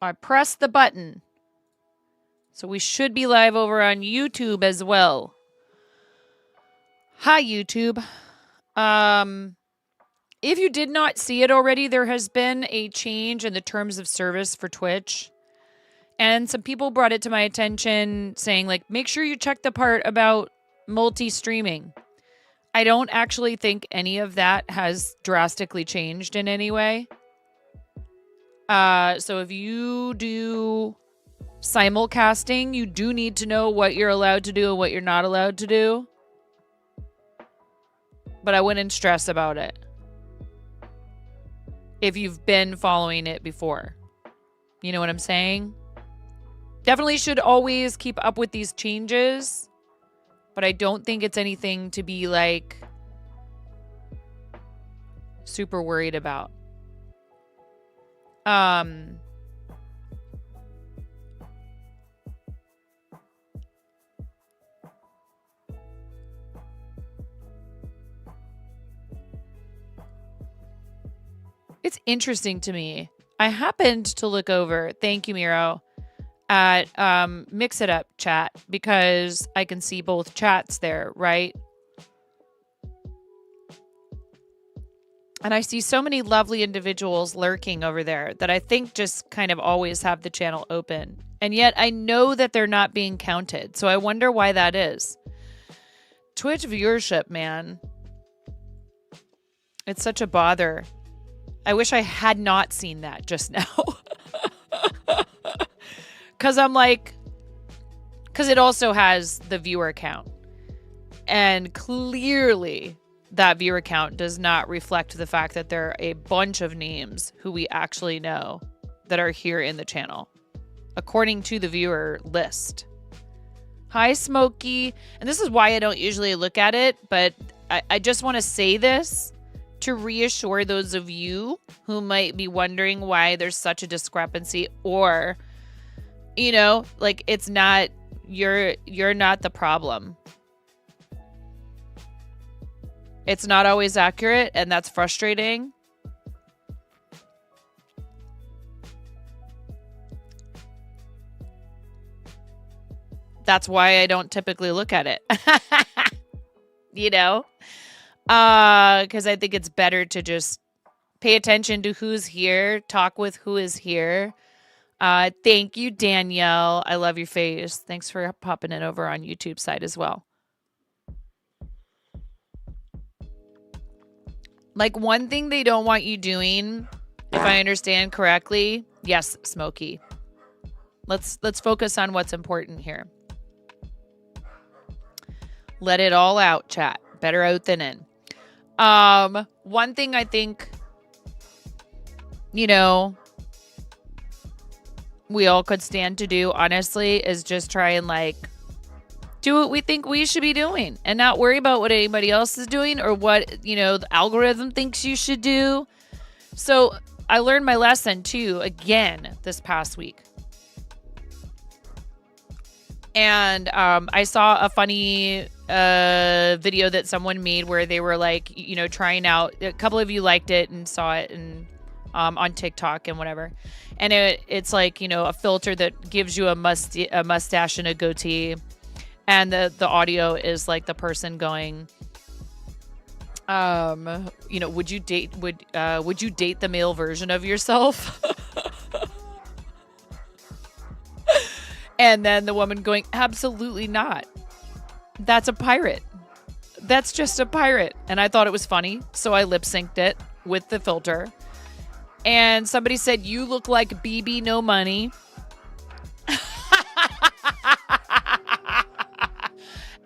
I pressed the button. So we should be live over on YouTube as well. Hi, YouTube. If you did not see it already, there has been a change in the terms of service for Twitch. And some people brought it to my attention saying, like, make sure you check the part about multi-streaming. I don't actually think any of that has drastically changed in any way. So if you do simulcasting, you do need to know what you're allowed to do and what you're not allowed to do. But I wouldn't stress about it if you've been following it before. You know what I'm saying? Definitely should always keep up with these changes, but I don't think it's anything to be like super worried about. It's interesting to me. I happened to look over, thank you, Miro, at Mix It Up chat because I can see both chats there, right? And I see so many lovely individuals lurking over there that I think just kind of always have the channel open. And yet I know that they're not being counted. So I wonder why that is. Twitch viewership, man. It's such a bother. I wish I had not seen that just now. Because I'm like, because it also has the viewer count. And clearly that viewer count does not reflect the fact that there are a bunch of names who we actually know that are here in the channel, according to the viewer list. Hi, Smokey. And this is why I don't usually look at it, but I just want to say this to reassure those of you who might be wondering why there's such a discrepancy, or, you know, like it's not, you're not the problem. It's not always accurate, and that's frustrating. That's why I don't typically look at it. You know? Because I think it's better to just pay attention to who's here, talk with who is here. Thank you, Danielle. I love your face. Thanks for popping it over on YouTube side as well. Like, one thing they don't want you doing, if I understand correctly, yes, Smokey. Let's focus on what's important here. Let it all out, chat. Better out than in. One thing I think, you know, we all could stand to do, honestly, is just try and like do what we think we should be doing and not worry about what anybody else is doing or what, you know, the algorithm thinks you should do. So I learned my lesson too, again, this past week. And I saw a funny video that someone made where they were like, you know, trying out, a couple of you liked it and saw it and on TikTok and whatever. And it's like, you know, a filter that gives you a mustache and a goatee. And the audio is like the person going, you know, would you date the male version of yourself? And then the woman going, absolutely not. That's a pirate. That's just a pirate. And I thought it was funny, so I lip synced it with the filter. And somebody said, you look like BB No Money.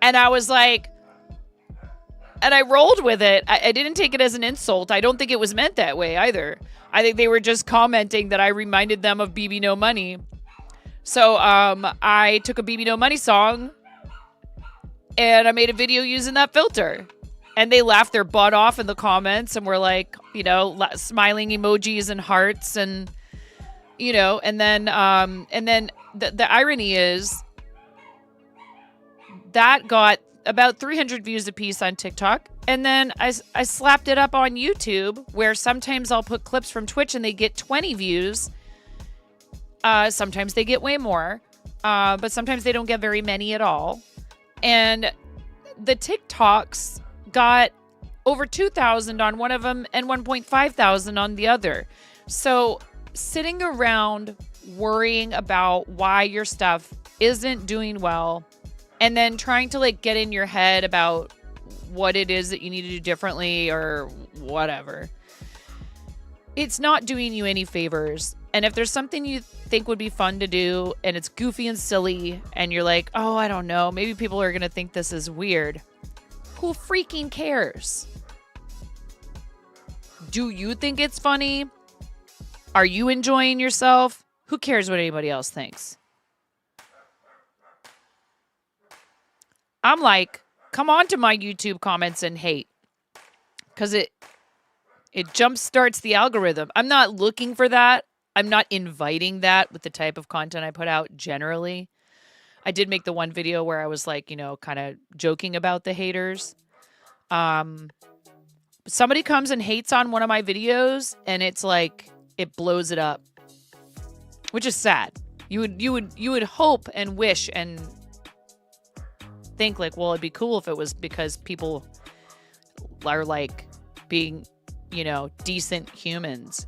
And I was like, and I rolled with it. I didn't take it as an insult. I don't think it was meant that way either. I think they were just commenting that I reminded them of BB No Money. So I took a BB No Money song and I made a video using that filter. And they laughed their butt off in the comments and were like, you know, smiling emojis and hearts and, you know, and then the irony is that got about 300 views a piece on TikTok. And then I slapped it up on YouTube, where sometimes I'll put clips from Twitch and they get 20 views. Sometimes they get way more, but sometimes they don't get very many at all. And the TikToks got over 2,000 on one of them and 1,500 on the other. So sitting around worrying about why your stuff isn't doing well and then trying to like get in your head about what it is that you need to do differently or whatever, it's not doing you any favors. And if there's something you think would be fun to do and it's goofy and silly and you're like, oh, I don't know, maybe people are going to think this is weird. Who freaking cares? Do you think it's funny? Are you enjoying yourself? Who cares what anybody else thinks? I'm like, come on to my YouTube comments and hate. Because it jumpstarts the algorithm. I'm not looking for that. I'm not inviting that with the type of content I put out generally. I did make the one video where I was like, kind of joking about the haters. Somebody comes and hates on one of my videos and it's like, it blows it up, which is sad. You would hope and wish and think like, well, it'd be cool if it was because people are like being, decent humans.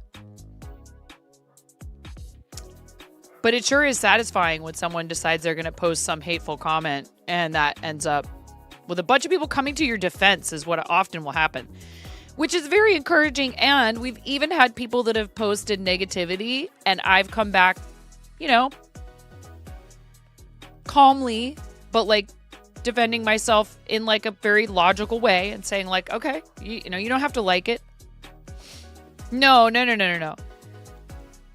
But it sure is satisfying when someone decides they're going to post some hateful comment and that ends up with a bunch of people coming to your defense is what often will happen, which is very encouraging. And we've even had people that have posted negativity and I've come back, calmly, but like defending myself in like a very logical way and saying like, okay, you don't have to like it. No.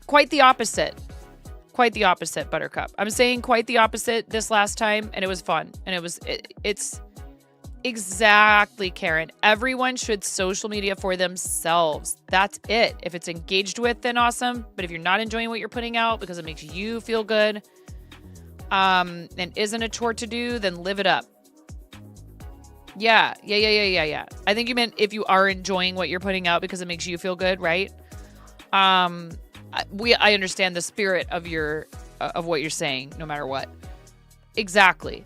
Quite the opposite. Quite the opposite, Buttercup. I'm saying quite the opposite this last time, and it was fun. And it's exactly, Karen. Everyone should social media for themselves. That's it. If it's engaged with, then awesome. But if you're not enjoying what you're putting out because it makes you feel good, and isn't a chore to do, then live it up. Yeah. I think you meant if you are enjoying what you're putting out because it makes you feel good, right? I understand the spirit of of what you're saying, no matter what. Exactly.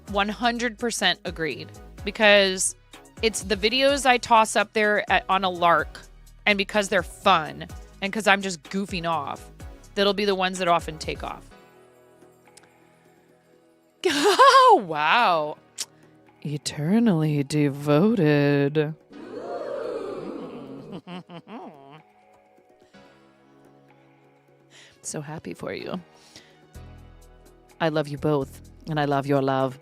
100% agreed. Because it's the videos I toss up there on a lark, and because they're fun, and because I'm just goofing off, that'll be the ones that often take off. Oh, wow. Eternally devoted. So happy for you. I love you both, and I love your love.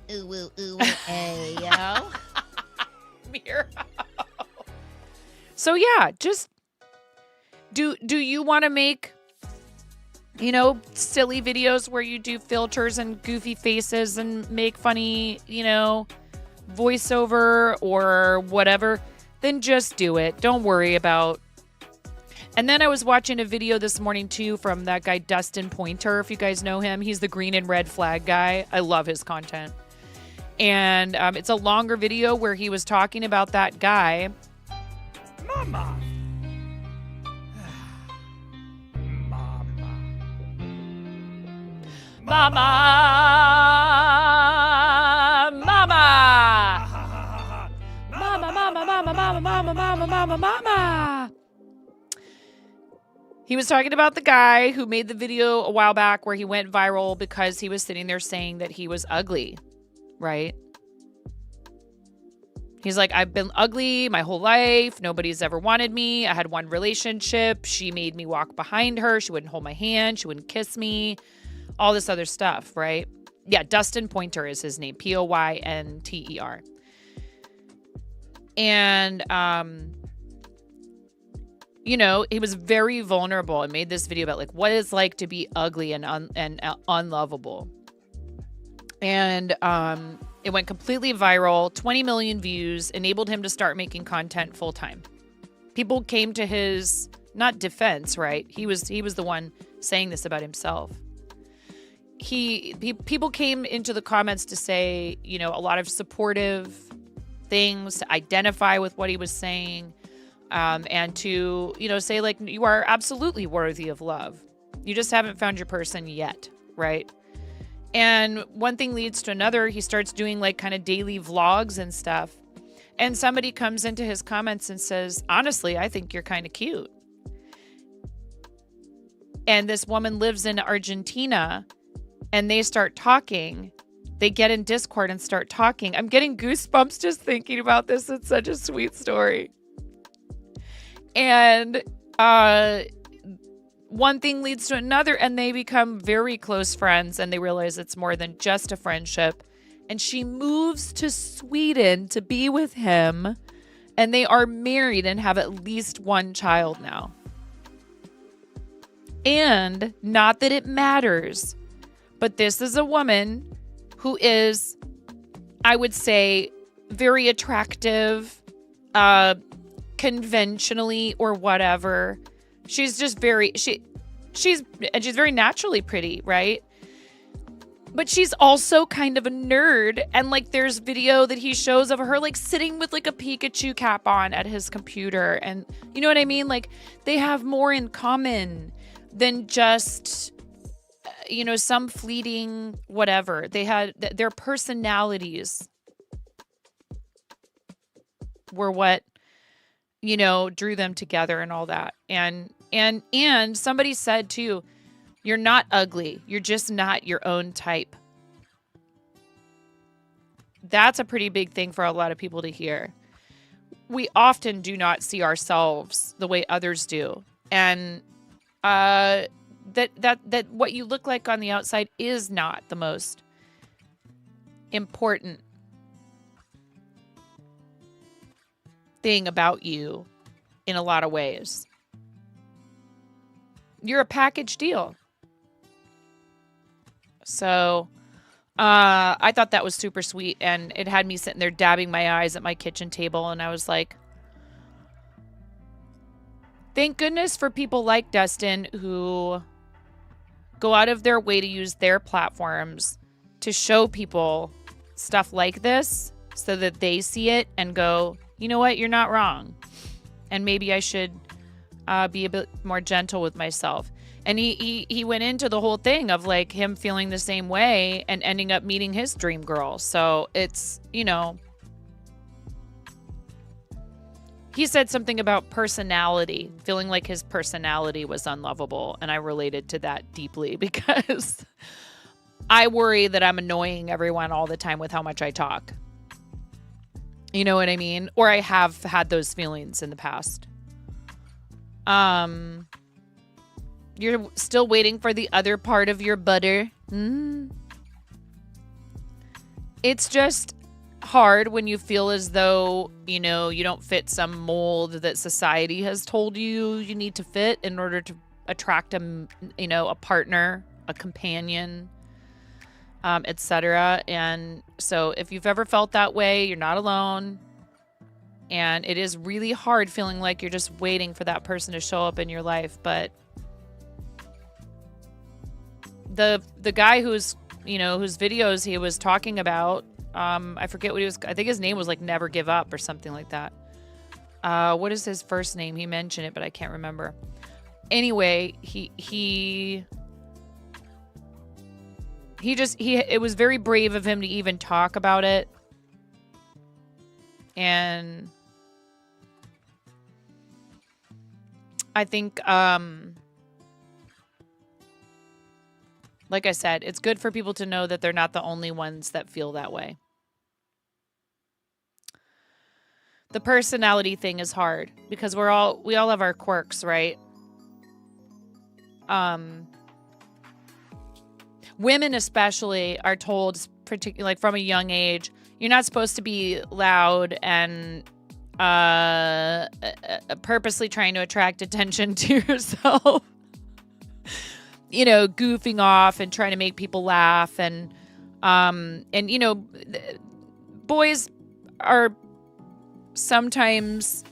Ooh, ooh, ooh, hey, yo. Miro. So yeah, just do you want to make, silly videos where you do filters and goofy faces and make funny, voiceover or whatever, then just do it. Don't worry about. And then I was watching a video this morning too from that guy Dustin Pointer, if you guys know him. He's the green and red flag guy. I love his content. And it's a longer video where he was talking about that guy. Mama. Mama. He was talking about the guy who made the video a while back where he went viral because he was sitting there saying that he was ugly, right? He's like, I've been ugly my whole life. Nobody's ever wanted me. I had one relationship. She made me walk behind her. She wouldn't hold my hand. She wouldn't kiss me. All this other stuff, right? Yeah, Dustin Pointer is his name. Poynter. And, he was very vulnerable and made this video about like what it's like to be ugly and unlovable. And it went completely viral, 20 million views, enabled him to start making content full time. People came to his, not defense, right? He was the one saying this about himself. People came into the comments to say, a lot of supportive things, to identify with what he was saying, and to, say like, you are absolutely worthy of love. You just haven't found your person yet, right? And one thing leads to another. He starts doing like kind of daily vlogs and stuff. And somebody comes into his comments and says, honestly, I think you're kind of cute. And this woman lives in Argentina, and they start talking. They get in Discord and start talking. I'm getting goosebumps just thinking about this. It's such a sweet story. And one thing leads to another, and they become very close friends, and they realize it's more than just a friendship. And she moves to Sweden to be with him, and they are married and have at least one child now. And not that it matters, but this is a woman who is, I would say, very attractive, conventionally or whatever. She's just she's very naturally pretty, right? But she's also kind of a nerd. And like, there's video that he shows of her like sitting with like a Pikachu cap on at his computer. And you know what I mean? Like, they have more in common than just, some fleeting whatever. They had their personalities were what, drew them together and all that. And somebody said too, you're not ugly. You're just not your own type. That's a pretty big thing for a lot of people to hear. We often do not see ourselves the way others do. And that what you look like on the outside is not the most important thing about you in a lot of ways. You're a package deal. So I thought that was super sweet, and it had me sitting there dabbing my eyes at my kitchen table, and I was like, thank goodness for people like Dustin who go out of their way to use their platforms to show people stuff like this so that they see it and go, you know what, you're not wrong. And maybe I should be a bit more gentle with myself. And he went into the whole thing of like him feeling the same way and ending up meeting his dream girl. So it's, he said something about personality, feeling like his personality was unlovable. And I related to that deeply because I worry that I'm annoying everyone all the time with how much I talk. You know what I mean? Or I have had those feelings in the past. You're still waiting for the other part of your butter. It's just hard when you feel as though, you don't fit some mold that society has told you need to fit in order to attract a partner, a companion, etc. And so if you've ever felt that way, you're not alone. And it is really hard feeling like you're just waiting for that person to show up in your life. But the guy whose videos he was talking about, I forget what he was, I think his name was like Never Give Up or something like that. What is his first name? He mentioned it, but I can't remember. Anyway, it was very brave of him to even talk about it. And I think, like I said, it's good for people to know that they're not the only ones that feel that way. The personality thing is hard because we all have our quirks, right? Women especially are told, particularly like from a young age, you're not supposed to be loud and purposely trying to attract attention to yourself. Goofing off and trying to make people laugh, and boys are sometimes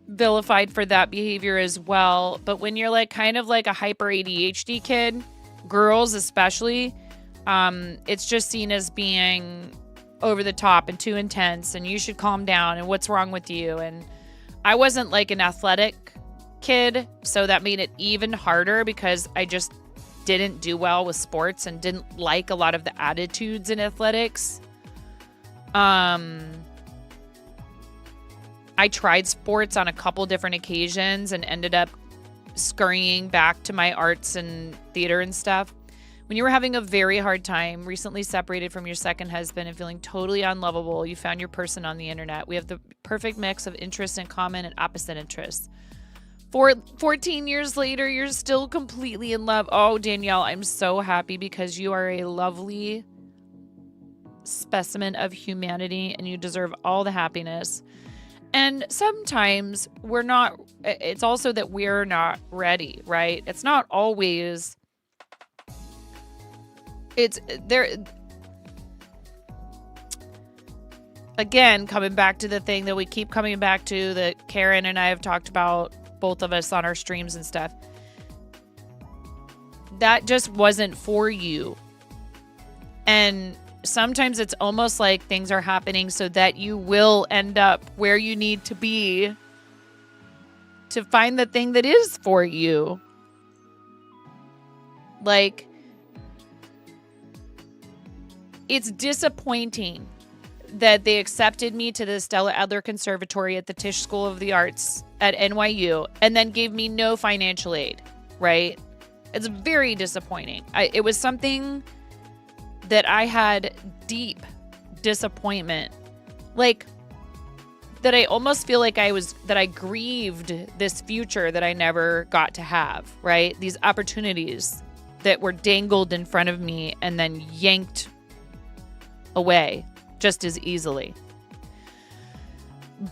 vilified for that behavior as well. But when you're like kind of like a hyper ADHD kid, girls especially, it's just seen as being over the top and too intense and you should calm down and what's wrong with you. And I wasn't like an athletic kid, so that made it even harder because I just didn't do well with sports and didn't like a lot of the attitudes in athletics. I tried sports on a couple different occasions and ended up scurrying back to my arts and theater and stuff. When you were having a very hard time, recently separated from your second husband and feeling totally unlovable, you found your person on the internet. We have the perfect mix of interests in common and opposite interests. 14 years later, you're still completely in love. Oh, Danielle, I'm so happy because you are a lovely specimen of humanity and you deserve all the happiness. And sometimes it's also that we're not ready, right? It's not always, it's there. Again, coming back to the thing that we keep coming back to that Karen and I have talked about, both of us on our streams and stuff. That just wasn't for you. And sometimes it's almost like things are happening so that you will end up where you need to be to find the thing that is for you. Like, it's disappointing that they accepted me to the Stella Adler Conservatory at the Tisch School of the Arts at NYU and then gave me no financial aid, right? It's very disappointing. It was something that I had deep disappointment. Like, that I almost feel like that I grieved this future that I never got to have, right? These opportunities that were dangled in front of me and then yanked away just as easily.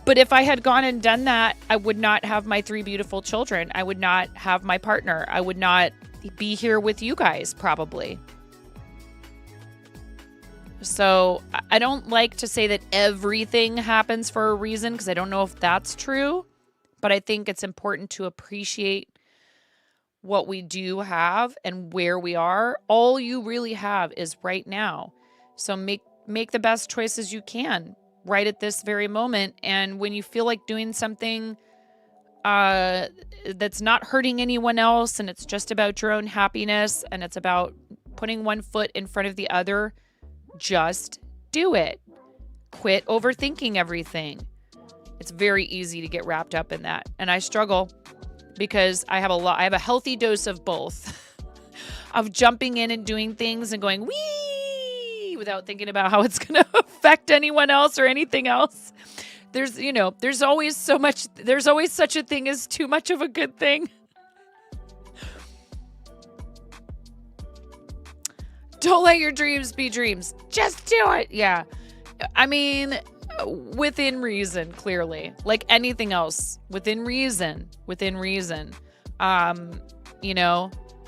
But if I had gone and done that, I would not have my 3 beautiful children. I would not have my partner. I would not be here with you guys, probably. So I don't like to say that everything happens for a reason because I don't know if that's true. But I think it's important to appreciate what we do have and where we are. All you really have is right now. So make the best choices you can right at this very moment. And when you feel like doing something that's not hurting anyone else and it's just about your own happiness and it's about putting one foot in front of the other, just do it. Quit overthinking everything. It's very easy to get wrapped up in that. And I struggle because I have a healthy dose of both of jumping in and doing things and going, wee, without thinking about how it's going to affect anyone else or anything else. There's always such a thing as too much of a good thing. Don't let your dreams be dreams. Just do it. Yeah. I mean, within reason, clearly. Like anything else, within reason.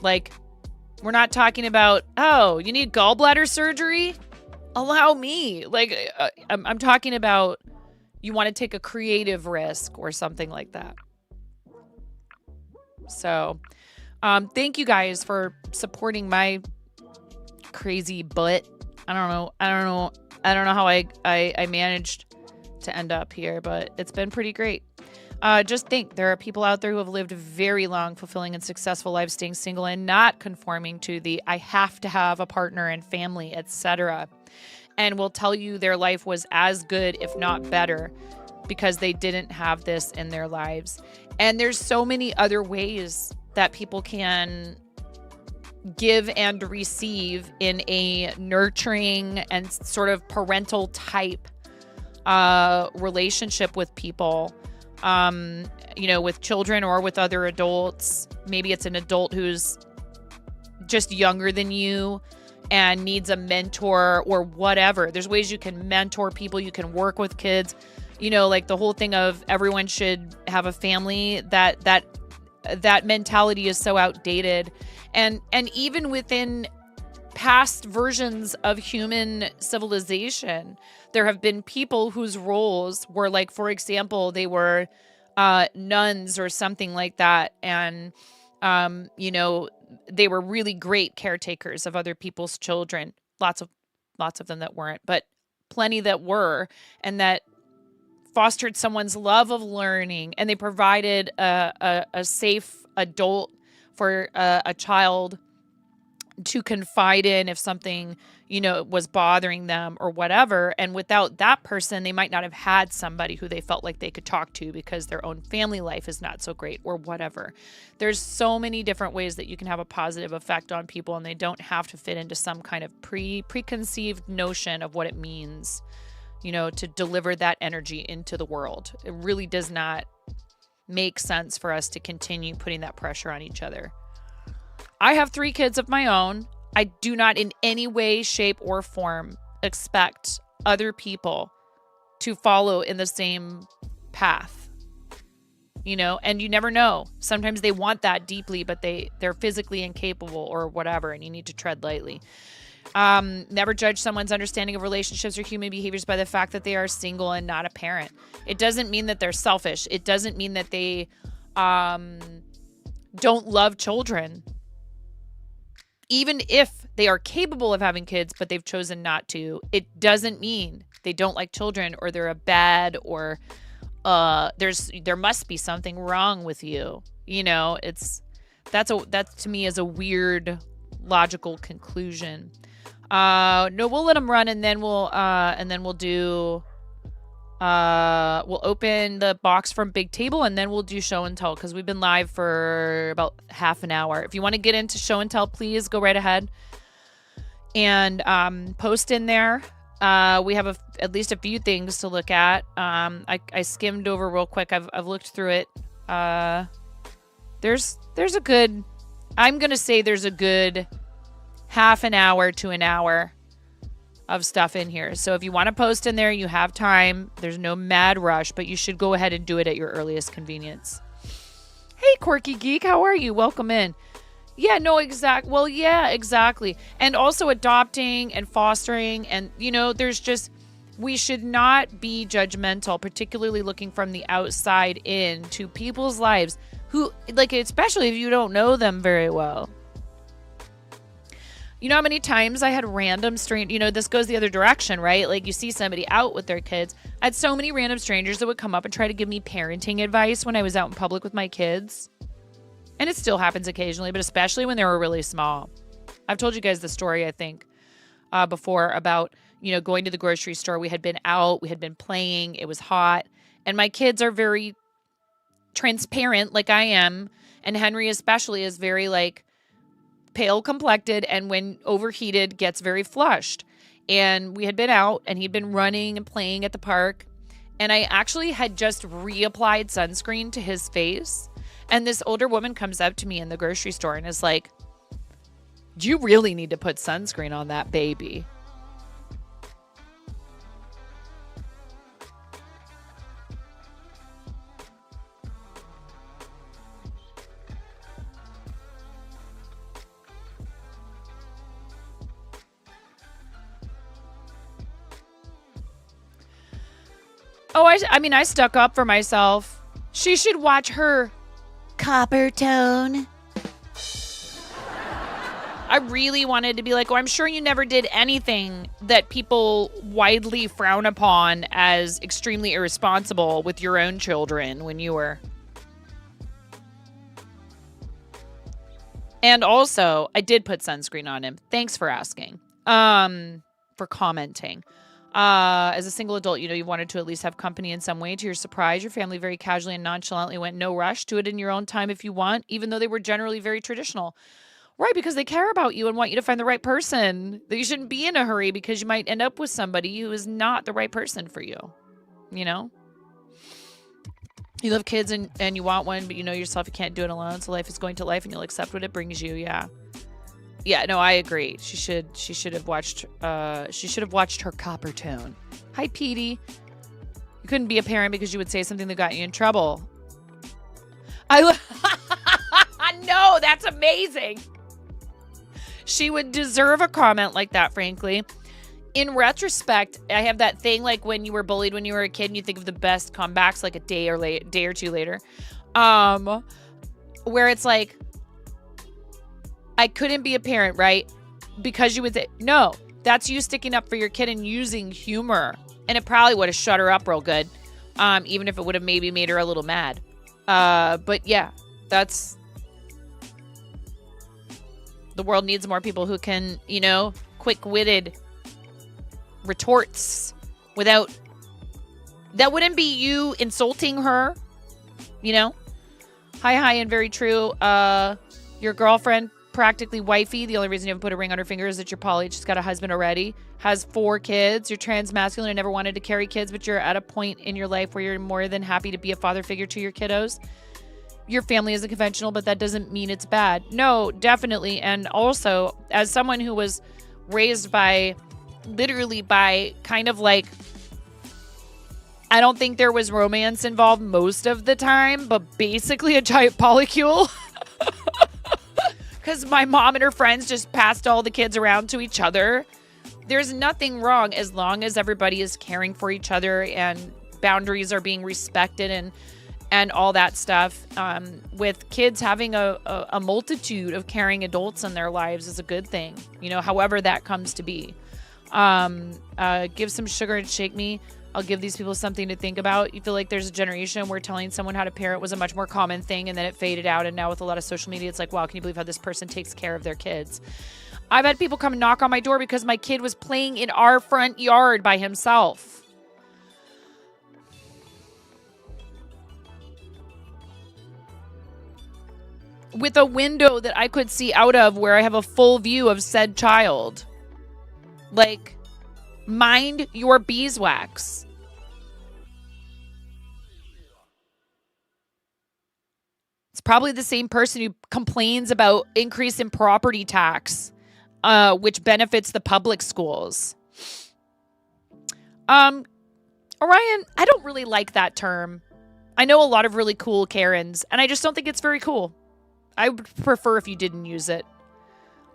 Like we're not talking about, oh, you need gallbladder surgery? Allow me. Like I'm talking about you want to take a creative risk or something like that. So, thank you guys for supporting my crazy butt. I don't know how I managed to end up here, but it's been pretty great. Just think, there are people out there who have lived very long, fulfilling and successful lives, staying single and not conforming to the I have to have a partner and family, etc. And will tell you their life was as good, if not better, because they didn't have this in their lives. And there's so many other ways that people can give and receive in a nurturing and sort of parental type relationship with people, with children or with other adults. Maybe it's an adult who's just younger than you and needs a mentor or whatever. There's ways you can mentor people. You can work with kids, like the whole thing of everyone should have a family, that mentality is so outdated. And even within past versions of human civilization, there have been people whose roles were like, for example, they were nuns or something like that. And, they were really great caretakers of other people's children. Lots of them that weren't, but plenty that were, and that fostered someone's love of learning, and they provided a safe adult for a child to confide in if something, was bothering them or whatever. And without that person, they might not have had somebody who they felt like they could talk to because their own family life is not so great or whatever. There's so many different ways that you can have a positive effect on people, and they don't have to fit into some kind of preconceived notion of what it means, to deliver that energy into the world. It really does not make sense for us to continue putting that pressure on each other. I have 3 kids of my own. I do not in any way, shape, or form expect other people to follow in the same path, and you never know. Sometimes they want that deeply, but they're physically incapable or whatever, and you need to tread lightly. Never judge someone's understanding of relationships or human behaviors by the fact that they are single and not a parent. It doesn't mean that they're selfish. It doesn't mean that they don't love children. Even if they are capable of having kids, but they've chosen not to, it doesn't mean they don't like children or they're a bad or there must be something wrong with you. That to me is a weird logical conclusion. No, we'll let them run, and then we'll open the box from Big Table, and then we'll do show and tell, because we've been live for about half an hour. If you want to get into show and tell, please go right ahead and post in there. We have at least a few things to look at. I skimmed over real quick. I've looked through it. There's a good, I'm gonna say there's a good half an hour to an hour of stuff in here. So if you want to post in there, you have time. There's no mad rush, but you should go ahead and do it at your earliest convenience. Hey, Quirky Geek, how are you? Welcome in. Yeah, no, exactly. And also adopting and fostering, and we should not be judgmental, particularly looking from the outside in to people's lives who, especially if you don't know them very well. You know how many times I had random this goes the other direction, right? You see somebody out with their kids. I had so many random strangers that would come up and try to give me parenting advice when I was out in public with my kids. And it still happens occasionally, but especially when they were really small. I've told you guys the story, I think, before about, going to the grocery store. We had been out, we had been playing, it was hot. And my kids are very transparent like I am. And Henry especially is very pale complected, and when overheated gets very flushed. And we had been out, and he'd been running and playing at the park, and I actually had just reapplied sunscreen to his face. And this older woman comes up to me in the grocery store and is like, "You really need to put sunscreen on that baby." Oh, I stuck up for myself. She should watch her Copper Tone. I really wanted to be like, I'm sure you never did anything that people widely frown upon as extremely irresponsible with your own children when you were. And also, I did put sunscreen on him. Thanks for asking. For commenting. As a single adult, you wanted to at least have company in some way. To your surprise, your family very casually and nonchalantly went, "No rush, do it in your own time if you want," even though they were generally very traditional. Right, because they care about you and want you to find the right person. That you shouldn't be in a hurry because you might end up with somebody who is not the right person for you. You love kids and you want one, but you know yourself you can't do it alone. So life is going to life and you'll accept what it brings you. Yeah. Yeah, no, I agree. She should have watched her Copper Tone. Hi, Petey. You couldn't be a parent because you would say something that got you in trouble. No, that's amazing. She would deserve a comment like that, frankly. In retrospect, I have that thing when you were bullied when you were a kid and you think of the best comebacks a day or two later. Where it's I couldn't be a parent, right? Because you would say, no, That's you sticking up for your kid and using humor. And it probably would have shut her up real good. Even if it would have maybe made her a little mad. But yeah, that's... The world needs more people who can, you know, quick-witted retorts without... That wouldn't be you insulting her, you know? Hi, and very true. Your girlfriend, practically wifey, the only reason you haven't put a ring on her finger is that you're poly. She's got a husband already, has 4 kids. You're trans-masculine and never wanted to carry kids, but you're at a point in your life where you're more than happy to be a father figure to your kiddos. Your family isn't conventional, but that doesn't mean it's bad. No, definitely. And also, as someone who was raised literally by kind of like, I don't think there was romance involved most of the time, but basically a giant polycule. Because my mom and her friends just passed all the kids around to each other. There's nothing wrong as long as everybody is caring for each other and boundaries are being respected and all that stuff. With kids having a multitude of caring adults in their lives is a good thing, you know, however that comes to be. Give some sugar and shake me. I'll give these people something to think about. You feel like there's a generation where telling someone how to parent was a much more common thing, and then it faded out. And now with a lot of social media, it's like, wow, can you believe how this person takes care of their kids? I've had people come and knock on my door because my kid was playing in our front yard by himself. With a window that I could see out of where I have a full view of said child. Like, mind your beeswax. It's probably the same person who complains about increase in property tax, which benefits the public schools. Orion, I don't really like that term. I know a lot of really cool Karens, and I just don't think it's very cool. I would prefer if you didn't use it.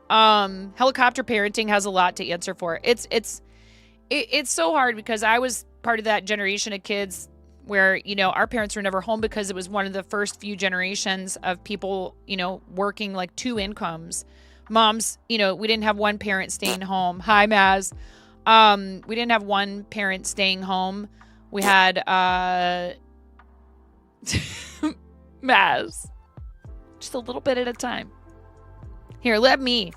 Helicopter parenting has a lot to answer for. It's so hard because I was part of that generation of kids where, you know, our parents were never home because it was one of the first few generations of people, you know, working like 2 incomes. Moms, you know, we didn't have one parent staying home. Hi, Maz. We didn't have one parent staying home. We had, Maz. Just a little bit at a time. Here, let me.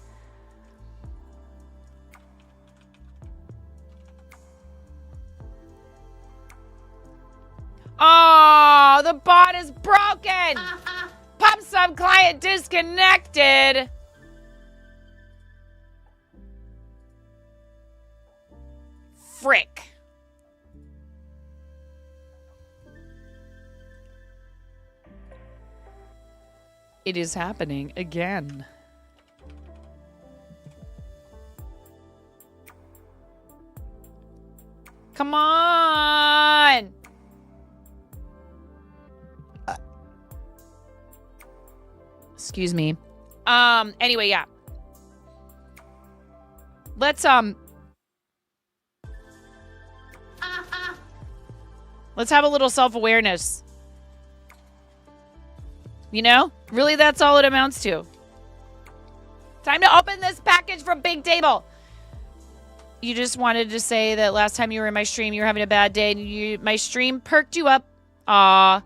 Oh, the bot is broken. Pump sub client disconnected. Frick. It is happening again. Come on. Excuse me. Anyway, yeah. Let's have a little self-awareness. You know? Really, that's all it amounts to. Time to open this package from Big Table. You just wanted to say that last time you were in my stream, you were having a bad day, and my stream perked you up. Aw.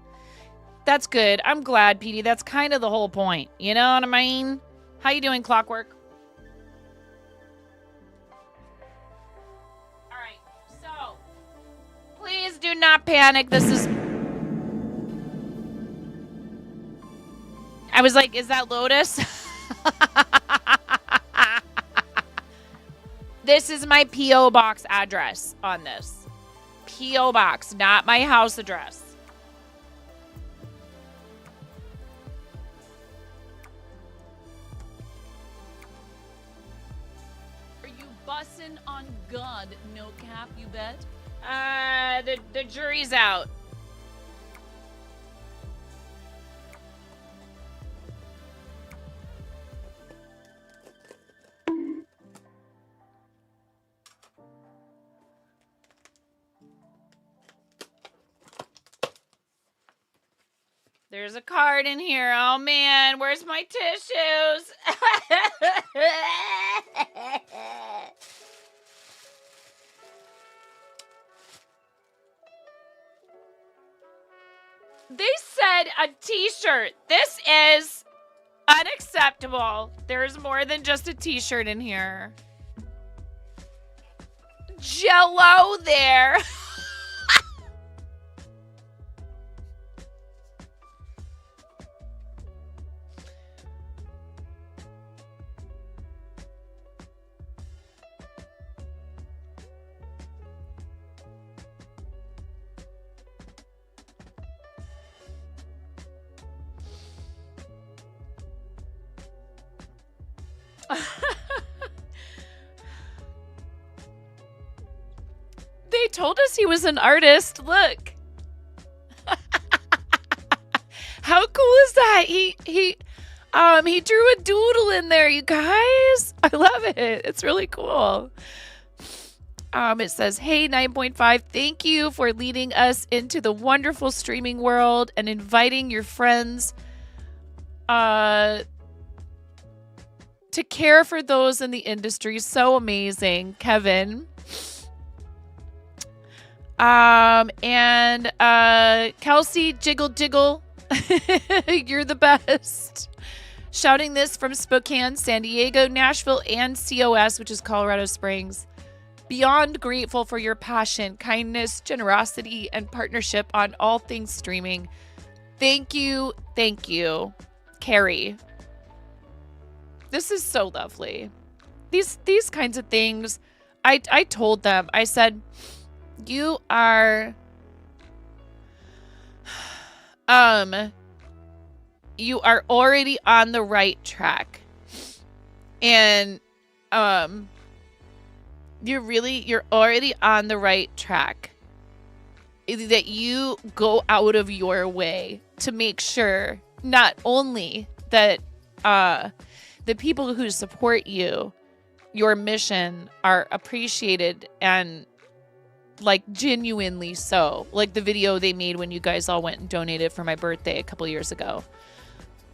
That's good. I'm glad, Petey. That's kind of the whole point. You know what I mean? How you doing, Clockwork? All right. So, please do not panic. This is... I was like, is that Lotus? This is my P.O. Box address on this. P.O. Box, not my house address. Are you bussin' on God? No cap, you bet? The jury's out. There's a card in here. Oh, man. Where's my tissues? They said a t-shirt. This is unacceptable. There's more than just a t-shirt in here. Jello there. They told us he was an artist. Look. How cool is that? He drew a doodle in there, you guys. I love it. It's really cool. It says, "Hey 9.5, thank you for leading us into the wonderful streaming world and inviting your friends to care for those in the industry. So amazing, Kevin." And Kelsey, jiggle, you're the best. Shouting this from Spokane, San Diego, Nashville, and COS, which is Colorado Springs. Beyond grateful for your passion, kindness, generosity, and partnership on all things streaming. Thank you, Carrie. This is so lovely. These kinds of things, I told them, I said, you are already on the right track. And you're already on the right track. That you go out of your way to make sure not only that the people who support you, your mission, are appreciated and like genuinely so. Like the video they made when you guys all went and donated for my birthday a couple years ago.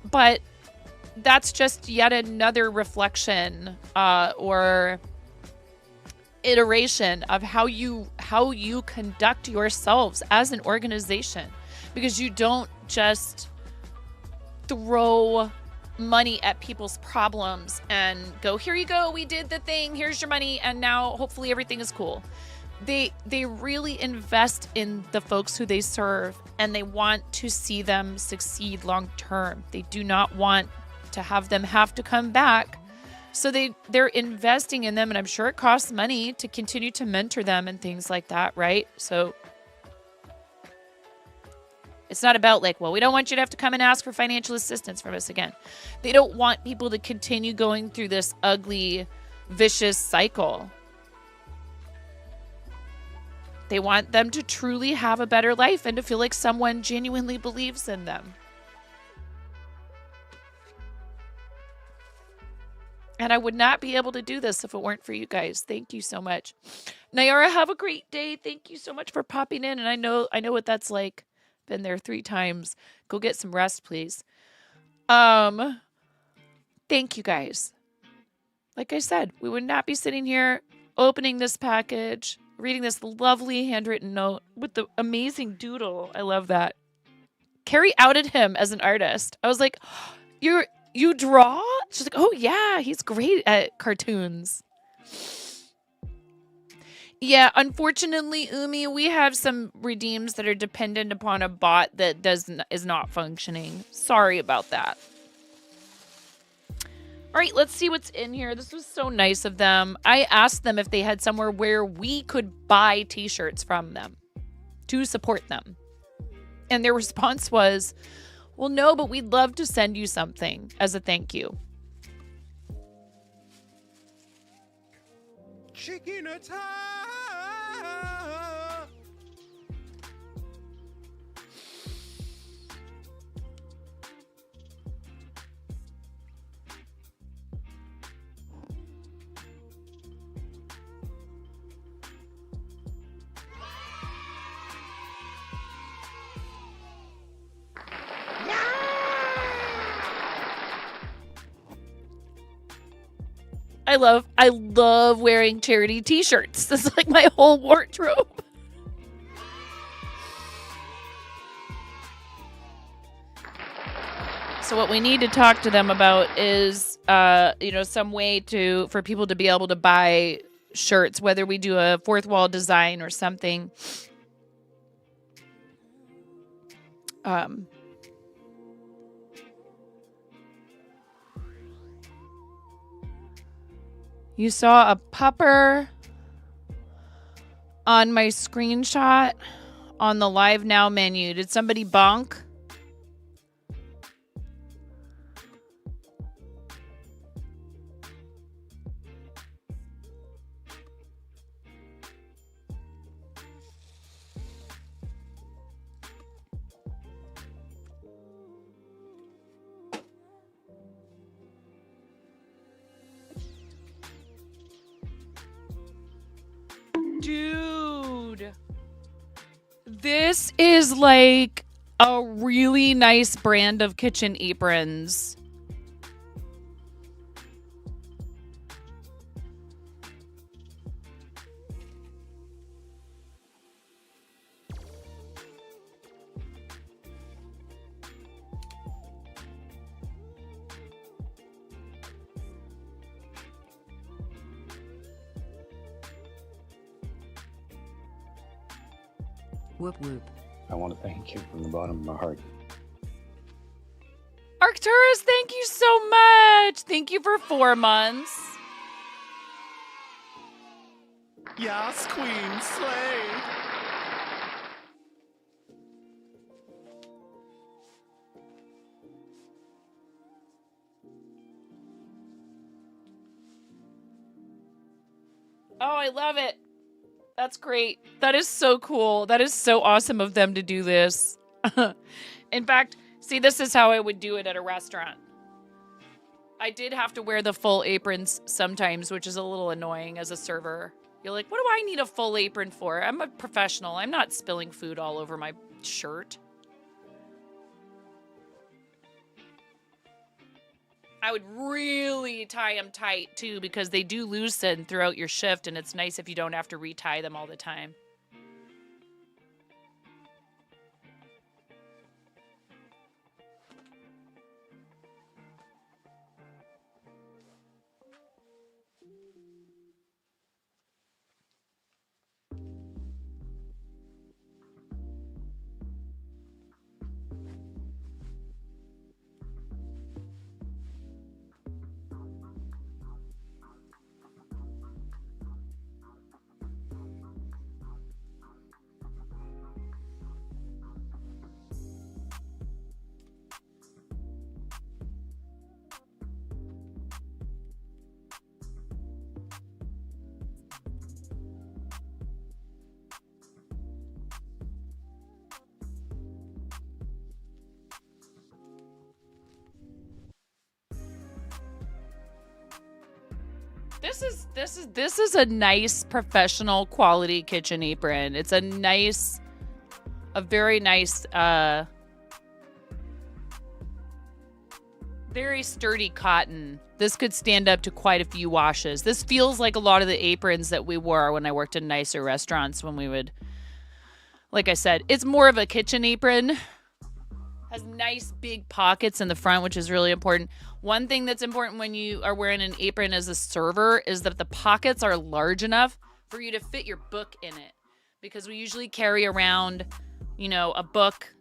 But that's just yet another reflection or iteration of how you conduct yourselves as an organization, because you don't just throw money at people's problems and go, here you go, we did the thing, here's your money, and now hopefully everything is cool. They really invest in the folks who they serve, and they want to see them succeed long term. They do not want to have them have to come back. So they're investing in them, and I'm sure it costs money to continue to mentor them and things like that, right? So it's not about like, well, we don't want you to have to come and ask for financial assistance from us again. They don't want people to continue going through this ugly, vicious cycle. They want them to truly have a better life and to feel like someone genuinely believes in them. And I would not be able to do this if it weren't for you guys. Thank you so much. Nayara, have a great day. Thank you so much for popping in. And I know what that's like. Been there 3 times. Go get some rest, please. Thank you guys. Like I said, we would not be sitting here opening this package, reading this lovely handwritten note with the amazing doodle. I love that. Carrie outed him as an artist. I was like, you draw? She's like, oh yeah, he's great at cartoons. Yeah, unfortunately, Umi, we have some redeems that are dependent upon a bot that is not functioning. Sorry about that. All right, let's see what's in here. This was so nice of them. I asked them if they had somewhere where we could buy t-shirts from them to support them. And their response was, well, no, but we'd love to send you something as a thank you. Chicken attack! I love wearing charity t-shirts. This is like my whole wardrobe. So what we need to talk to them about is, some way for people to be able to buy shirts, whether we do a fourth wall design or something. You saw a pupper on my screenshot on the Live Now menu. Did somebody bonk? Dude, this is like a really nice brand of kitchen aprons. Whoop whoop. I want to thank you from the bottom of my heart. Arcturus, thank you so much. Thank you for 4 months. Yas, Queen, slay. Oh, I love it. That's great. That is so cool. That is so awesome of them to do this. In fact, see, this is how I would do it at a restaurant. I did have to wear the full aprons sometimes, which is a little annoying as a server. You're like, what do I need a full apron for? I'm a professional. I'm not spilling food all over my shirt. I would really tie them tight, too, because they do loosen throughout your shift, and it's nice if you don't have to retie them all the time. This is a nice professional quality kitchen apron. It's a very nice, very sturdy cotton. This could stand up to quite a few washes. This feels like a lot of the aprons that we wore when I worked in nicer restaurants when we would, like I said, it's more of a kitchen apron. Has nice big pockets in the front, which is really important. One thing that's important when you are wearing an apron as a server is that the pockets are large enough for you to fit your book in it. Because we usually carry around, a book,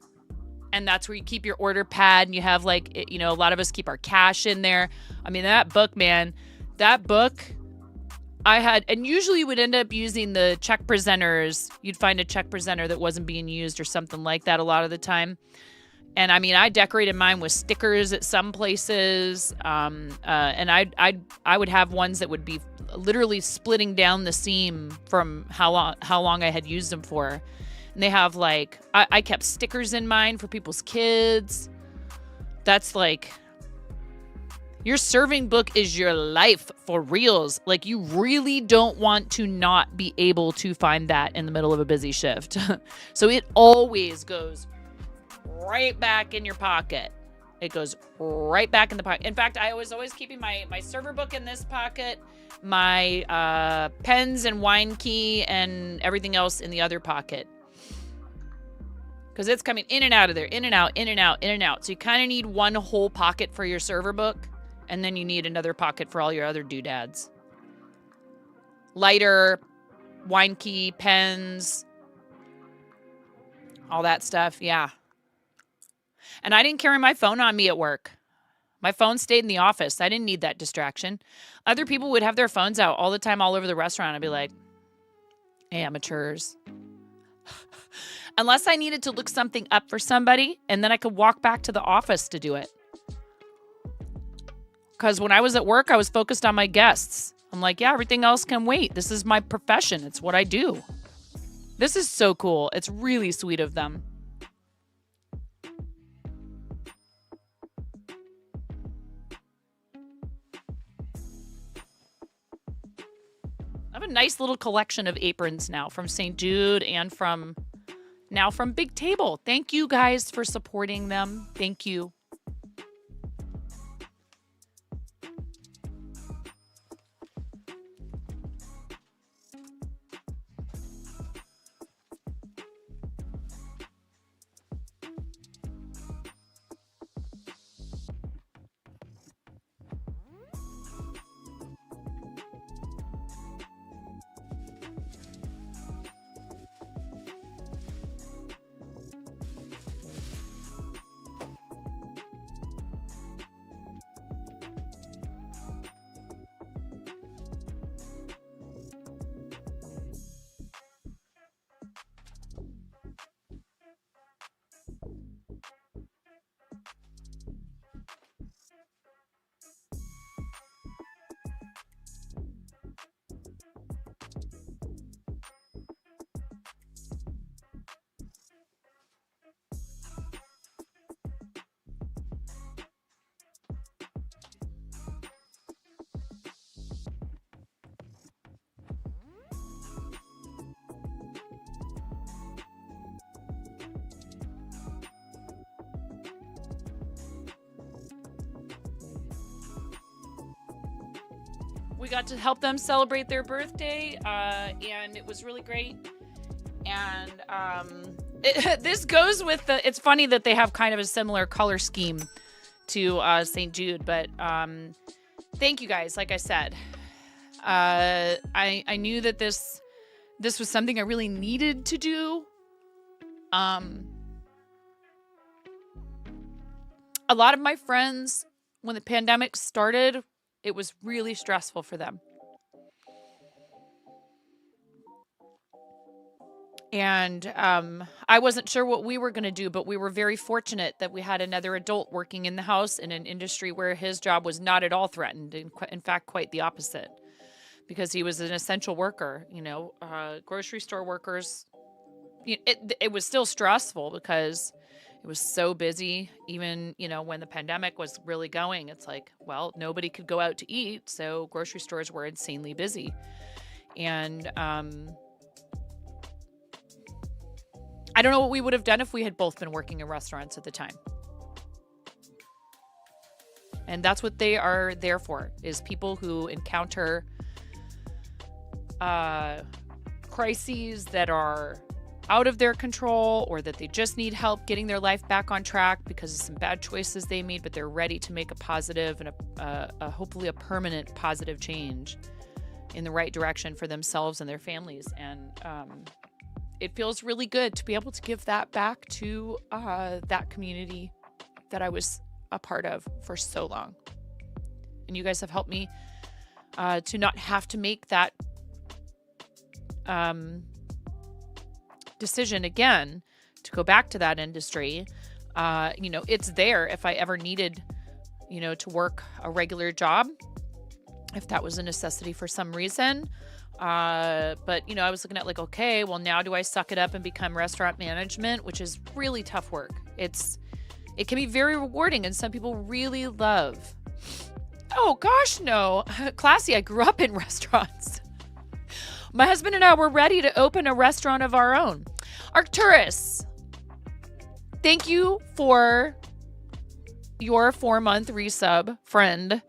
and that's where you keep your order pad, and you have a lot of us keep our cash in there. I mean, that book, I had, and usually you would end up using the check presenters. You'd find a check presenter that wasn't being used or something like that a lot of the time. And I mean, I decorated mine with stickers at some places, and I would have ones that would be literally splitting down the seam from how long I had used them for. And they have I kept stickers in mine for people's kids. That's your serving book is your life for reals. You really don't want to not be able to find that in the middle of a busy shift. So it always goes right back in your pocket. It goes right back in the pocket. In fact, I was always keeping my server book in this pocket, my pens and wine key and everything else in the other pocket. because it's coming in and out of there, in and out, in and out, in and out. So you kind of need one whole pocket for your server book, and then you need another pocket for all your other doodads. Lighter, wine key, pens, all that stuff. Yeah. And I didn't carry my phone on me at work. My phone stayed in the office. I didn't need that distraction. Other people would have their phones out all the time all over the restaurant. I'd be like, amateurs. Unless I needed to look something up for somebody, and then I could walk back to the office to do it. Because when I was at work, I was focused on my guests. I'm like, yeah, everything else can wait. This is my profession. It's what I do. This is so cool. It's really sweet of them. I have a nice little collection of aprons now from St. Jude and from Big Table. Thank you guys for supporting them. Thank you. We got to help them celebrate their birthday, and it was really great. And this goes with the. It's funny that they have kind of a similar color scheme to St. Jude, but thank you guys. Like I said, I knew that this was something I really needed to do. A lot of my friends, when the pandemic started, it was really stressful for them. And I wasn't sure what we were going to do, but we were very fortunate that we had another adult working in the house in an industry where his job was not at all threatened. In fact, quite the opposite, because he was an essential worker. Grocery store workers, it was still stressful because it was so busy. Even, when the pandemic was really going, it's like, well, nobody could go out to eat. So grocery stores were insanely busy. And I don't know what we would have done if we had both been working in restaurants at the time. And that's what they are there for, is people who encounter crises that are out of their control, or that they just need help getting their life back on track because of some bad choices they made, but they're ready to make a positive and a hopefully a permanent positive change in the right direction for themselves and their families. And it feels really good to be able to give that back to that community that I was a part of for so long. And you guys have helped me to not have to make that decision again to go back to that industry. It's there if I ever needed, to work a regular job, if that was a necessity for some reason. But I was looking at like, okay, well, now do I suck it up and become restaurant management, which is really tough work. It can be very rewarding, and some people really love. Oh gosh, no. Classy, I grew up in restaurants. My husband and I were ready to open a restaurant of our own. Arcturus, thank you for your 4-month resub, friend.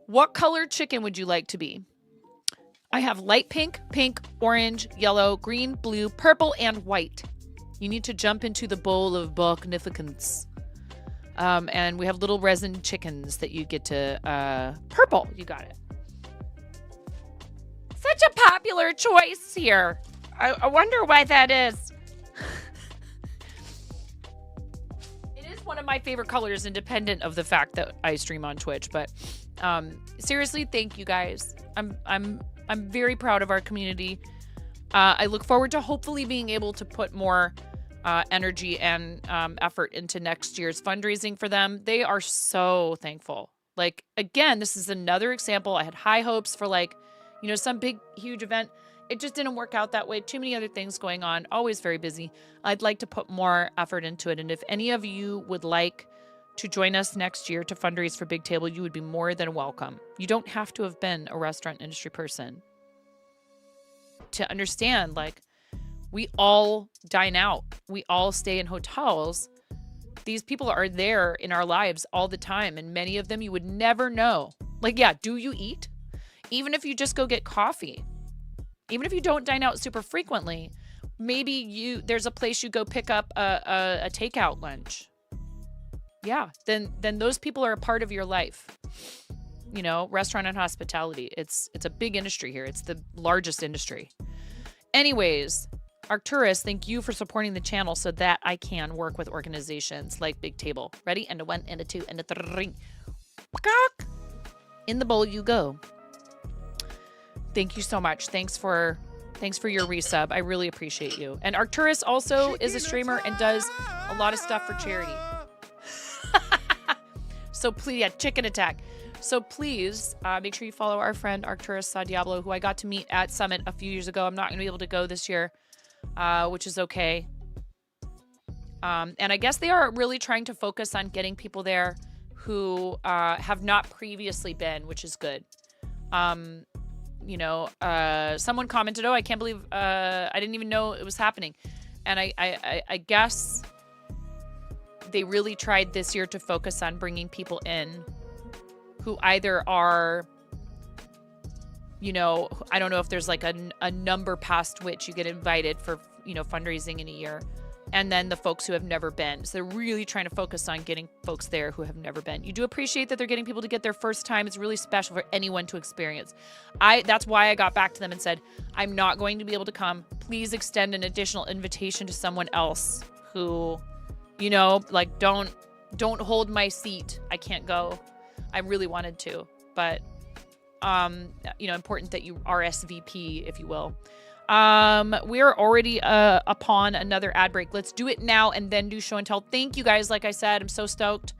What color chicken would you like to be? I have light pink, pink, orange, yellow, green, blue, purple, and white. You need to jump into the bowl of Bognificence. And we have little resin chickens that you get to, purple, you got it. Such a popular choice here. I wonder why that is. It is one of my favorite colors, independent of the fact that I stream on Twitch. But seriously, thank you guys. I'm very proud of our community. I look forward to hopefully being able to put more energy and effort into next year's fundraising for them. They are so thankful. Like, again, this is another example. I had high hopes for, like, you know, some big, huge event. It just didn't work out that way. Too many other things going on. Always very busy. I'd like to put more effort into it. And if any of you would like to join us next year to fundraise for Big Table, you would be more than welcome. You don't have to have been a restaurant industry person to understand, like, we all dine out. We all stay in hotels. These people are there in our lives all the time. And many of them you would never know. Like, yeah, do you eat? Even if you just go get coffee, even if you don't dine out super frequently, maybe there's a place you go pick up a takeout lunch. Yeah, then those people are a part of your life. You know, restaurant and hospitality. It's a big industry here. It's the largest industry. Anyways, Arcturus, thank you for supporting the channel so that I can work with organizations like Big Table. Ready? And a 1, and a 2, and a 3. In the bowl you go. Thank you so much. Thanks for your resub. I really appreciate you. And Arcturus also is a streamer and does a lot of stuff for charity. So please, yeah, chicken attack. So please make sure you follow our friend Arcturus Diablo, who I got to meet at Summit a few years ago. I'm not going to be able to go this year, which is okay. And I guess they are really trying to focus on getting people there who have not previously been, which is good. You know, someone commented, oh, I can't believe I didn't even know it was happening. And I guess they really tried this year to focus on bringing people in who either are, you know, I don't know if there's like a number past which you get invited for, you know, fundraising in a year. And then the folks who have never been. So they're really trying to focus on getting folks there who have never been. You do appreciate that they're getting people to get their first time. It's really special for anyone to experience. That's why I got back to them and said, I'm not going to be able to come. Please extend an additional invitation to someone else who, you know, like, don't hold my seat. I can't go. I really wanted to, but, you know, important that you RSVP, if you will. We're already upon another ad break. Let's do it now and then do show and tell. Thank you guys. Like I said, I'm so stoked.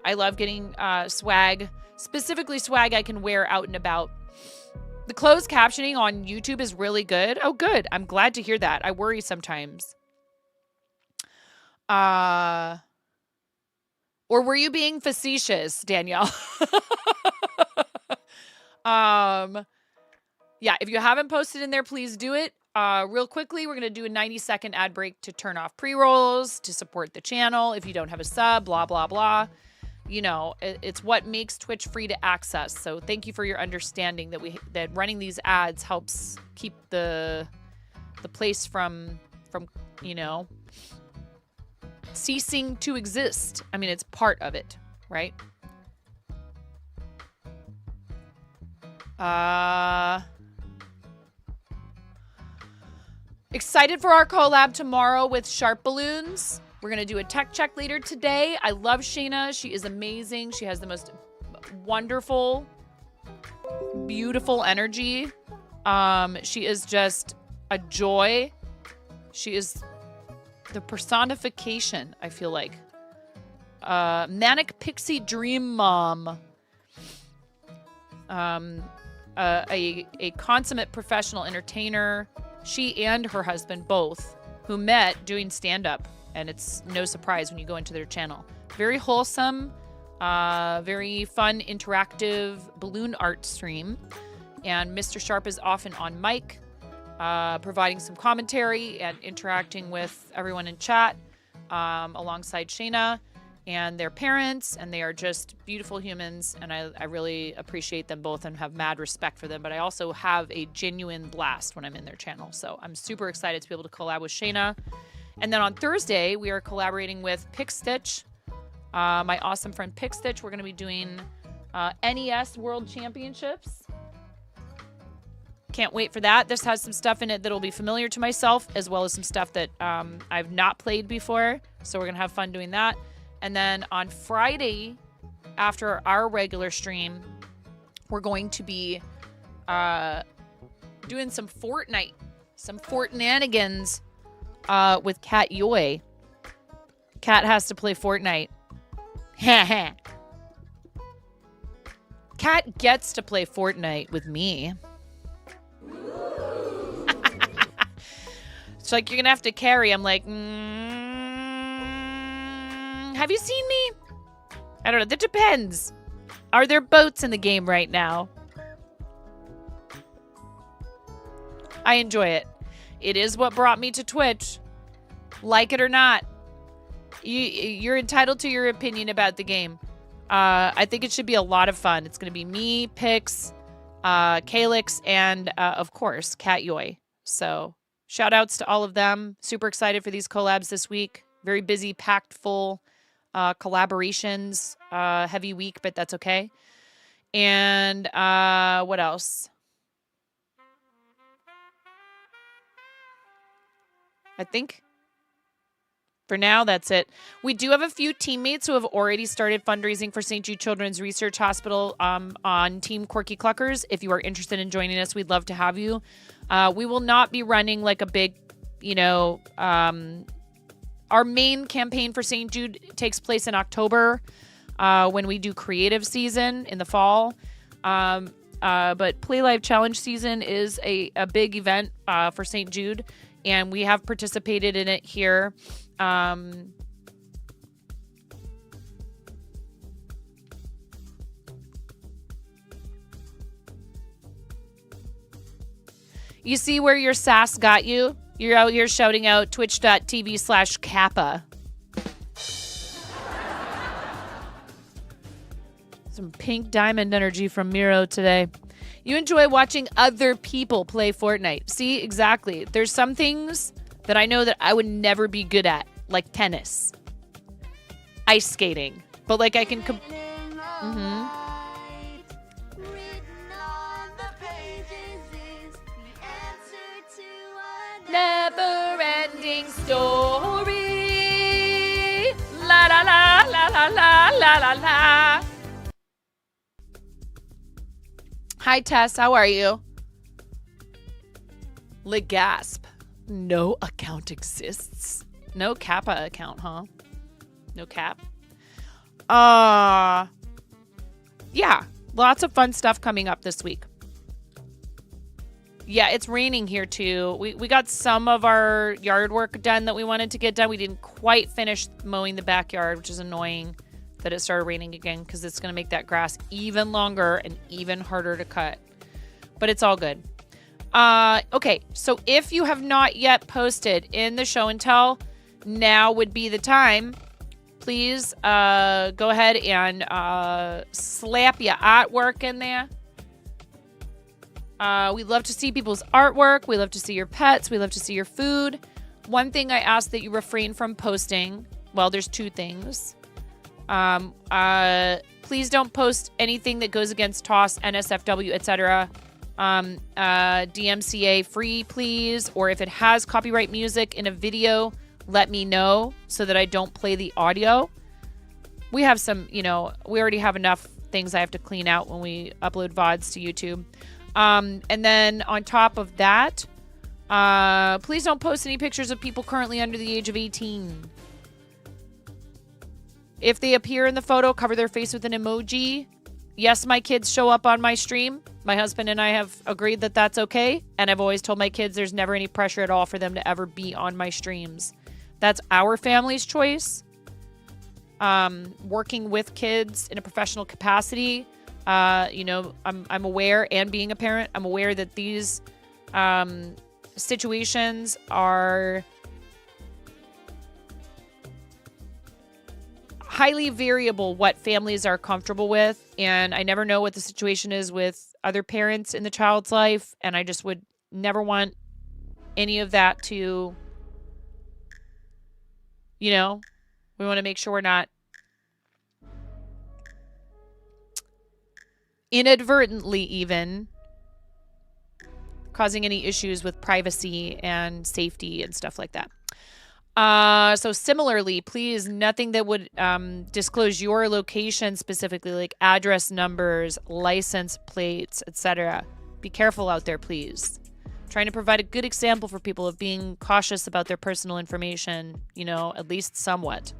I love getting swag, specifically swag I can wear out and about. The closed captioning on YouTube is really good. Oh, good. I'm glad to hear that. I worry sometimes. Or were you being facetious, Danielle? Yeah, if you haven't posted in there, please do it. Real quickly, we're going to do a 90-second ad break to turn off pre-rolls, to support the channel. If you don't have a sub, blah, blah, blah. You know, it's what makes Twitch free to access. So thank you for your understanding that running these ads helps keep the place from, you know, ceasing to exist. I mean, it's part of it, right? Excited for our collab tomorrow with Sharp Balloons. We're going to do a tech check later today. I love Shayna. She is amazing. She has the most wonderful, beautiful energy. She is just a joy. She is the personification, I feel like. Manic Pixie Dream Mom. A consummate professional entertainer. She and her husband both, who met doing stand-up, and it's no surprise when you go into their channel. Very wholesome, very fun, interactive balloon art stream. And Mr. Sharp is often on mic, providing some commentary and interacting with everyone in chat, alongside Shayna and their parents, and they are just beautiful humans, and I really appreciate them both and have mad respect for them, but I also have a genuine blast when I'm in their channel. So I'm super excited to be able to collab with Shayna And then on Thursday, we are collaborating with PickStitch, my awesome friend PickStitch. We're going to be doing NES World Championships. Can't wait for that. This has some stuff in it that'll be familiar to myself, as well as some stuff that I've not played before. So we're going to have fun doing that. And then on Friday, after our regular stream, we're going to be doing some Fortnite, some Fortnanigans with Kat Yoy. Kat has to play Fortnite. Kat gets to play Fortnite with me. It's like, you're going to have to carry. I'm like, have you seen me? I don't know. That depends. Are there boats in the game right now? I enjoy it. It is what brought me to Twitch. Like it or not. You're entitled to your opinion about the game. I think it should be a lot of fun. It's going to be me, Pix, Calyx, and of course, Kat Yoy. So shout outs to all of them. Super excited for these collabs this week. Very busy, packed full collaborations. Heavy week, but that's okay. And what else? I think for now, that's it. We do have a few teammates who have already started fundraising for St. Jude Children's Research Hospital on Team Quirky Cluckers. If you are interested in joining us, we'd love to have you. We will not be running like a big, our main campaign for St. Jude takes place in October when we do creative season in the fall. But Play Live Challenge season is a big event for St. Jude, and we have participated in it here. You see where your sass got you? You're out here shouting out twitch.tv/Kappa. Some pink diamond energy from Miro today. You enjoy watching other people play Fortnite. See, exactly. There's some things that I know that I would never be good at, like tennis, ice skating. But like I can... Never-ending story. La la la la la la la la la. Hi Tess, how are you? Legasp. No account exists. No Kappa account, huh? No cap. Yeah, lots of fun stuff coming up this week. Yeah, it's raining here too. We got some of our yard work done that we wanted to get done. We didn't quite finish mowing the backyard, which is annoying that it started raining again because it's going to make that grass even longer and even harder to cut. But it's all good. Okay, so if you have not yet posted in the show and tell, now would be the time. Please go ahead and slap your artwork in there. We love to see people's artwork. We love to see your pets. We love to see your food. One thing I ask that you refrain from posting, well, there's two things. Please don't post anything that goes against TOS, NSFW, etc. DMCA free, please. Or if it has copyright music in a video, let me know so that I don't play the audio. We have some, we already have enough things I have to clean out when we upload VODs to YouTube. And then on top of that, please don't post any pictures of people currently under the age of 18. If they appear in the photo, cover their face with an emoji. Yes, my kids show up on my stream. My husband and I have agreed that that's okay. And I've always told my kids there's never any pressure at all for them to ever be on my streams. That's our family's choice. Working with kids in a professional capacity. I'm aware, and being a parent, I'm aware that these situations are highly variable what families are comfortable with, and I never know what the situation is with other parents in the child's life, and I just would never want any of that to You know, we want to make sure we're not inadvertently even causing any issues with privacy and safety and stuff like that. So similarly, please, nothing that would disclose your location specifically, like address numbers, license plates, etc. Be careful out there, please. Trying to provide a good example for people of being cautious about their personal information, you know, at least somewhat.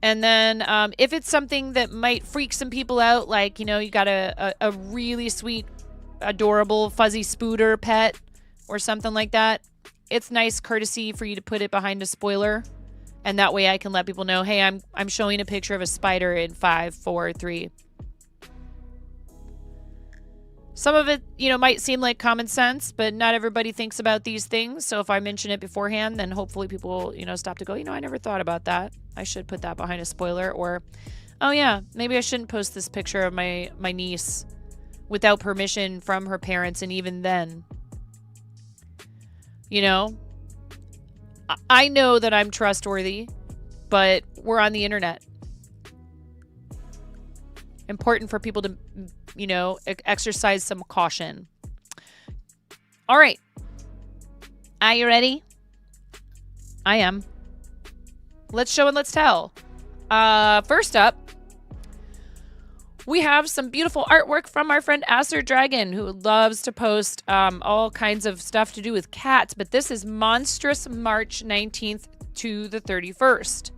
And then if it's something that might freak some people out, like, you know, you got a really sweet, adorable, fuzzy spooter pet or something like that, it's nice courtesy for you to put it behind a spoiler. And that way I can let people know, hey, I'm showing a picture of a spider in 5, 4, 3. Some of it, you know, might seem like common sense, but not everybody thinks about these things. So if I mention it beforehand, then hopefully people will, you know, stop to go, you know, I never thought about that. I should put that behind a spoiler. Or, oh yeah, maybe I shouldn't post this picture of my niece without permission from her parents. And even then, you know, I know that I'm trustworthy, but we're on the internet. Important for people to, you know, exercise some caution. All right. Are you ready? I am. Let's show and let's tell. First up, we have some beautiful artwork from our friend Acer Dragon, who loves to post all kinds of stuff to do with cats. But this is Monstrous March 19th to the 31st.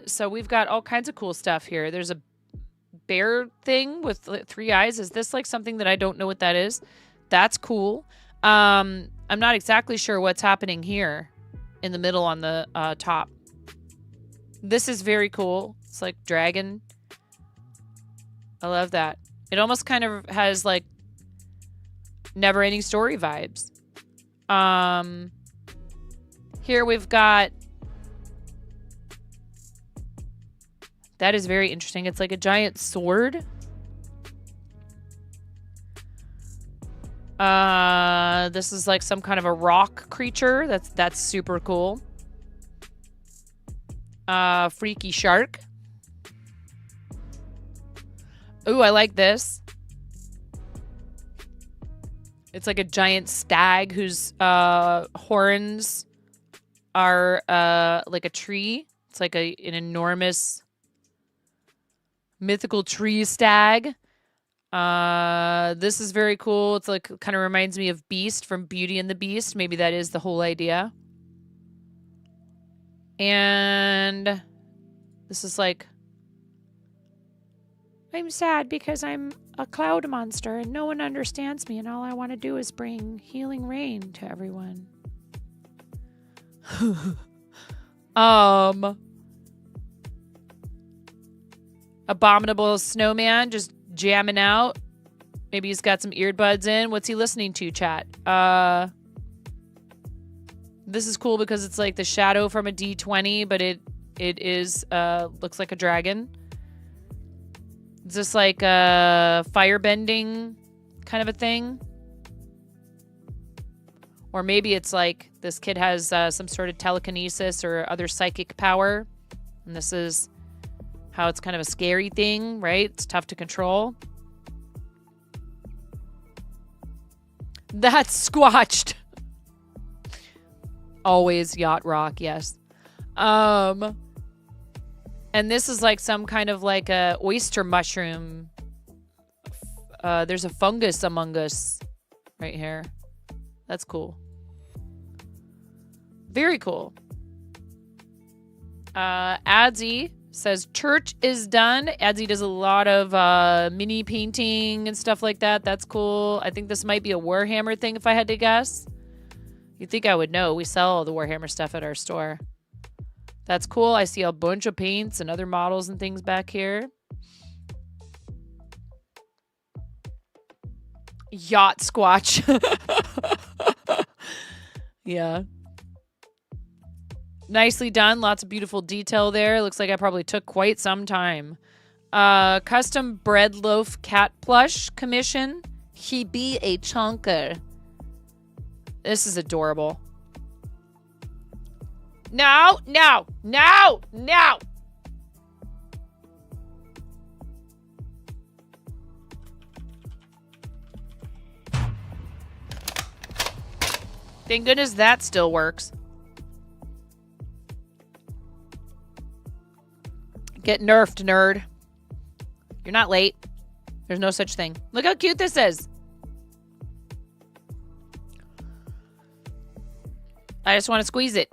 So we've got all kinds of cool stuff here. There's a bear thing with 3 eyes. Is this like something that I don't know what that is? That's cool. I'm not exactly sure what's happening here in the middle on the top. This is very cool. It's like dragon. I love that. It almost kind of has like Never-Ending Story vibes. Here we've got, that is very interesting. It's like a giant sword. This is like some kind of a rock creature. That's super cool. Freaky shark. Ooh, I like this. It's like a giant stag whose horns are like a tree. It's like an enormous mythical tree stag. This is very cool. It's like, kind of reminds me of Beast from Beauty and the Beast. Maybe that is the whole idea. And this is like, I'm sad because I'm a cloud monster and no one understands me and all I want to do is bring healing rain to everyone. Abominable snowman just jamming out. Maybe he's got some earbuds in. What's he listening to, chat? This is cool because it's like the shadow from a D20, but it is looks like a dragon. Is this like a firebending kind of a thing? Or maybe it's like this kid has some sort of telekinesis or other psychic power. And this is how it's kind of a scary thing, right? It's tough to control. That's squatched. Always yacht rock, yes. And this is like some kind of like a oyster mushroom. There's a fungus among us right here. That's cool. Very cool. Adsy says church is done. Adsy does a lot of mini painting and stuff like that. That's cool. I think this might be a Warhammer thing if I had to guess. You'd think I would know. We sell all the Warhammer stuff at our store. That's cool. I see a bunch of paints and other models and things back here. Yacht Squatch. Yeah. Nicely done. Lots of beautiful detail there. Looks like I probably took quite some time. Custom bread loaf cat plush commission. He be a chunker. This is adorable. No, no, no, no. Thank goodness that still works. Get nerfed, nerd. You're not late. There's no such thing. Look how cute this is. I just want to squeeze it.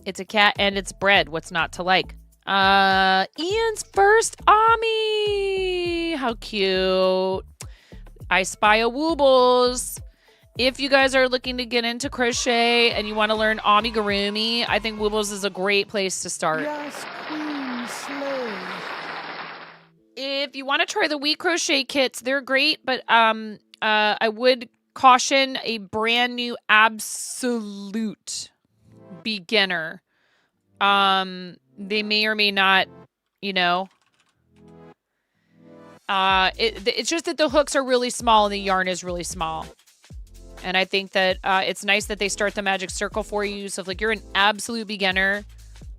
It's a cat and it's bread. What's not to like? Ian's first Ami. How cute. I spy a Woobles. If you guys are looking to get into crochet and you want to learn amigurumi, I think Woobles is a great place to start. Yes, Queen Slay. If you want to try the wheat crochet kits, they're great, but I would caution a brand new absolute beginner. They may or may not, you know. It's just that the hooks are really small and the yarn is really small. And I think that it's nice that they start the magic circle for you. So if like you're an absolute beginner,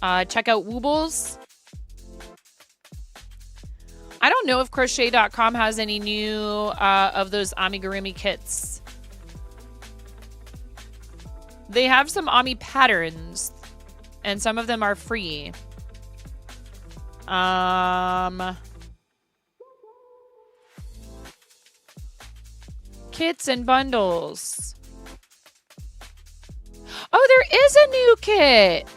check out Woobles. I don't know if crochet.com has any new of those amigurumi kits. They have some Ami patterns, and some of them are free. Kits and bundles. Oh, there is a new kit.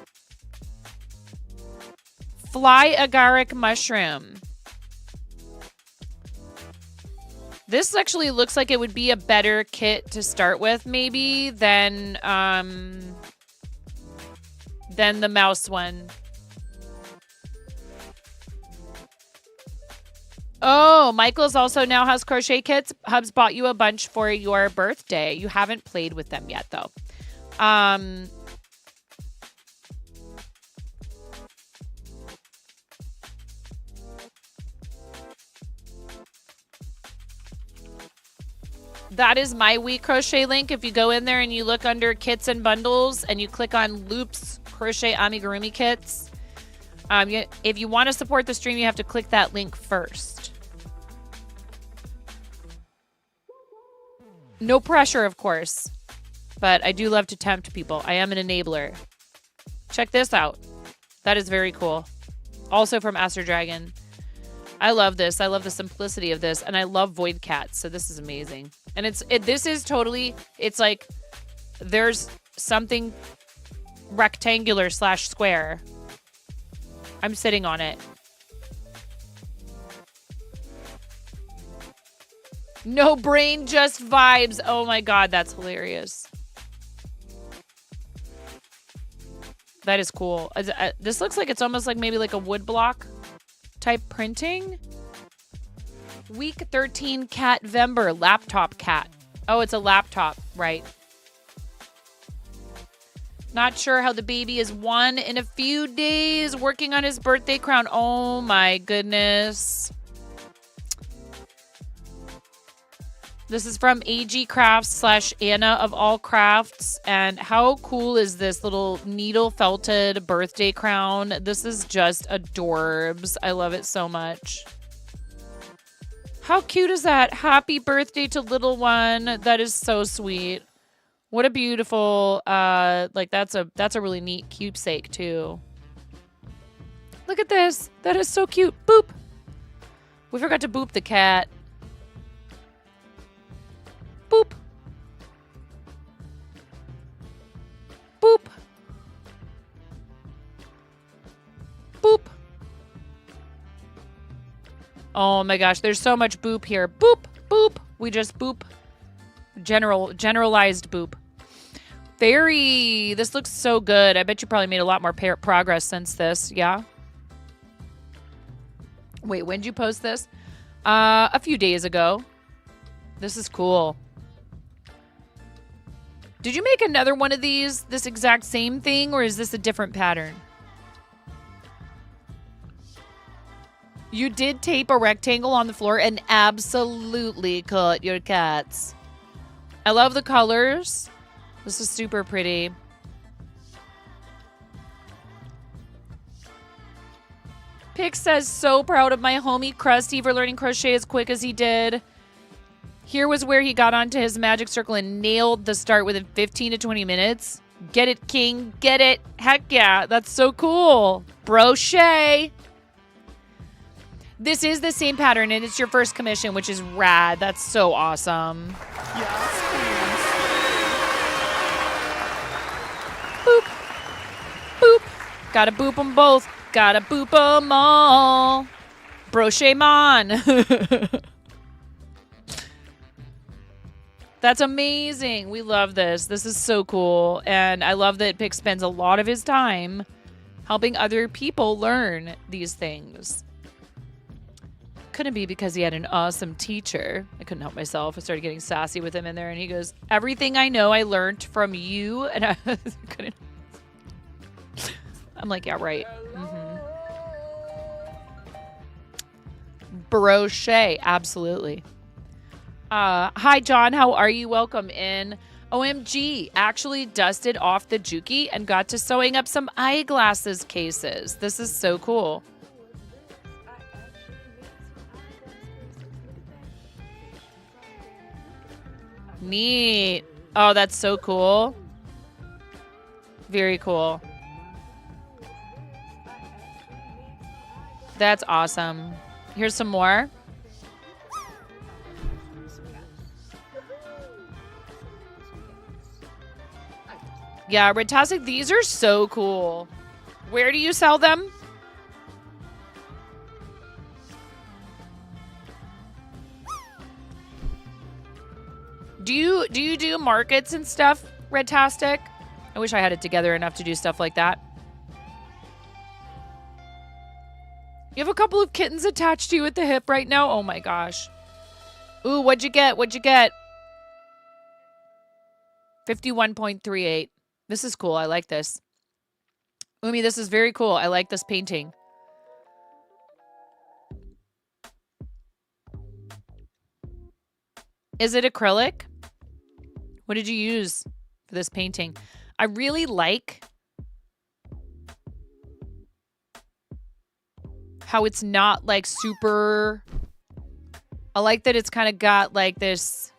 Fly agaric mushroom. This actually looks like it would be a better kit to start with, maybe, than the mouse one. Oh, Michael's also now has crochet kits. Hubs bought you a bunch for your birthday. You haven't played with them yet, though. That is my wheat crochet link. If you go in there and you look under kits and bundles and you click on Loops crochet amigurumi kits, if you want to support the stream, you have to click that link first. No pressure, of course, but I do love to tempt people. I am an enabler. Check this out. That is very cool. Also from Aster Dragon. I love this. I love the simplicity of this, and I love Void Cats, so this is amazing. And this is totally, it's like there's something rectangular / square. I'm sitting on it. No brain, just vibes. Oh my god, that's hilarious. That is cool. This looks like it's almost like maybe like a woodblock type printing. Week 13 cat Vember, laptop cat. Oh, it's a laptop, right. Not sure how the baby is 1 in a few days, working on his birthday crown. Oh my goodness. This is from AG Crafts / Anna of All Crafts. And how cool is this little needle felted birthday crown? This is just adorbs. I love it so much. How cute is that? Happy birthday to little one. That is so sweet. What a beautiful, like that's a really neat keepsake too. Look at this. That is so cute. Boop. We forgot to boop the cat. Boop. Boop. Boop. Oh my gosh, there's so much boop here. Boop, boop. We just boop. Generalized boop. This looks so good. I bet you probably made a lot more progress since this. Yeah. Wait, when did you post this? A few days ago. This is cool. Did you make another one of these, this exact same thing, or is this a different pattern? You did tape a rectangle on the floor and absolutely cut your cats. I love the colors. This is super pretty. Pix says, so proud of my homie Krusty for learning crochet as quick as he did. Here was where he got onto his magic circle and nailed the start within 15 to 20 minutes. Get it, King. Get it. Heck yeah. That's so cool. Brochet. This is the same pattern, and it's your first commission, which is rad. That's so awesome. Boop. Boop. Gotta boop them both. Gotta boop them all. Brochet-mon. That's amazing. We love this. This is so cool. And I love that Pix spends a lot of his time helping other people learn these things. Couldn't be because he had an awesome teacher. I couldn't help myself. I started getting sassy with him in there, and he goes, everything I know I learned from you. And I couldn't. I'm like, yeah, right. Brochet, absolutely. Hi, John. How are you? Welcome in. OMG, actually dusted off the Juki and got to sewing up some eyeglasses cases. This is so cool. Neat. Oh, that's so cool. Very cool. That's awesome. Here's some more. Yeah, Redtastic, these are so cool. Where do you sell them? Do you do markets and stuff, Redtastic? I wish I had it together enough to do stuff like that. You have a couple of kittens attached to you at the hip right now? Oh my gosh. Ooh, what'd you get? What'd you get? 51.38. This is cool. I like this. Umi, this is very cool. I like this painting. Is it acrylic? What did you use for this painting? I really like how it's not like super... I like that it's kind of got like this...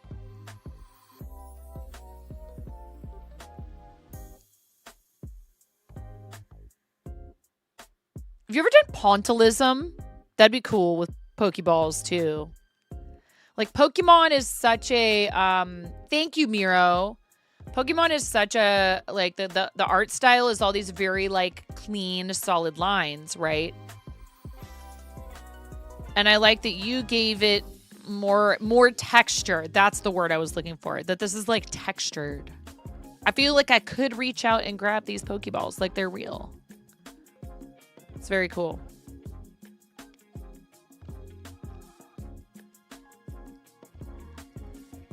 Have you ever done Pointillism? That'd be cool with Pokeballs too. Like Pokemon is such a thank you, Miro. Pokemon is such a like the art style is all these very like clean, solid lines, right? And I like that you gave it more texture. That's the word I was looking for. That this is like textured. I feel like I could reach out and grab these Pokeballs like they're real. It's very cool.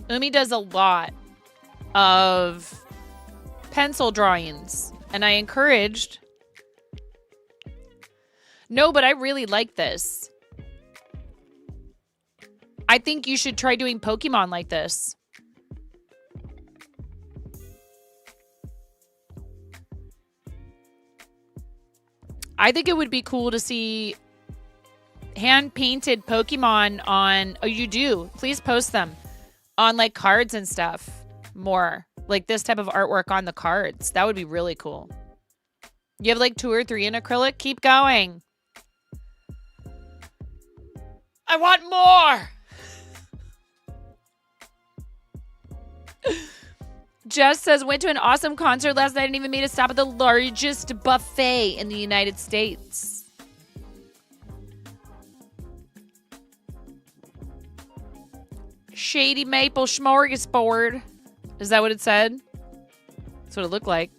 Umi does a lot of pencil drawings, and I encouraged. No, but I really like this. I think you should try doing Pokemon like this. I think it would be cool to see hand-painted Pokemon on... Oh, you do? Please post them on, like, cards and stuff more. Like, this type of artwork on the cards. That would be really cool. You have, like, 2 or 3 in acrylic? Keep going. I want more! Jess says, went to an awesome concert last night and even made a stop at the largest buffet in the United States. Shady Maple Smorgasbord. Is that what it said? That's what it looked like.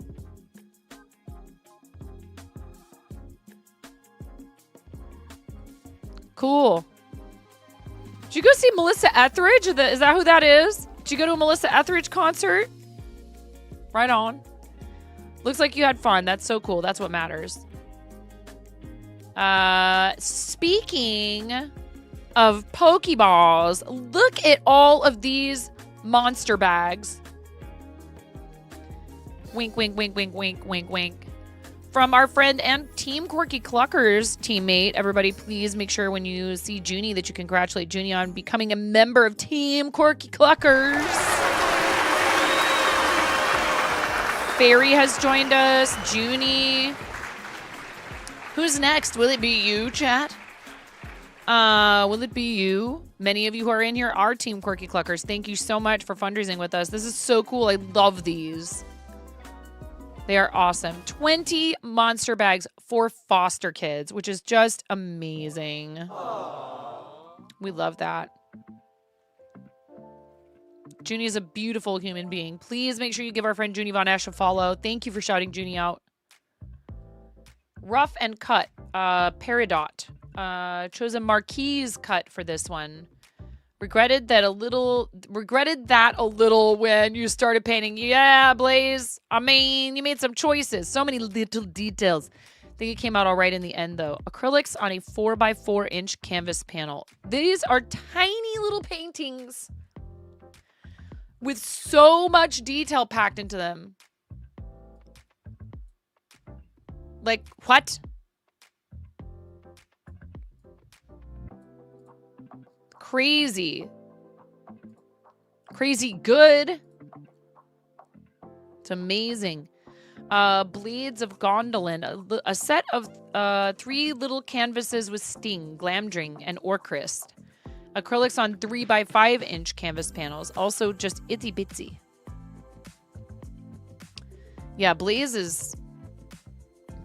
Cool. Did you go see Melissa Etheridge? Is that who that is? Did you go to a Melissa Etheridge concert? Right on. Looks like you had fun. That's so cool. That's what matters. Speaking of Pokeballs, look at all of these monster bags. Wink, wink, wink, wink, wink, wink, wink. from our friend and Team Quirky Cluckers teammate. Everybody, please make sure when you see Junie that you congratulate Junie on becoming a member of Team Quirky Cluckers. Fairy has joined us. Junie. Who's next? Will it be you, chat? Will it be you? Many of you who are in here are Team Quirky Cluckers. Thank you so much for fundraising with us. This is so cool. I love these. They are awesome. 20 monster bags for foster kids, which is just amazing. We love that. Junie is a beautiful human being. Please make sure you give our friend Junie Von Esch a follow. Thank you for shouting Junie out. Rough and Cut. Peridot. Chose a Marquise cut for this one. Regretted that a little when you started painting. Yeah, Blaze. I mean, you made some choices. So many little details. I think it came out all right in the end, though. Acrylics on a 4x4-inch canvas panel. These are tiny little paintings with so much detail packed into them. Like, what? Crazy. Crazy good. It's amazing. Bleeds of Gondolin. A set of 3 little canvases with Sting, Glamdring, and Orcrist. Acrylics on 3x5-inch canvas panels. Also just itsy bitsy. Yeah, Blaze is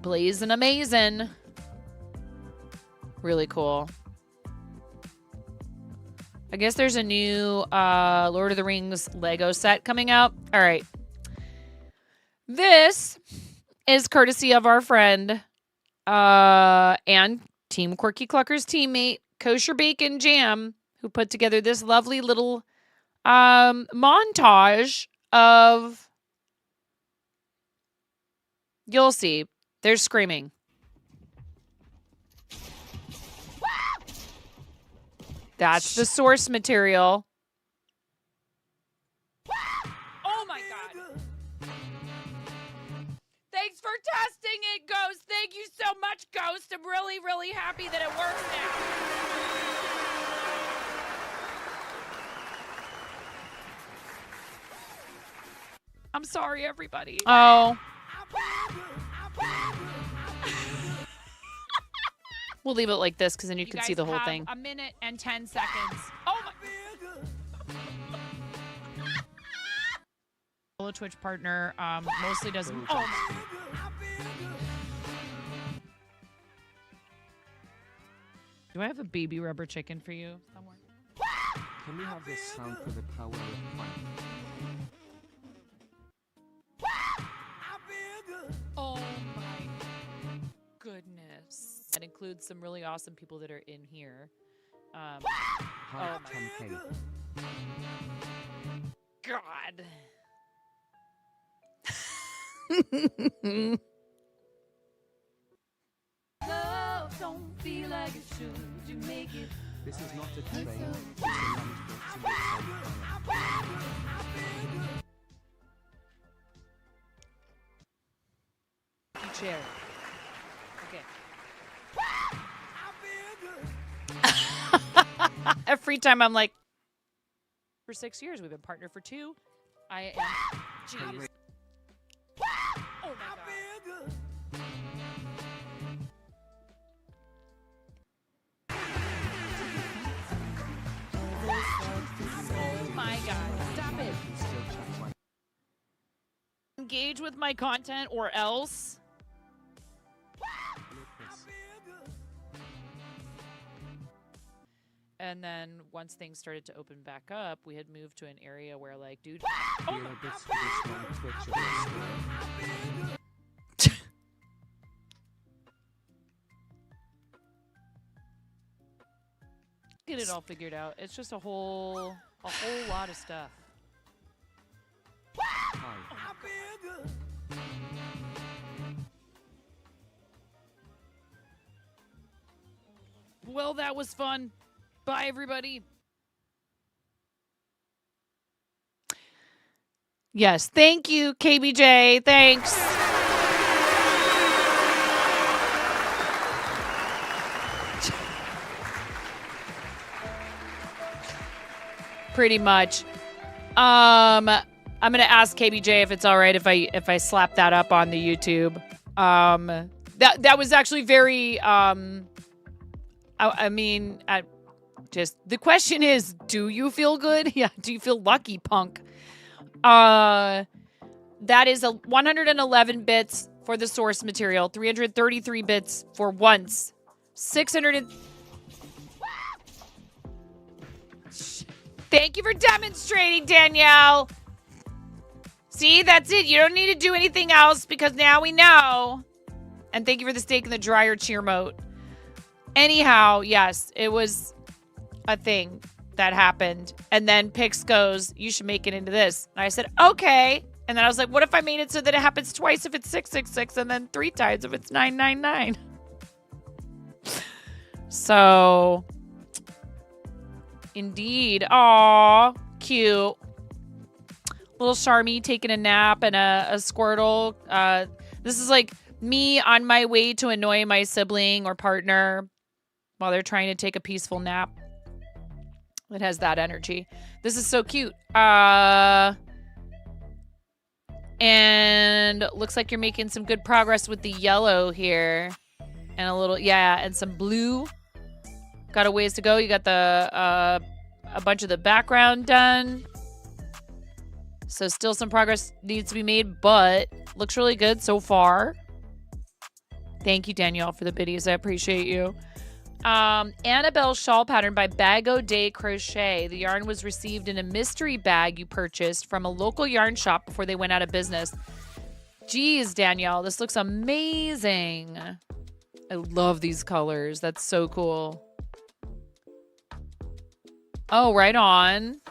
blazing amazing. Really cool. I guess there's a new Lord of the Rings Lego set coming out. All right. This is courtesy of our friend and Team Quirky Cluckers teammate, Kosher Bacon Jam, who put together this lovely little montage of... You'll see. They're screaming. That's the source material. Oh my God. Thanks for testing it, Ghost. Thank you so much, Ghost. I'm really, really happy that it works now. I'm sorry, everybody. Oh. We'll leave it like this because then you can see the whole thing. A minute and 10 seconds. Oh my. Fellow Twitch partner mostly doesn't. Oh my. Do I have a baby rubber chicken for you somewhere? Can we have this sound for the power of fun? Oh my goodness. That includes some really awesome people that are in here. Hi, oh my 10K. God. Love don't feel like it should. You make it. This is not a train, it's a landfoot Chair. Okay. Every time I'm like, for 6 years, we've been partnered for 2. I am. Jeez. Oh my God. Oh my God. Stop it. Engage with my content or else. And then once things started to open back up, we had moved to an area where, like, dude. Oh my Get it all figured out. It's just a whole lot of stuff. Well, that was fun. Bye, everybody. Yes, thank you, KBJ. Thanks. pretty much. I'm gonna ask KBJ if it's all right if I slap that up on the YouTube. That was actually very just the question is, do you feel good? Yeah, do you feel lucky, punk? That is a 111 bits for the source material, 333 bits for once, 600. Thank you for demonstrating, Danielle. See, that's it. You don't need to do anything else because now we know. And thank you for the steak in the dryer cheer mote. Anyhow, yes, it was a thing that happened. And then Pix goes, you should make it into this. And I said, okay. And then I was like, what if I made it so that it happens twice if it's 666 and then 3 times if it's 999? So, indeed. Aw, cute. Little Charmy taking a nap and a Squirtle. This is like me on my way to annoy my sibling or partner while they're trying to take a peaceful nap. It has that energy. This is so cute. And looks like you're making some good progress with the yellow here. And a little, yeah, and some blue. Got a ways to go. You got the a bunch of the background done. So still some progress needs to be made, but looks really good so far. Thank you, Danielle, for the biddies. I appreciate you. Annabelle shawl pattern by Bago de Crochet. The yarn was received in a mystery bag you purchased from a local yarn shop before they went out of business. Geez, Danielle, this looks amazing. I love these colors. That's so cool. Oh, right on.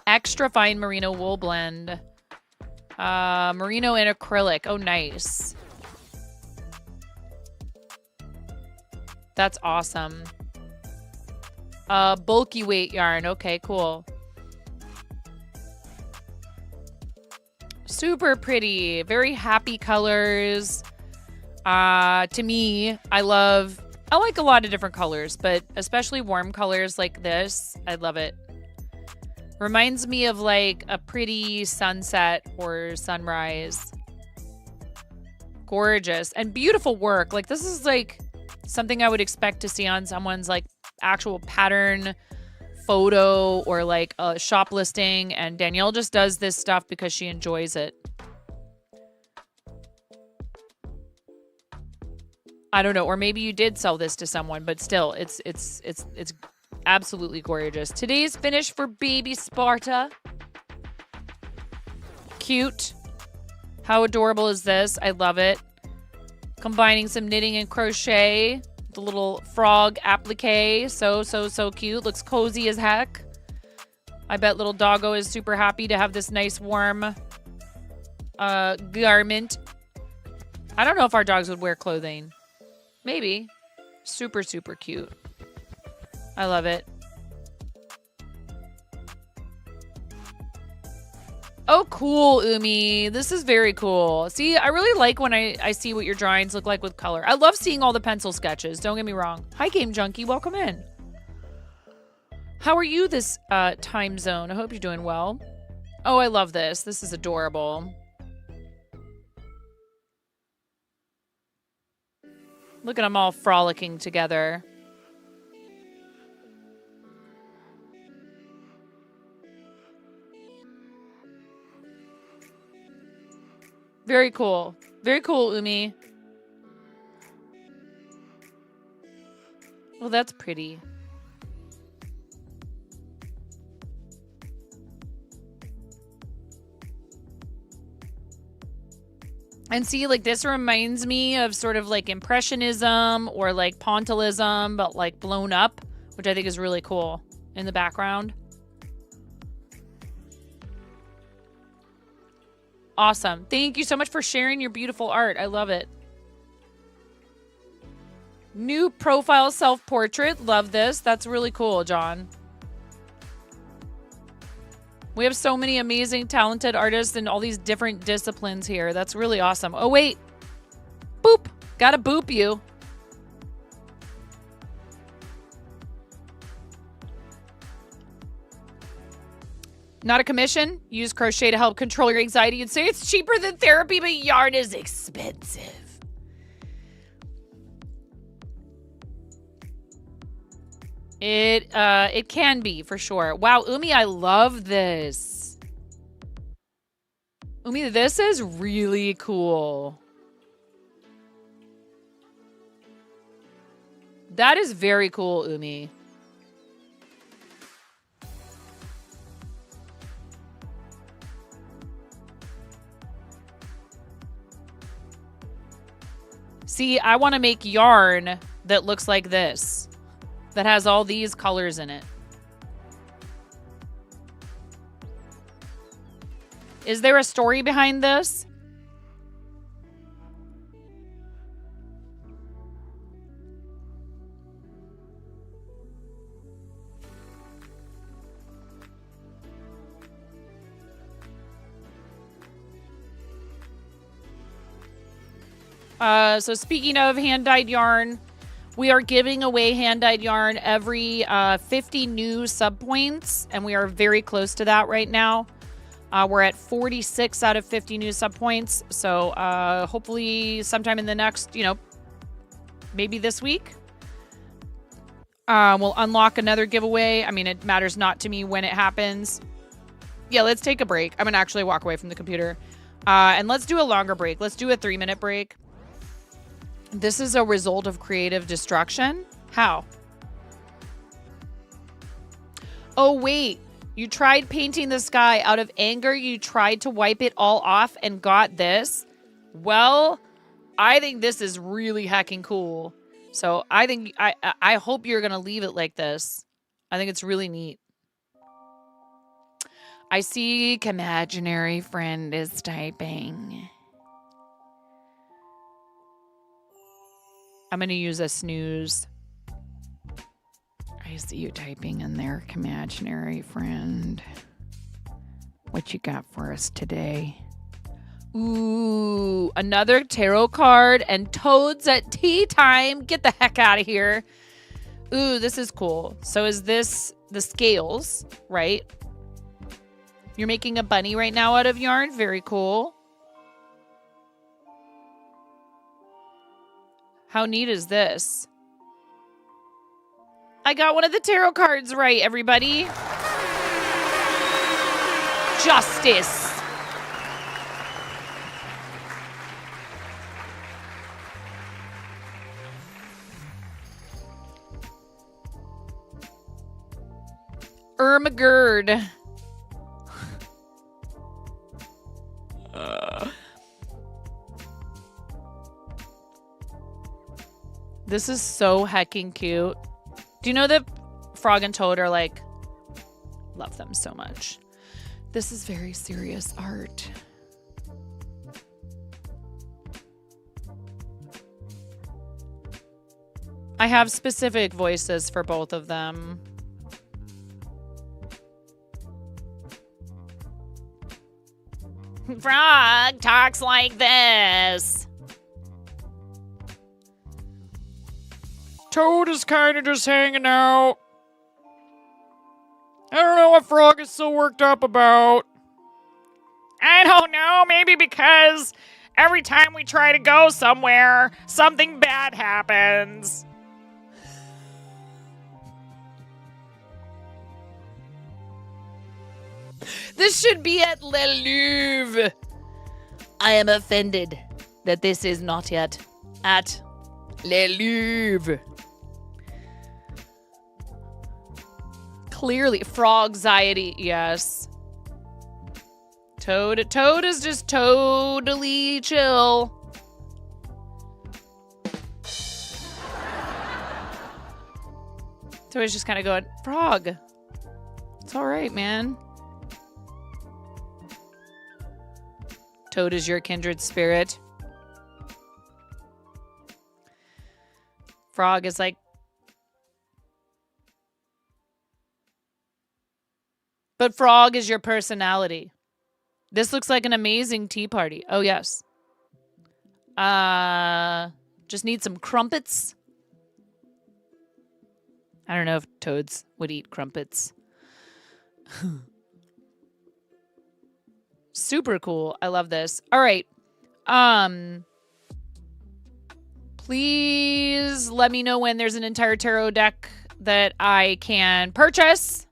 Extra fine merino wool blend. Merino and acrylic. Oh, nice. That's awesome. Bulky weight yarn. Okay, cool. Super pretty. Very happy colors. To me, I like a lot of different colors, but especially warm colors like this. I love it. Reminds me of like a pretty sunset or sunrise. Gorgeous and beautiful work. Like this is like something I would expect to see on someone's like actual pattern photo or like a shop listing. And Danielle just does this stuff because she enjoys it. I don't know, or maybe you did sell this to someone, but still, it's absolutely gorgeous. Today's finish for Baby Sparta. Cute. How adorable is this? I love it. Combining some knitting and crochet. The little frog applique. So cute. Looks cozy as heck. I bet little doggo is super happy to have this nice warm garment. I don't know if our dogs would wear clothing. Maybe. Super, super cute. I love it. Oh, cool, Umi. This is very cool. See, I really like when I see what your drawings look like with color. I love seeing all the pencil sketches. Don't get me wrong. Hi, Game Junkie. Welcome in. How are you this time zone? I hope you're doing well. Oh, I love this. This is adorable. Look at them all frolicking together. Very cool. Very cool, Umi. Well, that's pretty. And see, like, this reminds me of sort of like Impressionism or like Pointillism, but like blown up, which I think is really cool in the background. Awesome. Thank you so much for sharing your beautiful art. I love it. New profile self-portrait. Love this. That's really cool, John. We have so many amazing, talented artists in all these different disciplines here. That's really awesome. Oh, wait. Boop. Gotta boop you. Not a commission. Use crochet to help control your anxiety. You'd say it's cheaper than therapy, but yarn is expensive. It can be for sure. Wow, Umi, I love this. Umi, this is really cool. That is very cool, Umi. See, I want to make yarn that looks like this, that has all these colors in it. Is there a story behind this? So speaking of hand-dyed yarn, we are giving away hand-dyed yarn every 50 new sub points, and we are very close to that right now. We're at 46 out of 50 new sub points, so hopefully sometime in the next, maybe this week, we'll unlock another giveaway. I mean, it matters not to me when it happens. Yeah, let's take a break. I'm gonna actually walk away from the computer, and let's do a longer break. Let's do a 3-minute break. This is a result of creative destruction? How? Oh, wait. You tried painting the sky out of anger. You tried to wipe it all off and got this. Well, I think this is really heckin' cool. So I hope you're going to leave it like this. I think it's really neat. I see imaginary friend is typing. I'm going to use a snooze. I see you typing in there, imaginary friend. What you got for us today? Ooh, another tarot card and toads at tea time. Get the heck out of here. Ooh, this is cool. So is this the scales, right? You're making a bunny right now out of yarn. Very cool. How neat is this? I got one of the tarot cards right, everybody. Justice. Ermagerd. This is so hecking cute. Do you know that Frog and Toad are like, love them so much. This is very serious art. I have specific voices for both of them. Frog talks like this. Toad is kind of just hanging out. I don't know what Frog is so worked up about. I don't know, maybe because every time we try to go somewhere, something bad happens. This should be at Le Louvre. I am offended that this is not yet at Le Louvre. Clearly, frogxiety, yes. Toad is just totally chill. Toad's just kind of going, Frog, it's all right, man. Toad is your kindred spirit. Frog is like, but Frog is your personality. This looks like an amazing tea party. Oh, yes. Just need some crumpets. I don't know if toads would eat crumpets. Super cool. I love this. All right. Please let me know when there's an entire tarot deck that I can purchase.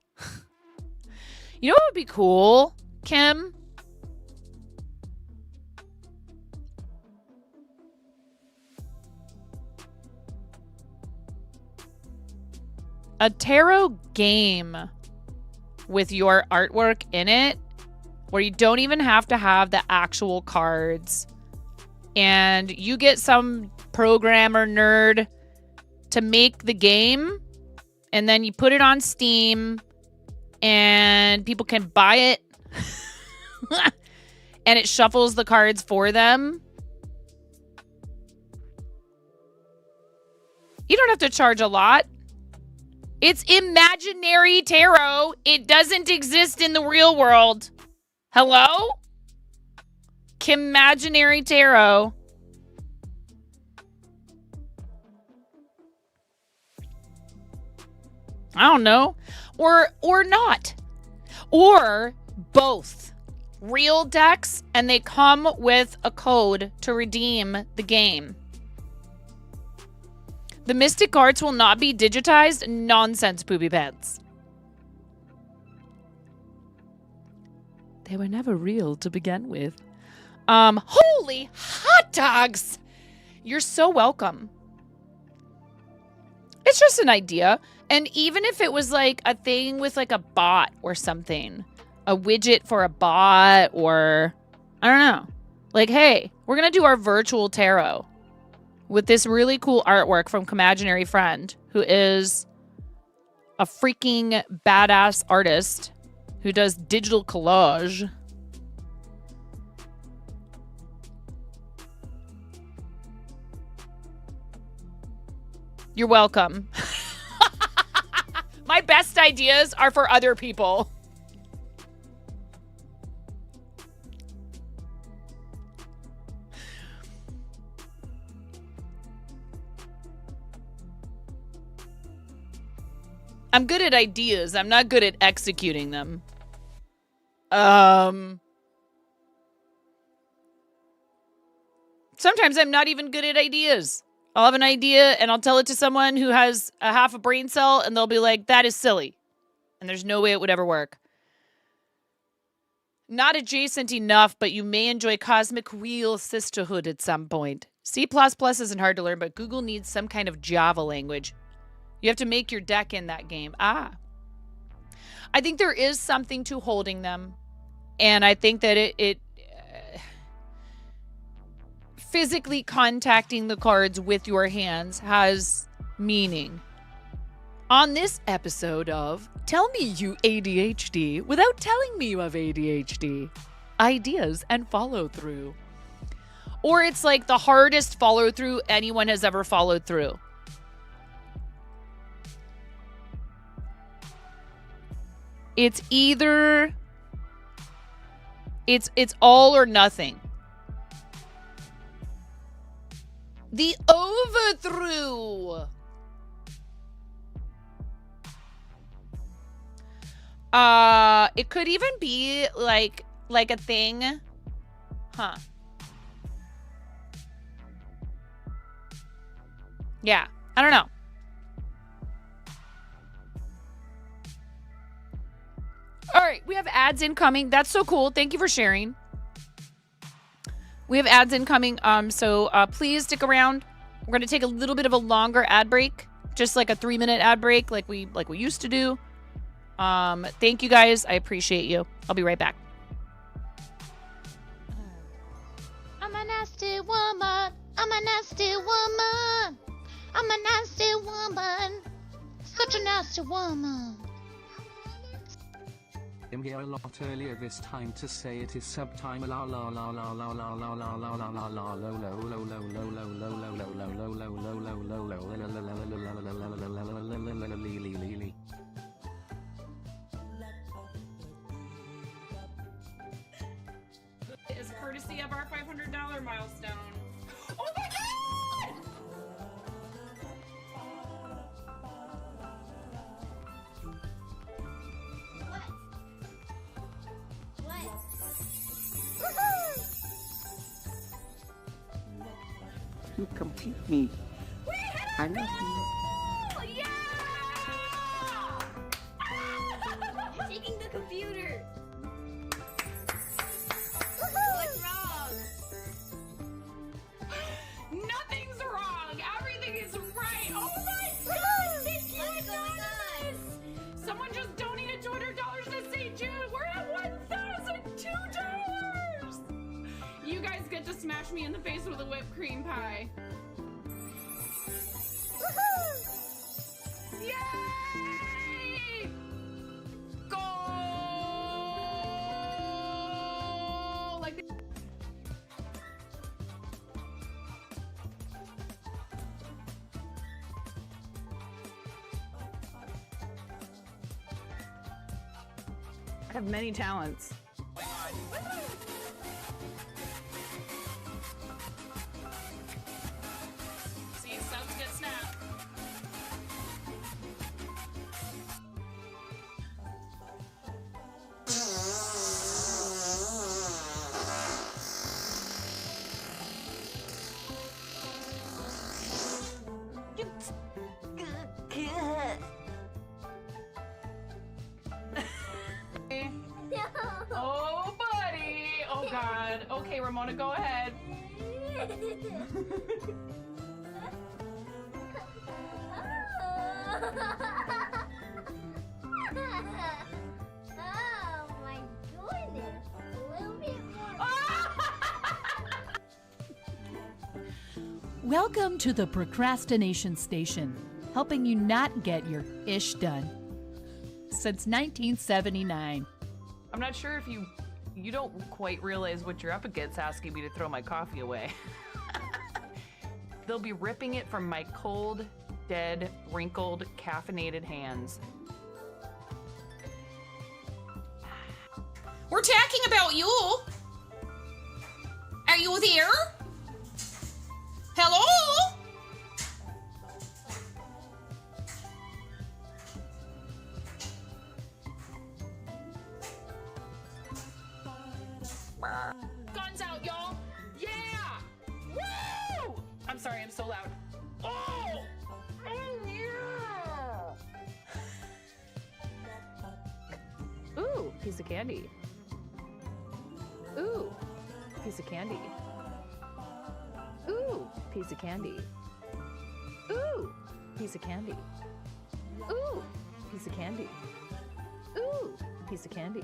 You know what would be cool, Kim? A tarot game with your artwork in it, where you don't even have to have the actual cards, and you get some programmer nerd to make the game, and then you put it on Steam and people can buy it and it shuffles the cards for them. You don't have to charge a lot. It's imaginary tarot. It doesn't exist in the real world. Hello? Imaginary tarot. I don't know. Or not. Or both. Real decks, and they come with a code to redeem the game. The Mystic cards will not be digitized. Nonsense, poopy pants. They were never real to begin with. Holy hot dogs! You're so welcome. It's just an idea. And even if it was like a thing with like a bot or something, a widget for a bot, or I don't know. Like, hey, we're going to do our virtual tarot with this really cool artwork from Imaginary Friend, who is a freaking badass artist who does digital collage. You're welcome. My best ideas are for other people. I'm good at ideas. I'm not good at executing them. Sometimes I'm not even good at ideas. I'll have an idea and I'll tell it to someone who has a half a brain cell and they'll be like, that is silly. And there's no way it would ever work. Not adjacent enough, but you may enjoy Cosmic Wheel Sisterhood at some point. C++ isn't hard to learn, but Google needs some kind of Java language. You have to make your deck in that game. I think there is something to holding them. And I think that it physically contacting the cards with your hands has meaning. On this episode of Tell Me You ADHD Without Telling Me You Have ADHD, Ideas and Follow Through. Or it's like the hardest follow through anyone has ever followed through. It's either it's all or nothing. The overthrow. It could even be like a thing. Huh. Yeah, I don't know. All right, we have ads incoming. That's so cool. Thank you for sharing. We have ads incoming, so please stick around. We're going to take a little bit of a longer ad break, just like a 3-minute ad break like we used to do. Thank you guys. I appreciate you. I'll be right back. I'm a nasty woman. I'm a nasty woman. I'm a nasty woman. Such a nasty woman. I'm here a lot earlier this time to say it is subtime la la la la la la la la la la la la lo lo lo lo lo lo lo lo lo lo lo lo lo lo lo. Is courtesy of our $500 milestone. Oh my god! You complete me. I love you. Taking the computer. What's wrong? Nothing's wrong. Everything is right. Oh my God! Thank you, Anonymous. Someone just donated $200 to St. Jude. We're at $1,002. You guys get to smash me in the face with a whipped cream pie. Yay! Go! Like. I have many talents. See, subs get snapped. Oh, buddy. Oh, God. Okay, Ramona, go ahead. Oh my goodness. A little bit more. Welcome to the Procrastination Station, helping you not get your ish done. Since 1979. I'm not sure if you don't quite realize what you're up against asking me to throw my coffee away. They'll be ripping it from my cold, dead, wrinkled, caffeinated hands. We're talking about you. Are you there? Hello? Guns out, y'all. Yeah. Woo! I'm sorry, I'm so loud. Oh! Oh, yeah! Ooh, piece of candy. Ooh, piece of candy. Ooh, piece of candy. Ooh, piece of candy. Ooh, piece of candy. Ooh, piece of candy.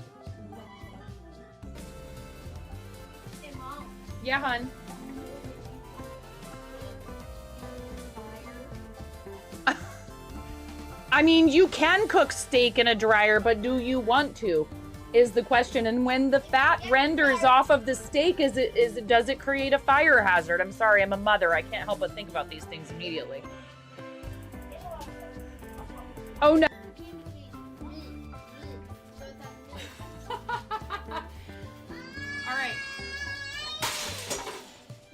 Yeah, hun. I mean, you can cook steak in a dryer, but do you want to? Is the question. And when the fat renders off of the steak, does it create a fire hazard? I'm sorry, I'm a mother. I can't help but think about these things immediately. Oh no. All right.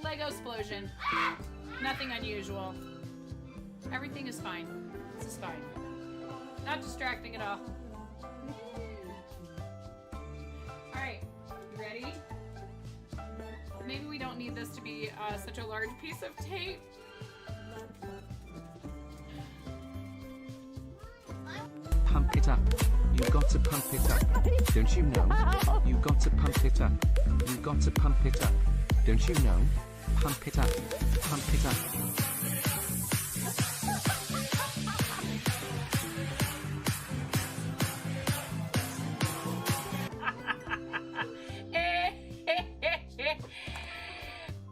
Lego explosion. Nothing unusual. Everything is fine. This is fine. Not distracting at all. Alright, you ready? Maybe we don't need this to be such a large piece of tape. Pump it up. You got to pump it up. Don't you know? You got to pump it up. You got to pump it up. Don't you know? Pump it up. Pump it up.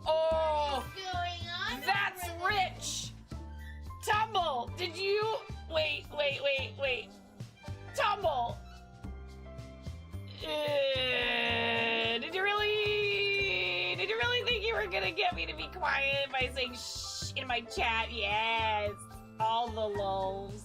Oh, that's rich. Tumble, did you? Wait. Tumble. Did you really think you were gonna get me to be quiet by saying shh in my chat? Yes, all the lulls.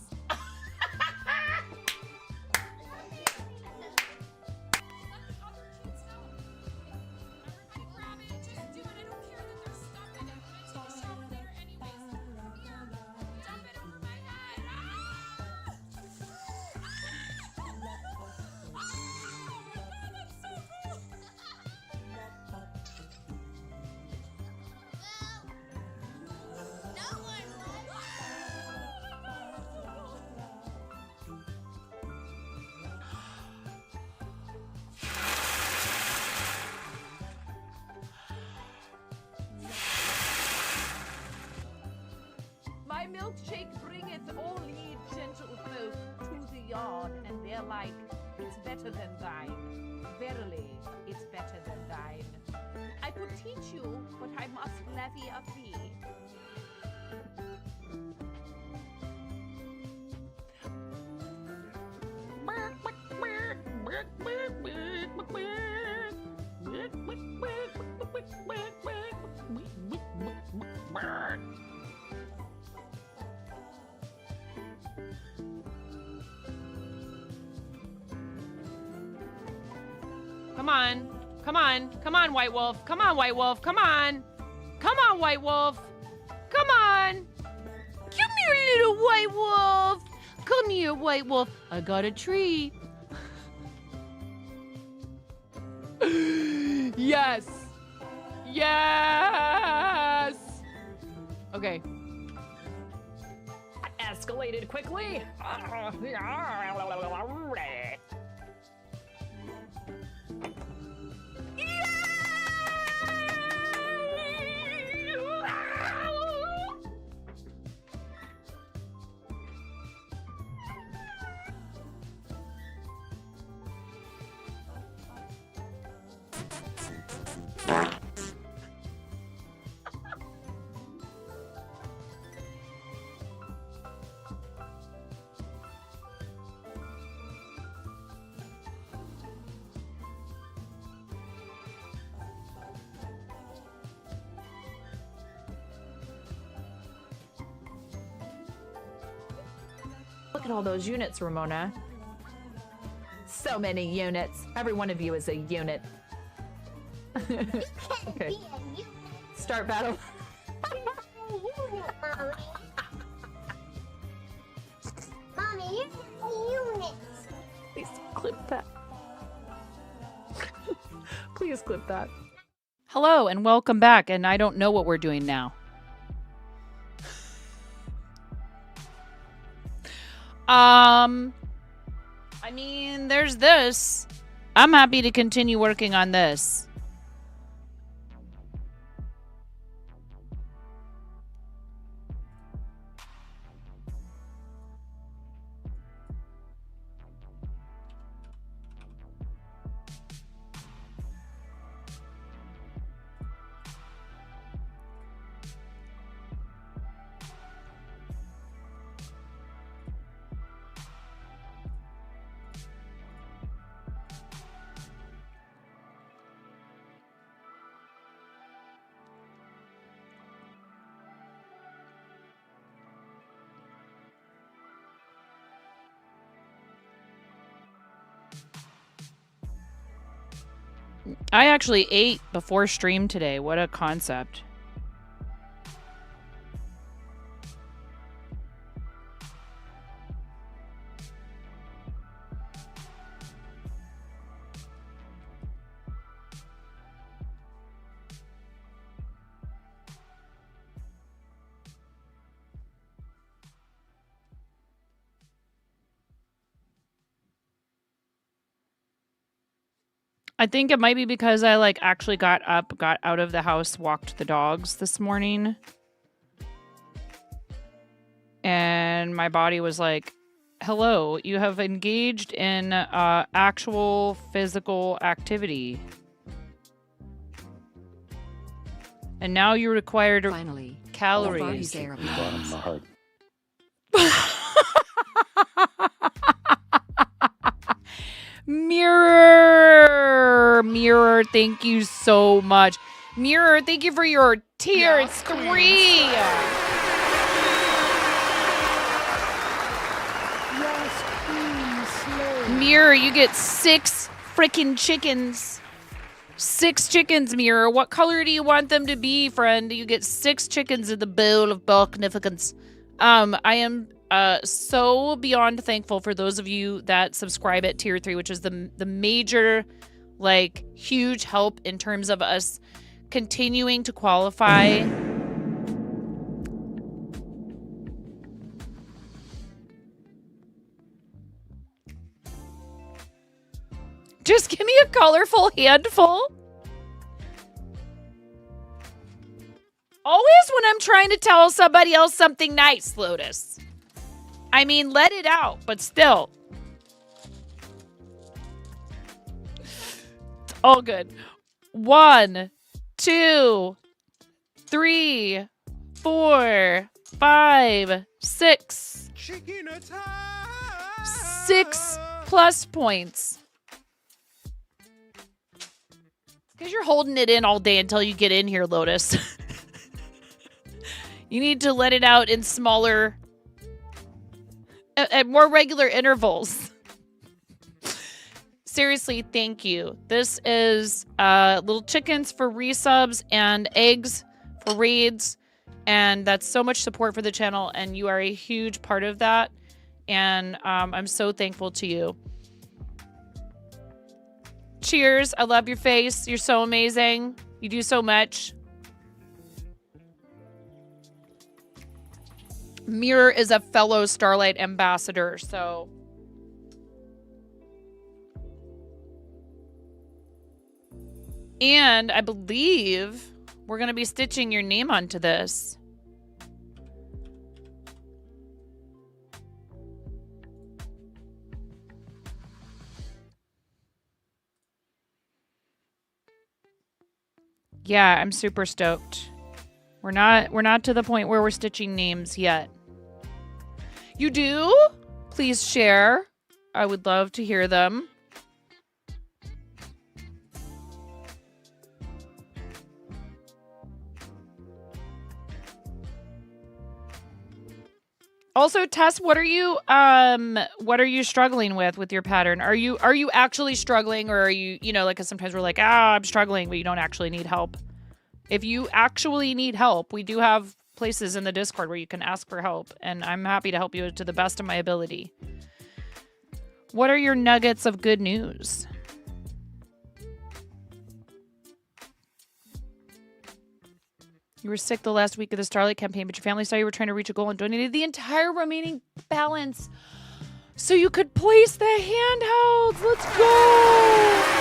milkshake bringeth all ye gentle folk to the yard, and they're like, it's better than thine. Verily, it's better than thine. I could teach you, but I must levy a fee. Come on. Come on. Come on, White Wolf. Come on, White Wolf. Come on. Come on, White Wolf. Come on. Come here, little White Wolf. Come here, White Wolf. I got a treat. Yes. Yes. Okay. Escalated quickly. Look at all those units, Ramona. So many units. Every one of you is a unit. Okay. Start battle. Mommy, here's the units. Please clip that. Please clip that. Hello and welcome back. And I don't know what we're doing now. I mean, there's this. I'm happy to continue working on this. I actually ate before stream today. What a concept. I think it might be because I actually got up, got out of the house, walked the dogs this morning. And my body was like, hello, you have engaged in actual physical activity. And now you're required Finally, calories. The bottom of my heart. Mirror, thank you so much. Mirror, thank you for your tier. It's 3. Mirror, you get 6 freaking chickens. 6 chickens, Mirror. What color do you want them to be, friend? You get 6 chickens in the bowl of magnificence. I am so beyond thankful for those of you that subscribe at tier 3, which is the major, huge help in terms of us continuing to qualify. Just give me a colorful handful. Always when I'm trying to tell somebody else something nice, Lotus. I mean, let it out, but still. It's all good. 1, 2, 3, 4, 5, 6. 6 plus points. Because you're holding it in all day until you get in here, Lotus. You need to let it out in smaller, at more regular intervals. Seriously, thank you. This is little chickens for resubs and eggs for raids. And that's so much support for the channel. And you are a huge part of that. And I'm so thankful to you. Cheers. I love your face. You're so amazing. You do so much. Mirror is a fellow Starlight ambassador, so... And I believe we're going to be stitching your name onto this. Yeah, I'm super stoked. We're not to the point where we're stitching names yet. You do? Please share. I would love to hear them. Also, Tess, what are you struggling with your pattern? Are you actually struggling, or are you, like, 'cause sometimes we're like, I'm struggling, but you don't actually need help. If you actually need help, we do have places in the Discord where you can ask for help, and I'm happy to help you to the best of my ability. What are your nuggets of good news? You were sick the last week of the Starlight campaign, but your family saw you were trying to reach a goal and donated the entire remaining balance so you could place the handhelds. Let's go!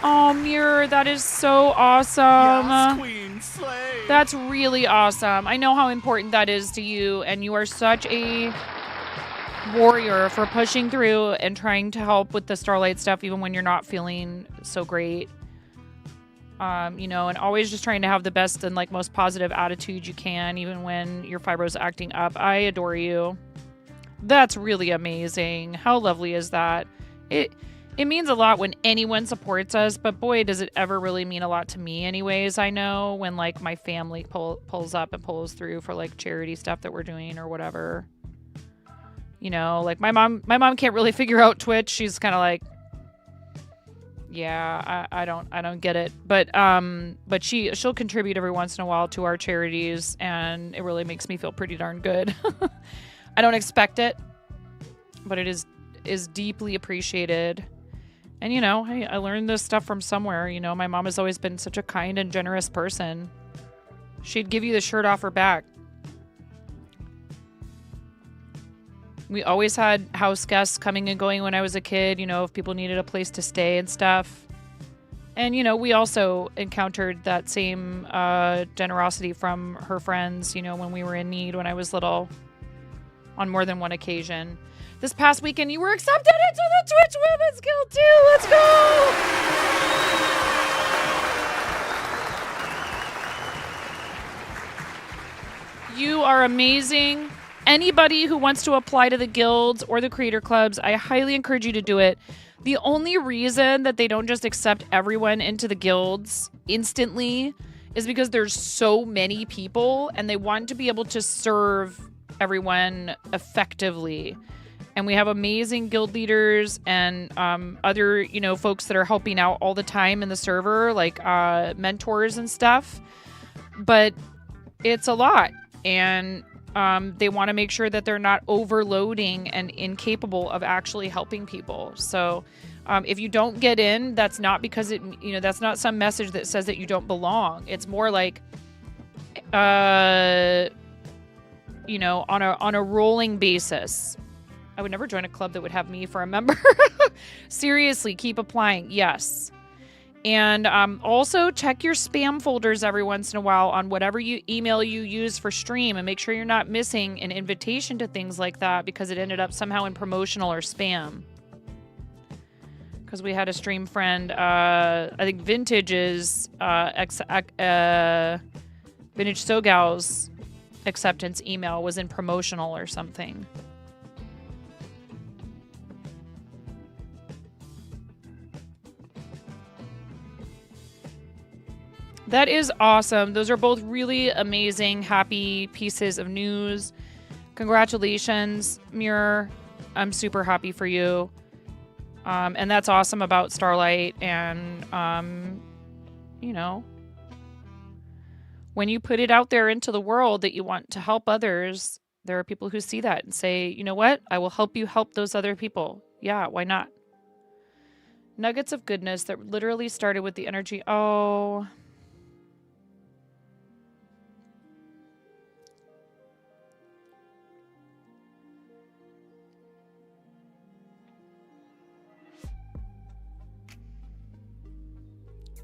Oh, Mirror, that is so awesome. Yes, Queen, slay. That's really awesome. I know how important that is to you, and you are such a warrior for pushing through and trying to help with the Starlight stuff even when you're not feeling so great. And always just trying to have the best and most positive attitude you can even when your fibro's acting up. I adore you. That's really amazing. How lovely is that? It means a lot when anyone supports us, but boy, does it ever really mean a lot to me anyways. I know when my family pulls up and pulls through for charity stuff that we're doing or whatever. My mom can't really figure out Twitch. She's kind of like, yeah, I don't get it. But she'll contribute every once in a while to our charities, and it really makes me feel pretty darn good. I don't expect it, but it is deeply appreciated. And hey, I learned this stuff from somewhere. My mom has always been such a kind and generous person. She'd give you the shirt off her back. We always had house guests coming and going when I was a kid, if people needed a place to stay and stuff. And, we also encountered that same generosity from her friends, when we were in need when I was little, on more than one occasion. This past weekend, you were accepted into the Twitch Women's Guild too. Let's go! You are amazing. Anybody who wants to apply to the guilds or the creator clubs, I highly encourage you to do it. The only reason that they don't just accept everyone into the guilds instantly is because there's so many people and they want to be able to serve everyone effectively. And we have amazing guild leaders and other, folks that are helping out all the time in the server, like mentors and stuff. But it's a lot. And they want to make sure that they're not overloading and incapable of actually helping people. So if you don't get in, that's not because that's not some message that says that you don't belong. It's more like, on a rolling basis. I would never join a club that would have me for a member. Seriously, keep applying. Yes. And also check your spam folders every once in a while on whatever email you use for stream, and make sure you're not missing an invitation to things like that because it ended up somehow in promotional or spam. Because we had a stream friend, I think Vintage Sogal's acceptance email was in promotional or something. That is awesome. Those are both really amazing, happy pieces of news. Congratulations, Mirror. I'm super happy for you. And that's awesome about Starlight. And, you know, when you put it out there into the world that you want to help others, there are people who see that and say, you know what? I will help you help those other people. Yeah, why not? Nuggets of goodness that literally started with the energy. Oh...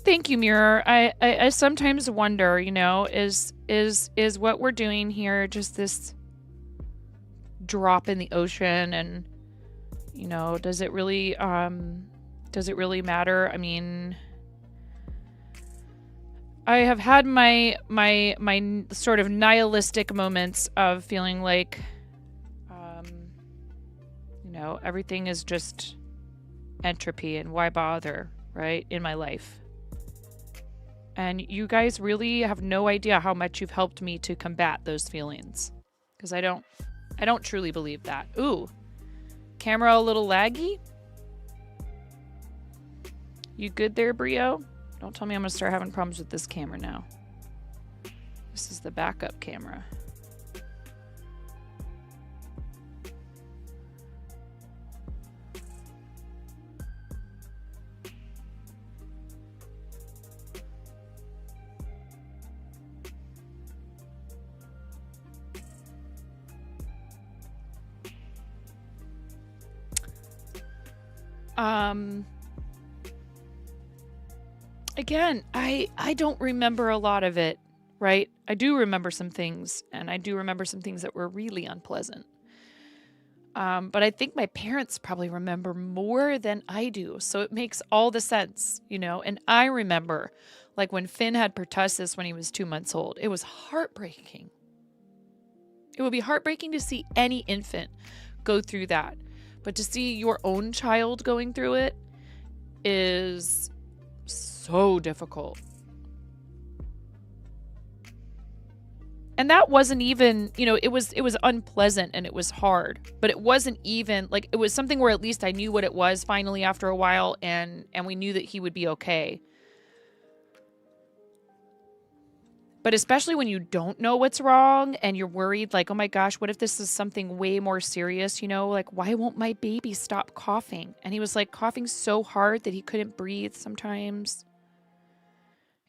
Thank you, Mirror. I sometimes wonder, you know, is what we're doing here just this drop in the ocean, and you know, does it really matter? I mean, I have had my sort of nihilistic moments of feeling like, you know, everything is just entropy and why bother, right, in my life. And you guys really have no idea how much you've helped me to combat those feelings. Because I don't truly believe that. Ooh. Camera a little laggy? You good there, Brio? Don't tell me I'm going to start having problems with this camera now. This is the backup camera. Again, I don't remember a lot of it, right? I do remember some things, and I do remember some things that were really unpleasant. But I think my parents probably remember more than I do, so it makes all the sense, you know? And I remember, like, when Finn had pertussis when he was 2 months old, it was heartbreaking. It would be heartbreaking to see any infant go through that. But to see your own child going through it is so difficult. And that wasn't even, you know, it was unpleasant and it was hard, but it wasn't even like, it was something where at least I knew what it was finally after a while, and we knew that he would be okay. But especially when you don't know what's wrong and you're worried, like, oh my gosh, what if this is something way more serious? You know, like, why won't my baby stop coughing? And he was like coughing so hard that he couldn't breathe sometimes.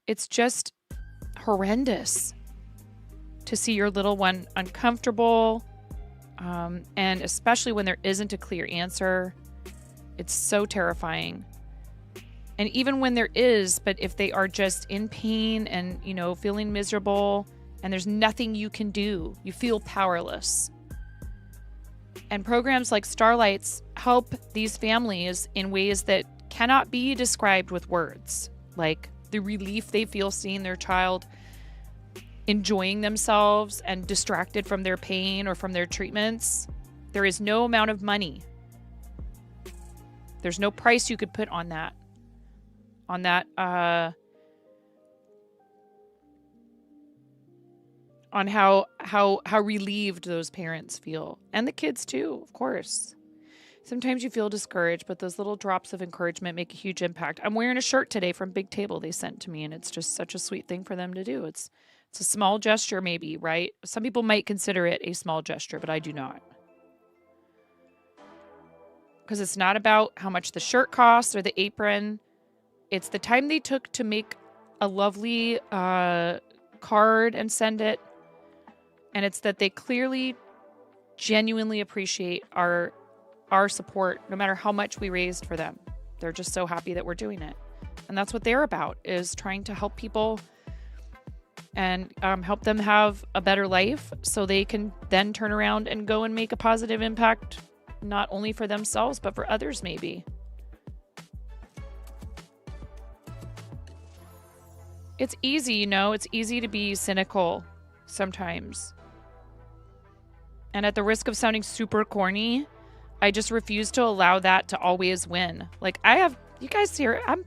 It's just horrendous to see your little one uncomfortable. And especially when there isn't a clear answer, it's so terrifying. And even when there is, but if they are just in pain and, you know, feeling miserable and there's nothing you can do, you feel powerless. And programs like Starlight's help these families in ways that cannot be described with words. Like the relief they feel seeing their child enjoying themselves and distracted from their pain or from their treatments. There is no amount of money. There's no price you could put on that. On how relieved those parents feel, and the kids too, of course. Sometimes you feel discouraged, but those little drops of encouragement make a huge impact. I'm wearing a shirt today from Big Table they sent to me, and it's just such a sweet thing for them to do. It's a small gesture, maybe, right? Some people might consider it a small gesture, but I do not. Because it's not about how much the shirt costs or the apron. It's the time they took to make a lovely card and send it. And it's that they clearly, genuinely appreciate our support, no matter how much we raised for them. They're just so happy that we're doing it. And that's what they're about, is trying to help people and help them have a better life so they can then turn around and go and make a positive impact, not only for themselves, but for others maybe. It's easy, you know, it's easy to be cynical sometimes. And at the risk of sounding super corny, I just refuse to allow that to always win. Like, you guys here, I've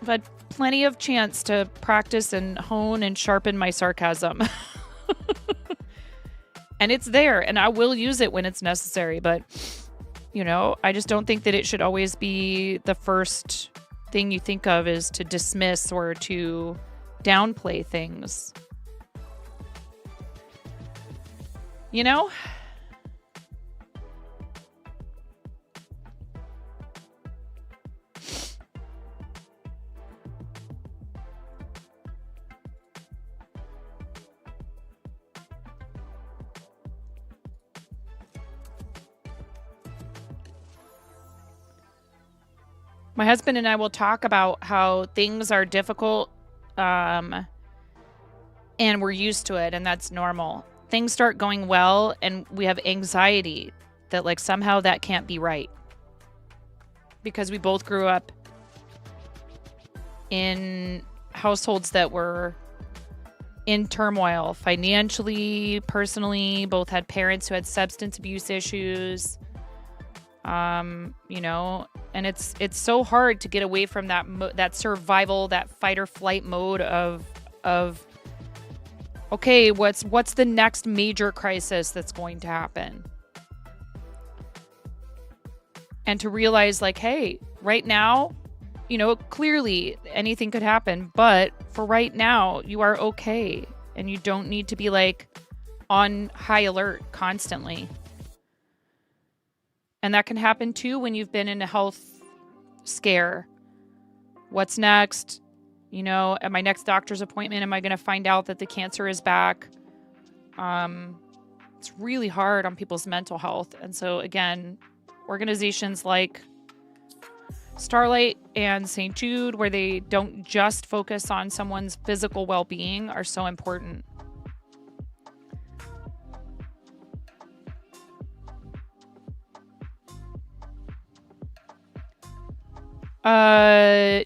had plenty of chance to practice and hone and sharpen my sarcasm. And it's there, and I will use it when it's necessary. But, you know, I just don't think that it should always be the first thing you think of is to dismiss or to downplay things. You know? My husband and I will talk about how things are difficult, and we're used to it, and that's normal. Things start going well, and we have anxiety that, like, somehow that can't be right. Because we both grew up in households that were in turmoil, financially, personally. Both had parents who had substance abuse issues. You know, and it's so hard to get away from that survival, that fight or flight mode of okay, what's the next major crisis that's going to happen? And to realize, like, hey, right now, you know, clearly anything could happen, but for right now, you are okay, and you don't need to be, like, on high alert constantly. And that can happen too when you've been in a health scare. What's next? You know, at my next doctor's appointment, am I going to find out that the cancer is back? It's really hard on people's mental health. And so, again, organizations like Starlight and St. Jude, where they don't just focus on someone's physical well-being, are so important.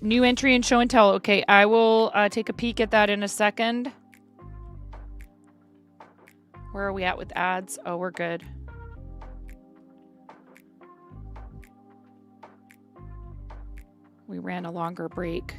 New entry in show and tell. Okay, I will take a peek at that in a second. Where are we at with ads? Oh, we're good. We ran a longer break.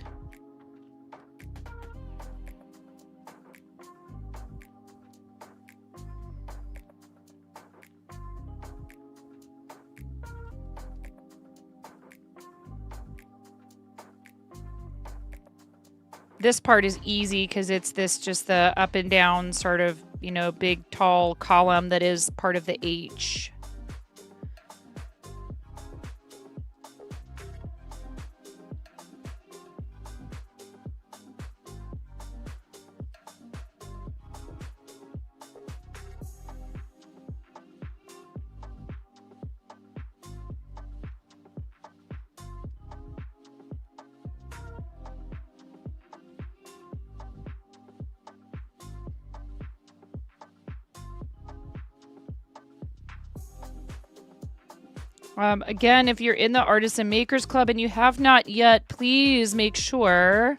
This part is easy because it's just the up and down sort of, you know, big tall column that is part of the H. Again, if you're in the Artisan Makers Club and you have not yet, please make sure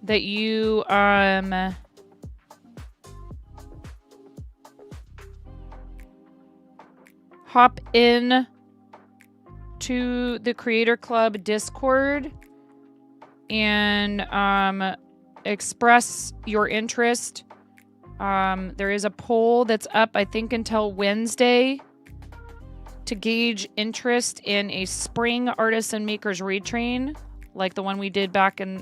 that you hop in to the Creator Club Discord and express your interest. There is a poll that's up, I think, until Wednesday to gauge interest in a spring Artisan Makers retrain, like the one we did back in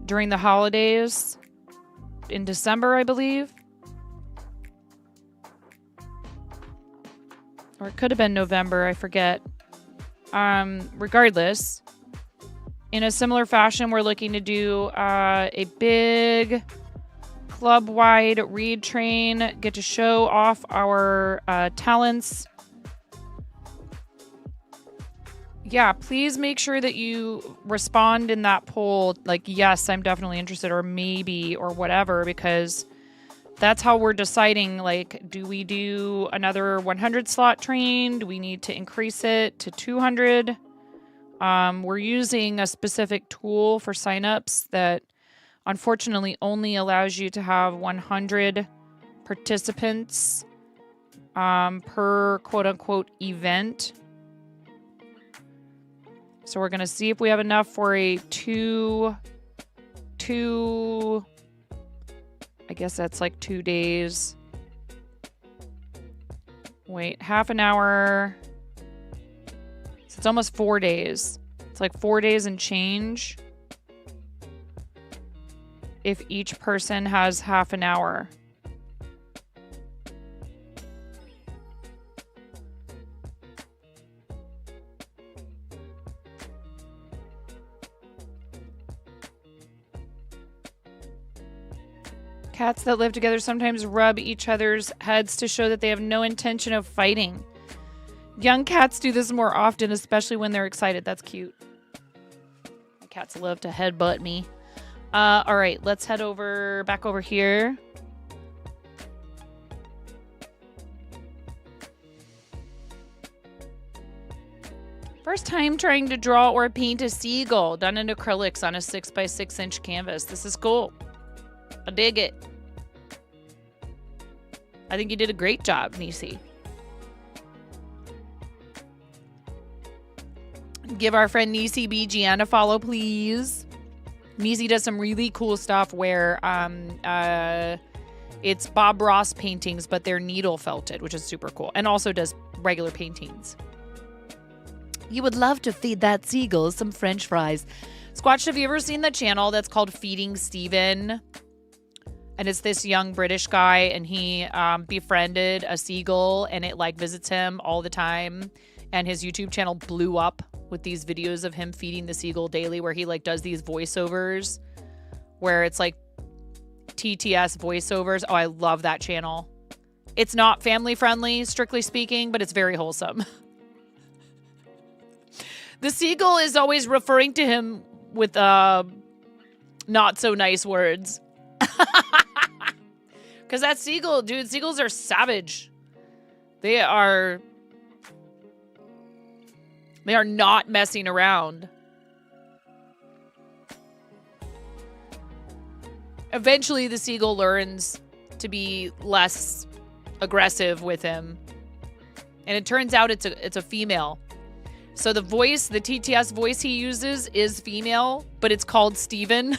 during the holidays in December, I believe. Or it could have been November, I forget. Regardless, in a similar fashion, we're looking to do a big club-wide read train, get to show off our talents. Yeah, please make sure that you respond in that poll, like, yes, I'm definitely interested, or maybe, or whatever, because that's how we're deciding, like, do we do another 100 slot train? Do we need to increase it to 200? We're using a specific tool for signups that unfortunately only allows you to have 100 participants per quote-unquote event. So we're going to see if we have enough for a two, I guess that's like 2 days. Wait, half an hour. So it's almost 4 days. It's like 4 days and change. If each person has half an hour. Cats that live together sometimes rub each other's heads to show that they have no intention of fighting. Young cats do this more often, especially when they're excited. That's cute. My cats love to headbutt me. All right, let's head back over here. First time trying to draw or paint a seagull done in acrylics on a 6x6 inch canvas. This is cool. I dig it. I think you did a great job, Nisi. Give our friend Nisi BGN a follow, please. Nisi does some really cool stuff where it's Bob Ross paintings, but they're needle felted, which is super cool. And also does regular paintings. You would love to feed that seagull some French fries. Squatch, have you ever seen the channel that's called Feeding Steven? And it's this young British guy, and he befriended a seagull, and it like visits him all the time. And his YouTube channel blew up with these videos of him feeding the seagull daily, where he like does these voiceovers, where it's like TTS voiceovers. Oh, I love that channel. It's not family friendly, strictly speaking, but it's very wholesome. The seagull is always referring to him with not so nice words. Because that seagull, dude, seagulls are savage. They are not messing around. Eventually, the seagull learns to be less aggressive with him. And it turns out it's a female. So the voice, the TTS voice he uses is female, but it's called Steven.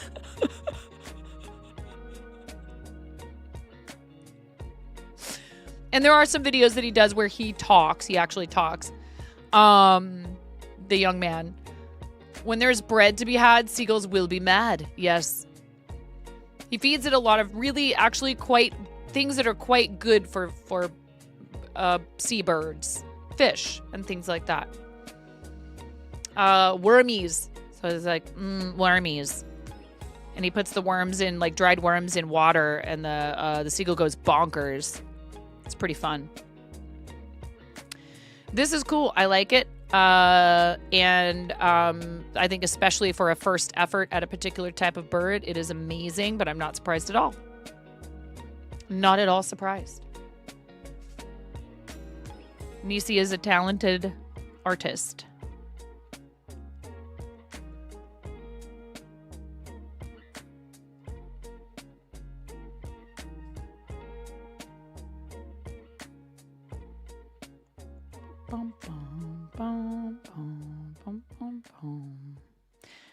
And there are some videos that he does where he talks. He actually talks. The young man. When there's bread to be had, seagulls will be mad. Yes. He feeds it a lot of really actually quite things that are quite good for seabirds, fish, and things like that. Wormies. So it's like, wormies. And he puts the worms in, like dried worms in water, and the seagull goes bonkers. It's pretty fun. This is cool. I like it. And I think especially for a first effort at a particular type of bird, it is amazing, but I'm not surprised at all. Not at all surprised. Nisi is a talented artist.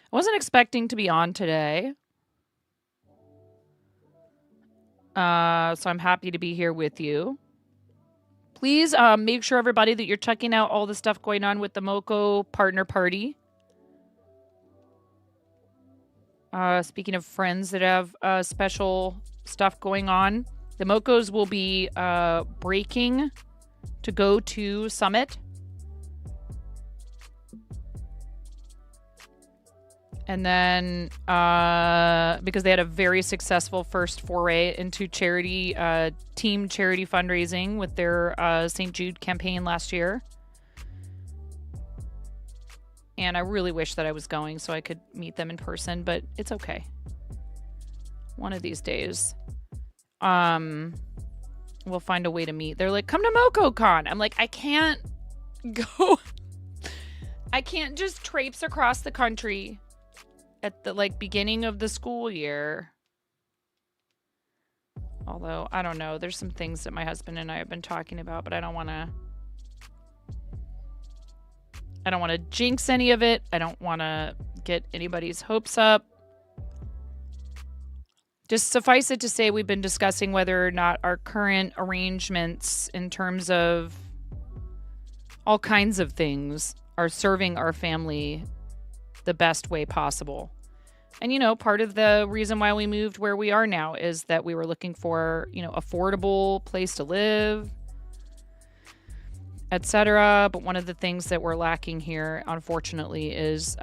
I wasn't expecting to be on today. So I'm happy to be here with you. Please make sure, everybody, that you're checking out all the stuff going on with the Moko Partner Party. Speaking of friends that have special stuff going on, the Mokos will be breaking to go to Summit. And then because they had a very successful first foray into charity, team charity fundraising with their St. Jude campaign last year. And I really wish that I was going so I could meet them in person, but it's okay. One of these days. We'll find a way to meet. They're like, come to MocoCon. I'm like, I can't go. I can't just traipse across the country at the beginning of the school year. Although, I don't know. There's some things that my husband and I have been talking about, but I don't want to jinx any of it. I don't want to get anybody's hopes up. Just suffice it to say, we've been discussing whether or not our current arrangements in terms of all kinds of things are serving our family the best way possible. And, you know, part of the reason why we moved where we are now is that we were looking for, you know, affordable place to live, etc. But one of the things that we're lacking here, unfortunately, is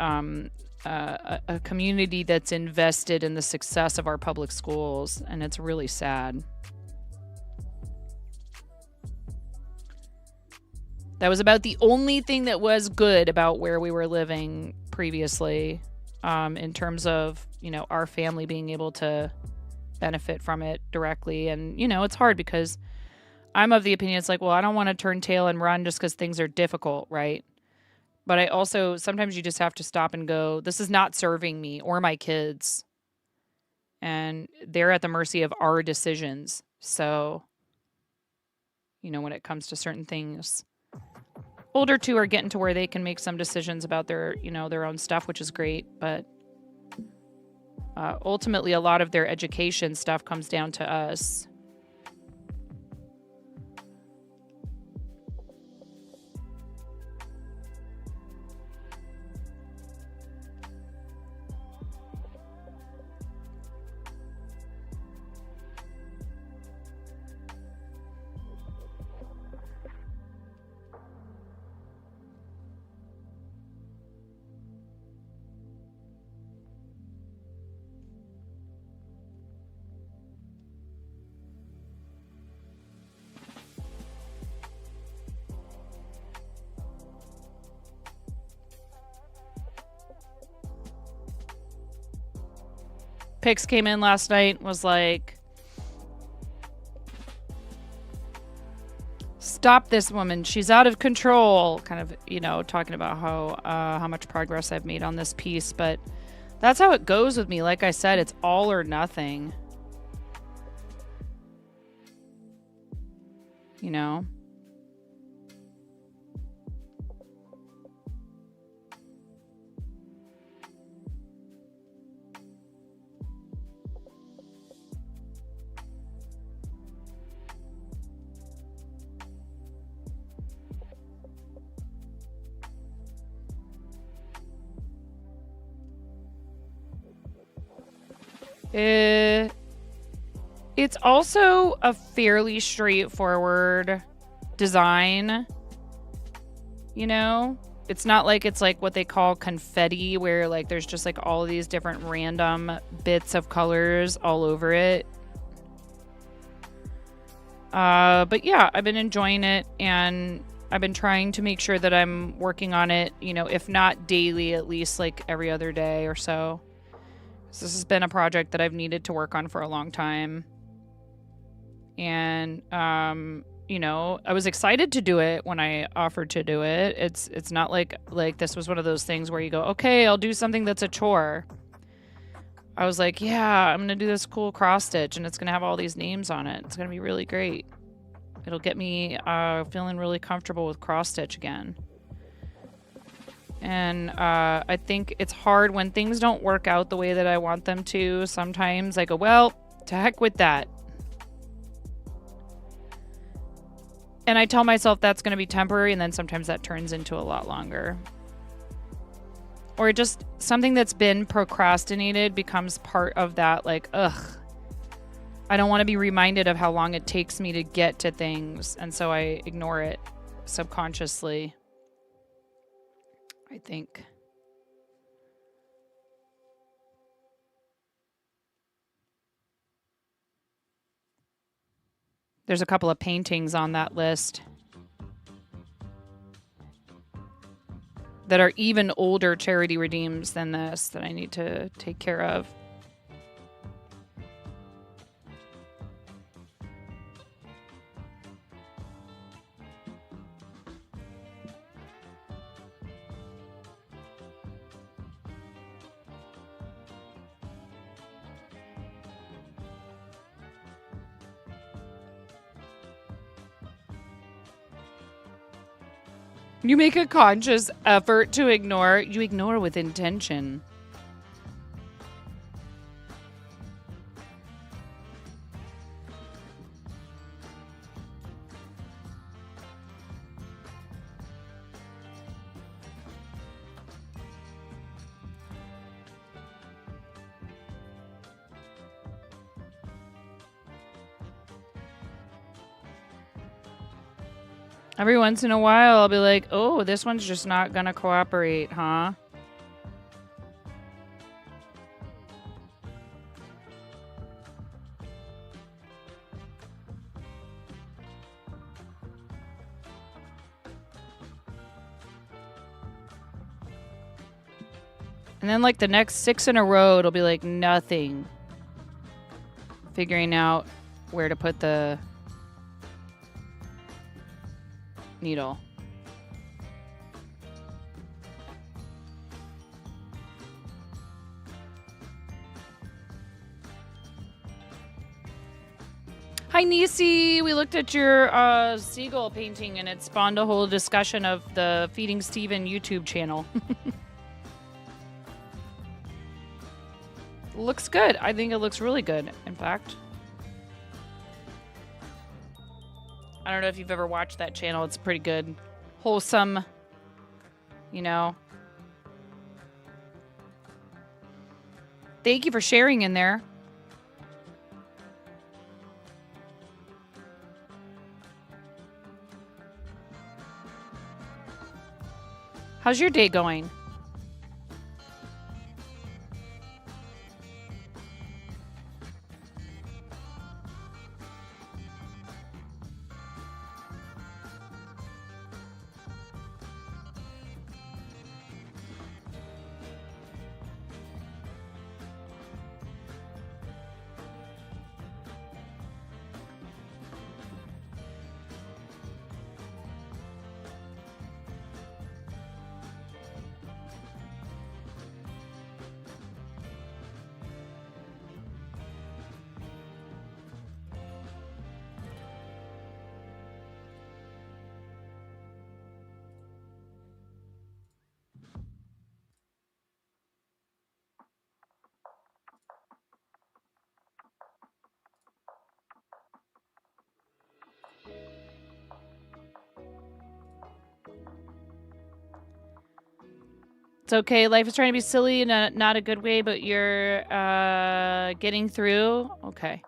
a community that's invested in the success of our public schools, and it's really sad. That was about the only thing that was good about where we were living previously, in terms of, you know, our family being able to benefit from it directly. And, you know, it's hard because I'm of the opinion it's like, well, I don't want to turn tail and run just because things are difficult, right? But I also, sometimes you just have to stop and go, this is not serving me or my kids. And they're at the mercy of our decisions. So, you know, when it comes to certain things, older two are getting to where they can make some decisions about their, you know, their own stuff, which is great. But ultimately, a lot of their education stuff comes down to us. Pix came in last night, was like, stop this woman, she's out of control, kind of, you know, talking about how much progress I've made on this piece. But that's how it goes with me. Like I said, it's all or nothing, you know. It's also a fairly straightforward design, you know? It's not like it's like what they call confetti, where like there's just like all of these different random bits of colors all over it. But yeah, I've been enjoying it, and I've been trying to make sure that I'm working on it, you know, if not daily, at least like every other day or so. So this has been a project that I've needed to work on for a long time. And, you know, I was excited to do it when I offered to do it. It's not like this was one of those things where you go, okay, I'll do something that's a chore. I was like, yeah, I'm going to do this cool cross stitch, and it's going to have all these names on it. It's going to be really great. It'll get me feeling really comfortable with cross stitch again. And I think it's hard when things don't work out the way that I want them to. Sometimes I go, well, to heck with that. And I tell myself that's going to be temporary, and then sometimes that turns into a lot longer. Or just something that's been procrastinated becomes part of that, like, ugh. I don't want to be reminded of how long it takes me to get to things, and so I ignore it subconsciously, I think. There's a couple of paintings on that list that are even older charity redeems than this that I need to take care of. You make a conscious effort to ignore. You ignore with intention. Every once in a while, I'll be like, oh, this one's just not gonna cooperate, huh? And then, like, the next 6 in a row, it'll be like nothing. Figuring out where to put the needle. Hi, Nisi. We looked at your seagull painting, and it spawned a whole discussion of the Feeding Steven YouTube channel. Looks good. I think it looks really good, in fact. I don't know if you've ever watched that channel. It's pretty good. Wholesome, you know. Thank you for sharing in there. How's your day going? It's okay. Life is trying to be silly in a not a good way, but you're getting through. Okay.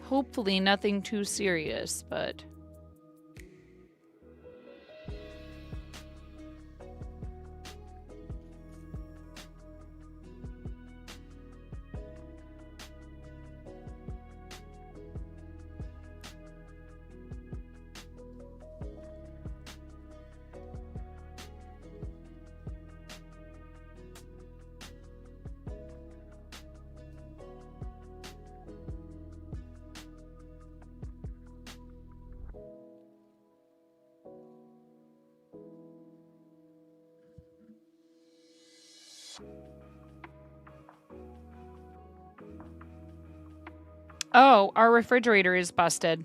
Hopefully nothing too serious, but... Oh, our refrigerator is busted.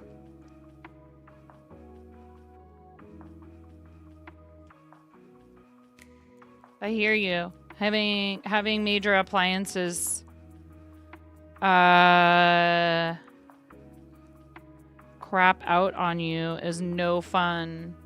I hear you. Having major appliances crap out on you is no fun.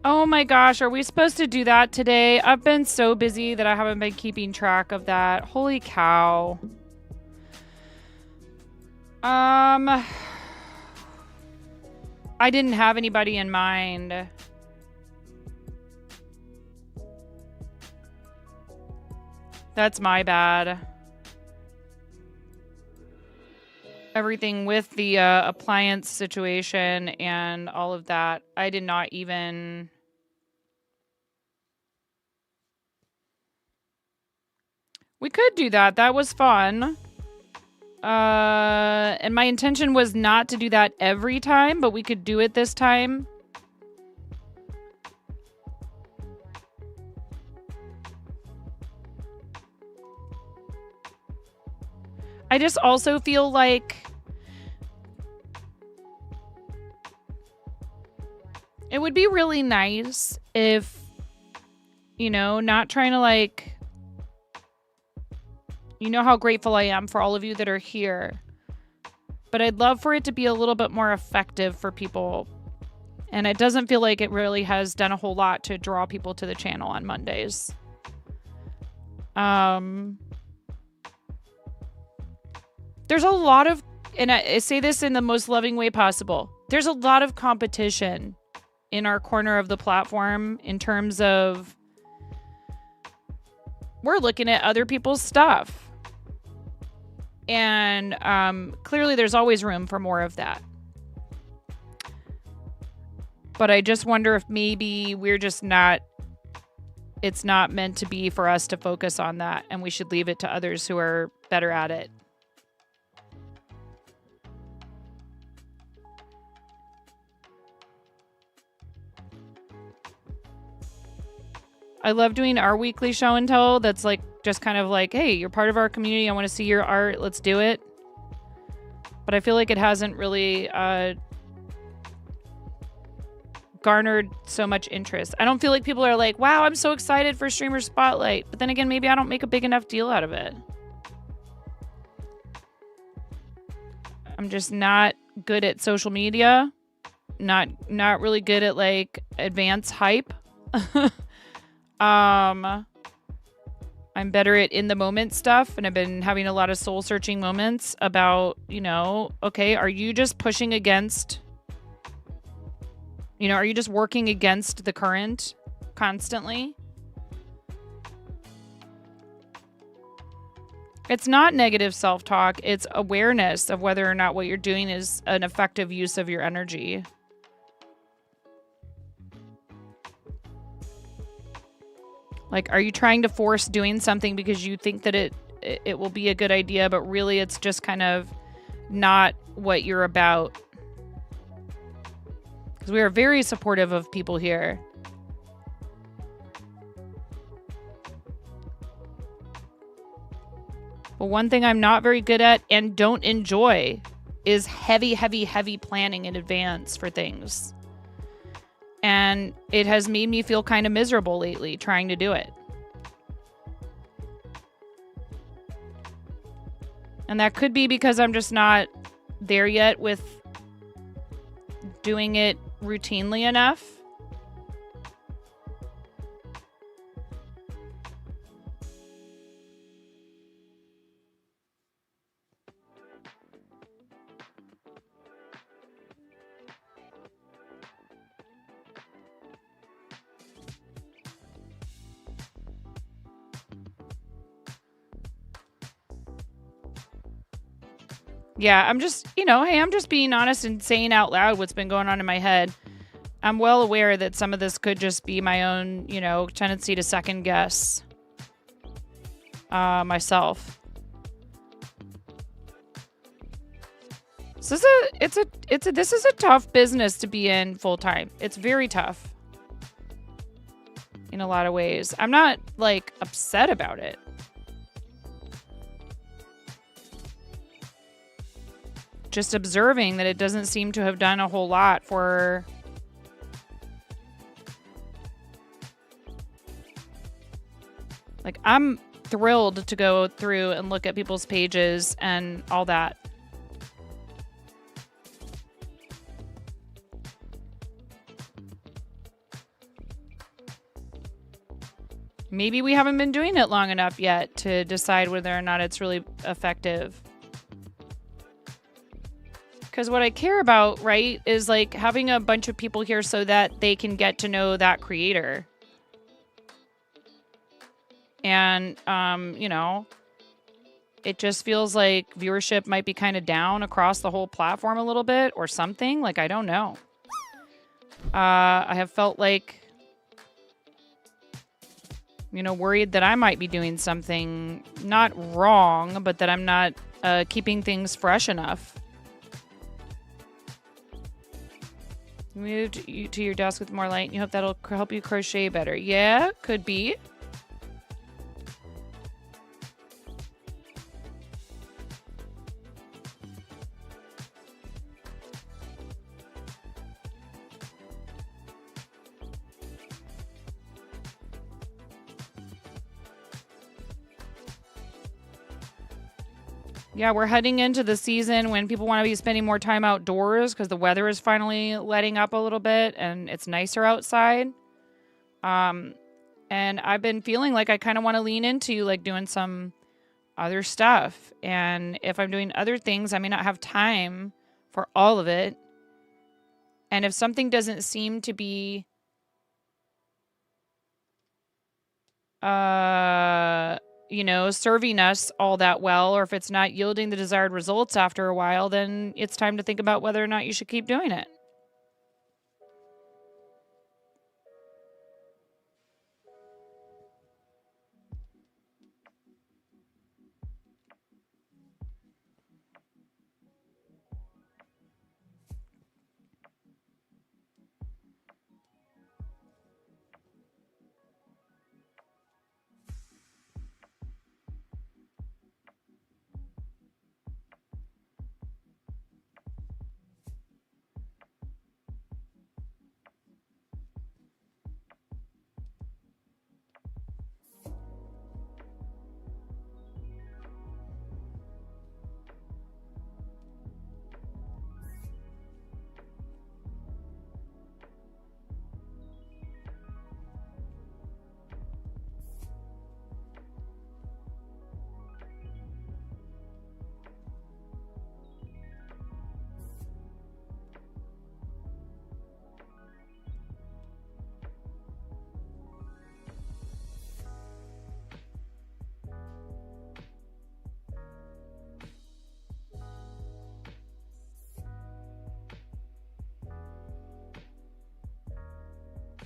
Oh my gosh, are we supposed to do that today? I've been so busy that I haven't been keeping track of that. Holy cow. I didn't have anybody in mind. That's my bad. Everything with the appliance situation and all of that, I did not even... We could do that. That was fun. And my intention was not to do that every time, but we could do it this time. I just also feel like it would be really nice if, you know, not trying to like... You know how grateful I am for all of you that are here. But I'd love for it to be a little bit more effective for people. And it doesn't feel like it really has done a whole lot to draw people to the channel on Mondays. There's a lot of, and I say this in the most loving way possible, there's a lot of competition in our corner of the platform in terms of we're looking at other people's stuff. And clearly there's always room for more of that. But I just wonder if maybe we're just not, it's not meant to be for us to focus on that, and we should leave it to others who are better at it. I love doing our weekly show and tell that's like just kind of like, hey, you're part of our community. I want to see your art. Let's do it. But I feel like it hasn't really garnered so much interest. I don't feel like people are like, wow, I'm so excited for Streamer Spotlight. But then again, maybe I don't make a big enough deal out of it. I'm just not good at social media. Not really good at like advanced hype. I'm better at in the moment stuff, and I've been having a lot of soul searching moments about, you know, okay, are you just pushing against, you know, are you just working against the current constantly? It's not negative self-talk, it's awareness of whether or not what you're doing is an effective use of your energy. Like, are you trying to force doing something because you think that it will be a good idea, but really it's just kind of not what you're about? Because we are very supportive of people here. But one thing I'm not very good at and don't enjoy is heavy planning in advance for things. And it has made me feel kind of miserable lately trying to do it. And that could be because I'm just not there yet with doing it routinely enough. Yeah, I'm just, you know, hey, I'm just being honest and saying out loud what's been going on in my head. I'm well aware that some of this could just be my own, you know, tendency to second guess myself. So this is a tough business to be in full time. It's very tough in a lot of ways. I'm not like upset about it. Just observing that it doesn't seem to have done a whole lot for like, I'm thrilled to go through and look at people's pages and all that. Maybe we haven't been doing it long enough yet to decide whether or not it's really effective. Because what I care about, right, is like having a bunch of people here so that they can get to know that creator. And, you know, it just feels like viewership might be kind of down across the whole platform a little bit or something. Like, I don't know. I have felt like, you know, worried that I might be doing something not wrong, but that I'm not keeping things fresh enough. Move to your desk with more light. You hope that'll help you crochet better. Yeah, could be. Yeah, we're heading into the season when people want to be spending more time outdoors because the weather is finally letting up a little bit and it's nicer outside. And I've been feeling like I kind of want to lean into like doing some other stuff. And if I'm doing other things, I may not have time for all of it. And if something doesn't seem to be you know, serving us all that well, or if it's not yielding the desired results after a while, then it's time to think about whether or not you should keep doing it.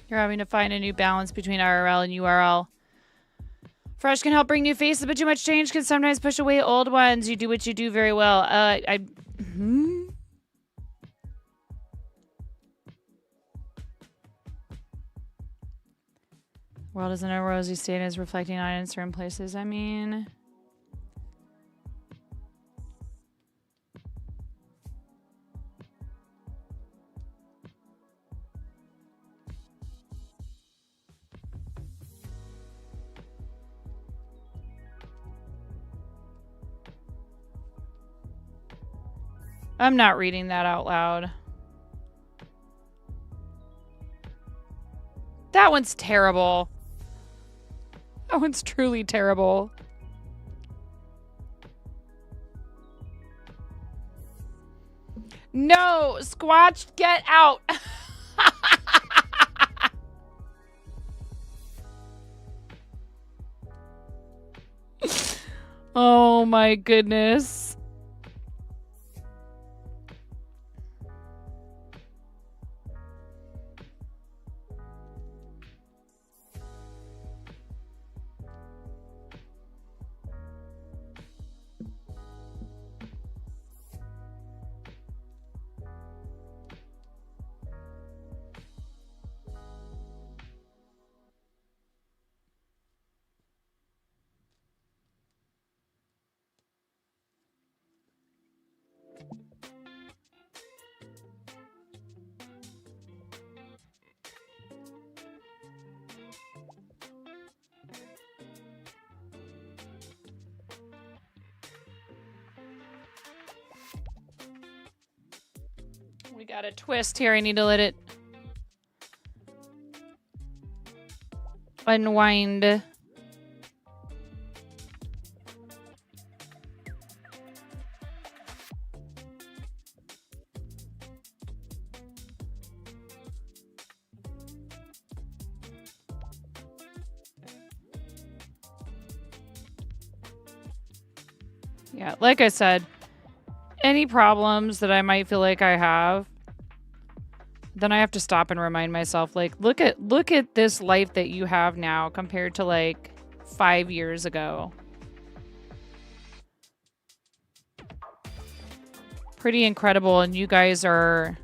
You're having to find a new balance between IRL and URL. Fresh can help bring new faces, but too much change can sometimes push away old ones. You do what you do very well. World isn't a rosy state, is reflecting on it in certain places. I mean, I'm not reading that out loud. That one's terrible. That one's truly terrible. No, Squatch, get out. Oh my goodness. We got a twist here. I need to let it unwind. Yeah, like I said, any problems that I might feel like I have, then I have to stop and remind myself, like, look at this life that you have now compared to like 5 years ago. Pretty incredible, and you guys are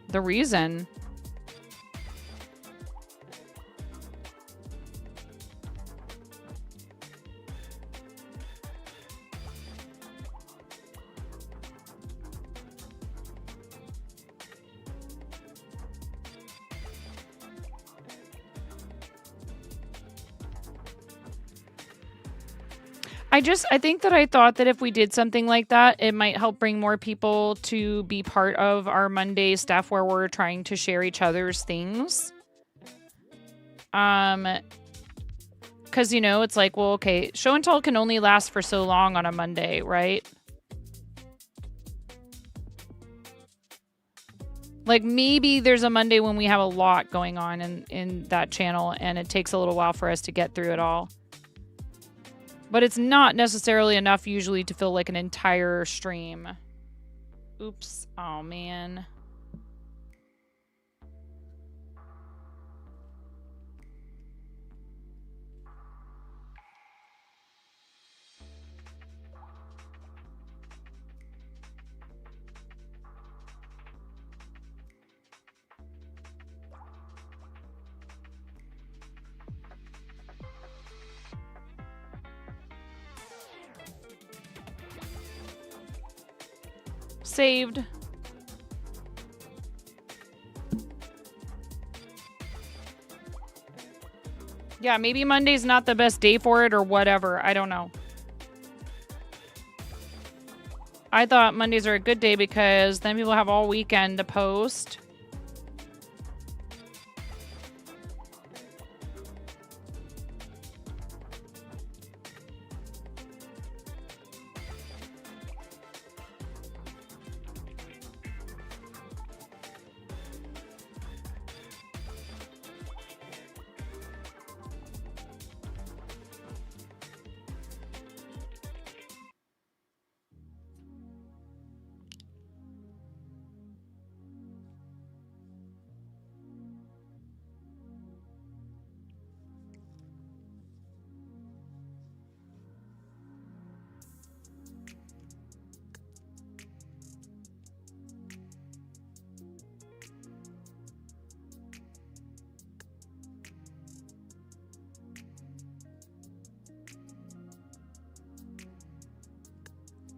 the reason. I think that I thought that if we did something like that, it might help bring more people to be part of our Monday stuff where we're trying to share each other's things. Because, you know, it's like, well, okay, show and tell can only last for so long on a Monday, right? Like, maybe there's a Monday when we have a lot going on in that channel, and it takes a little while for us to get through it all. But it's not necessarily enough usually to fill like an entire stream. Oops. Oh, man. Saved. Yeah, maybe Monday's not the best day for it or whatever. I don't know. I thought Mondays are a good day because then people have all weekend to post.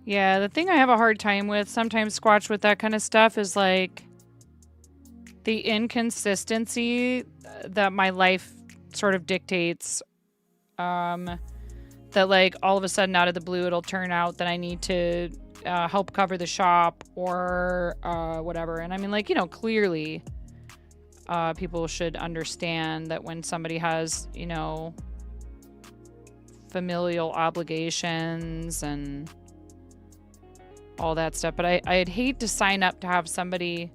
Yeah, the thing I have a hard time with sometimes, Squatch, with that kind of stuff is like the inconsistency that my life sort of dictates. That like all of a sudden out of the blue it'll turn out that I need to help cover the shop or whatever. And I mean, like, you know, clearly people should understand that when somebody has, you know, familial obligations and all that stuff. But I'd hate to sign up to have somebody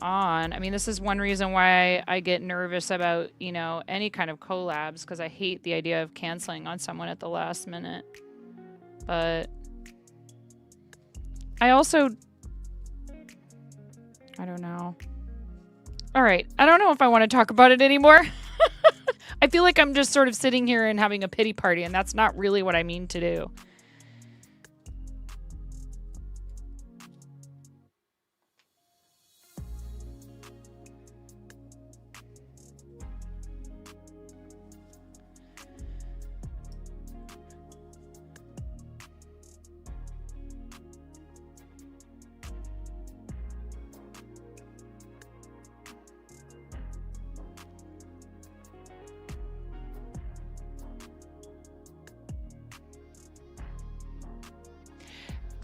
on. I mean, this is one reason why I get nervous about, you know, any kind of collabs, because I hate the idea of canceling on someone at the last minute. But I also, I don't know. All right. I don't know if I want to talk about it anymore. I feel like I'm just sort of sitting here and having a pity party, and that's not really what I mean to do.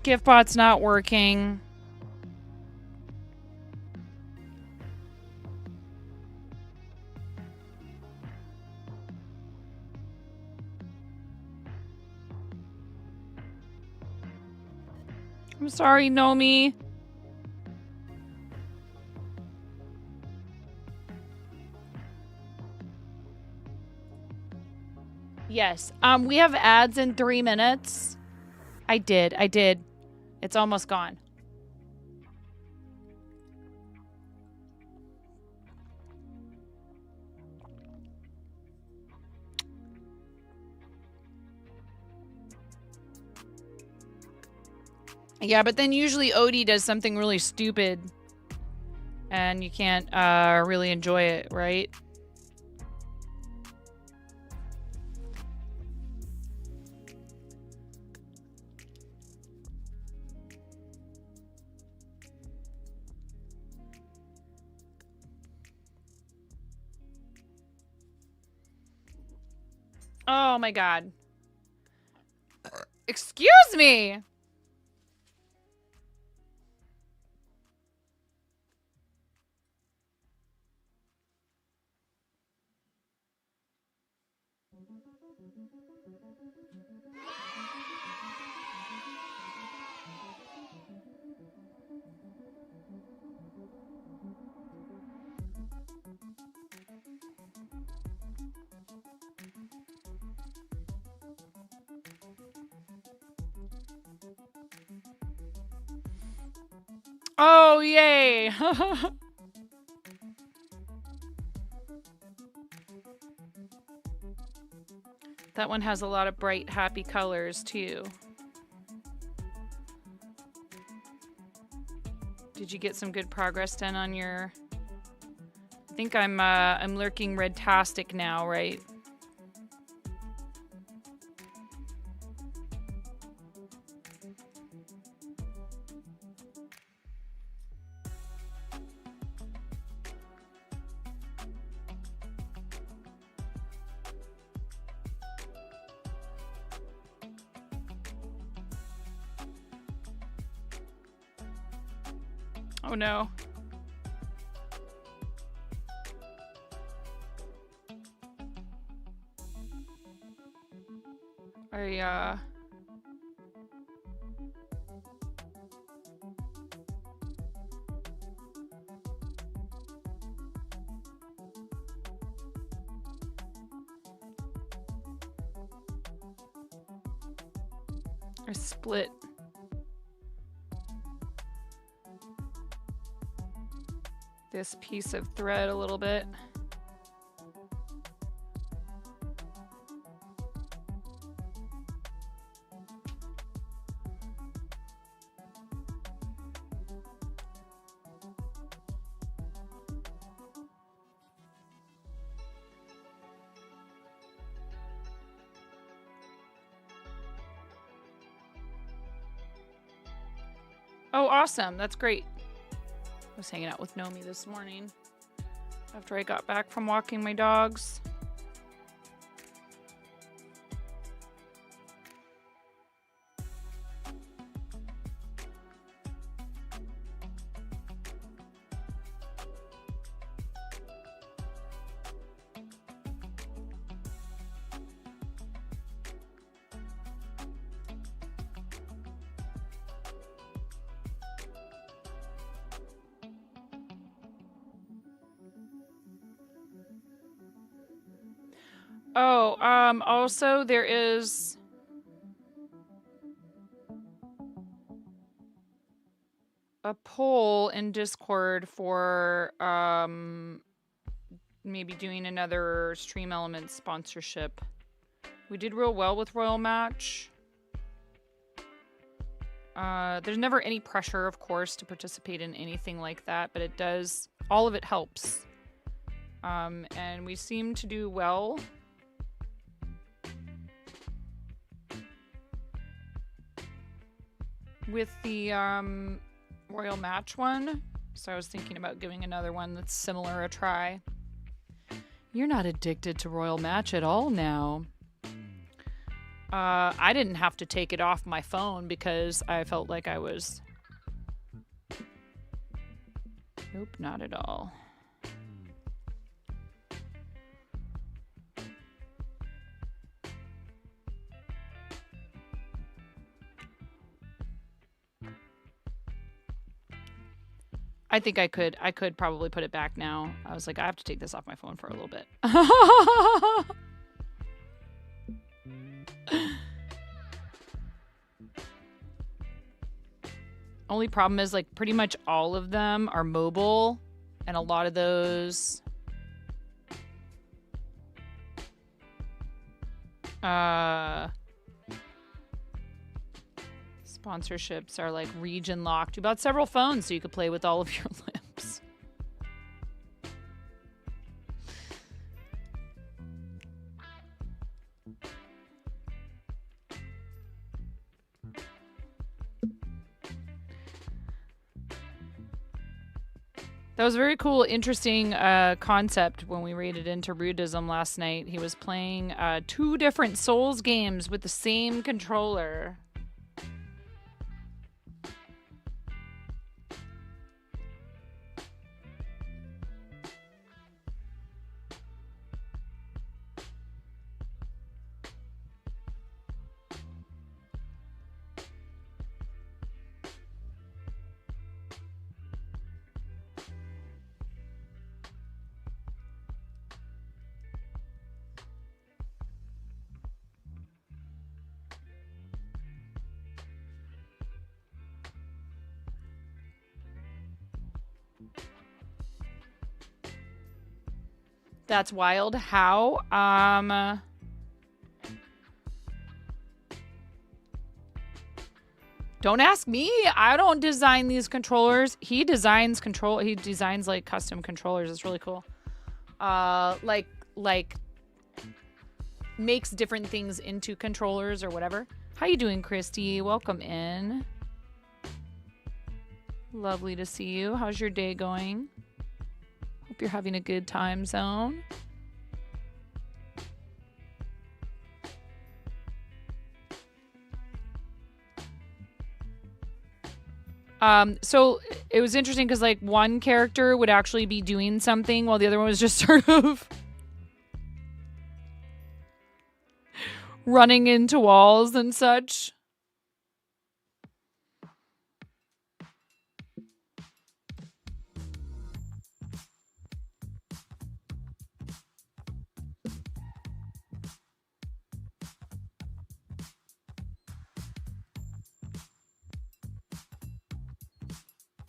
Giftbot's not working. I'm sorry, Nomi. Yes. We have ads in 3 minutes. I did. It's almost gone. Yeah, but then usually Odie does something really stupid and you can't really enjoy it, right? Oh my god. Excuse me! Oh, yay! That one has a lot of bright, happy colors, too. Did you get some good progress done on your... I think I'm lurking red-tastic now, right? Oh no. I split. This piece of thread a little bit. Oh, awesome. That's great. I was hanging out with Nomi this morning after I got back from walking my dogs. Oh, also there is a poll in Discord for maybe doing another Stream Elements sponsorship. We did real well with Royal Match. There's never any pressure, of course, to participate in anything like that, but it does, all of it helps. And we seem to do well. With the Royal Match one, so I was thinking about giving another one that's similar a try. You're not addicted to Royal Match at all now. I didn't have to take it off my phone because I felt like I was... Nope, not at all. I think I could probably put it back now. I was like, I have to take this off my phone for a little bit. Only problem is like pretty much all of them are mobile, and a lot of those sponsorships are like region locked. You bought several phones so you could play with all of your limbs. That was a very cool, interesting concept when we raided into Rudism last night. He was playing 2 different Souls games with the same controller. That's wild. How? Don't ask me. I don't design these controllers. He designs like custom controllers. It's really cool. Like makes different things into controllers or whatever. How you doing, Christy? Welcome in. Lovely to see you. How's your day going? Hope you're having a good time zone. So it was interesting because like one character would actually be doing something while the other one was just sort of running into walls and such.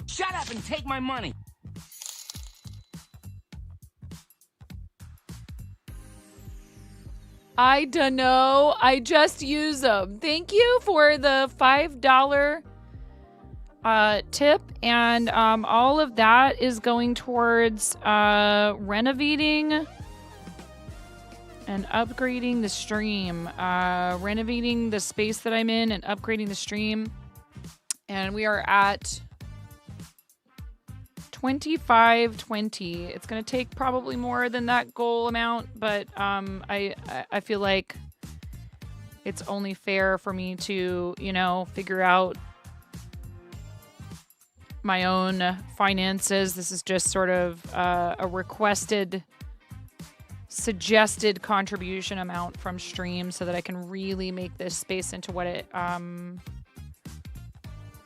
Shut up and take my money. I dunno. I just use them. Thank you for the $5 tip, and all of that is going towards renovating and upgrading the stream. Renovating the space that I'm in and upgrading the stream. And we are at 2520. It's gonna take probably more than that goal amount, but I feel like it's only fair for me to, you know, figure out my own finances. This is just sort of a requested, suggested contribution amount from stream so that I can really make this space into what it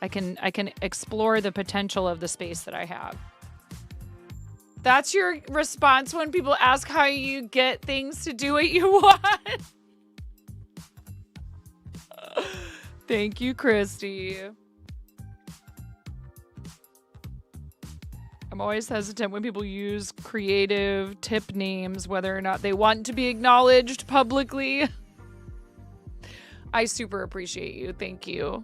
I can explore the potential of the space that I have. That's your response when people ask how you get things to do what you want? Thank you, Christy. I'm always hesitant when people use creative tip names, whether or not they want to be acknowledged publicly. I super appreciate you. Thank you.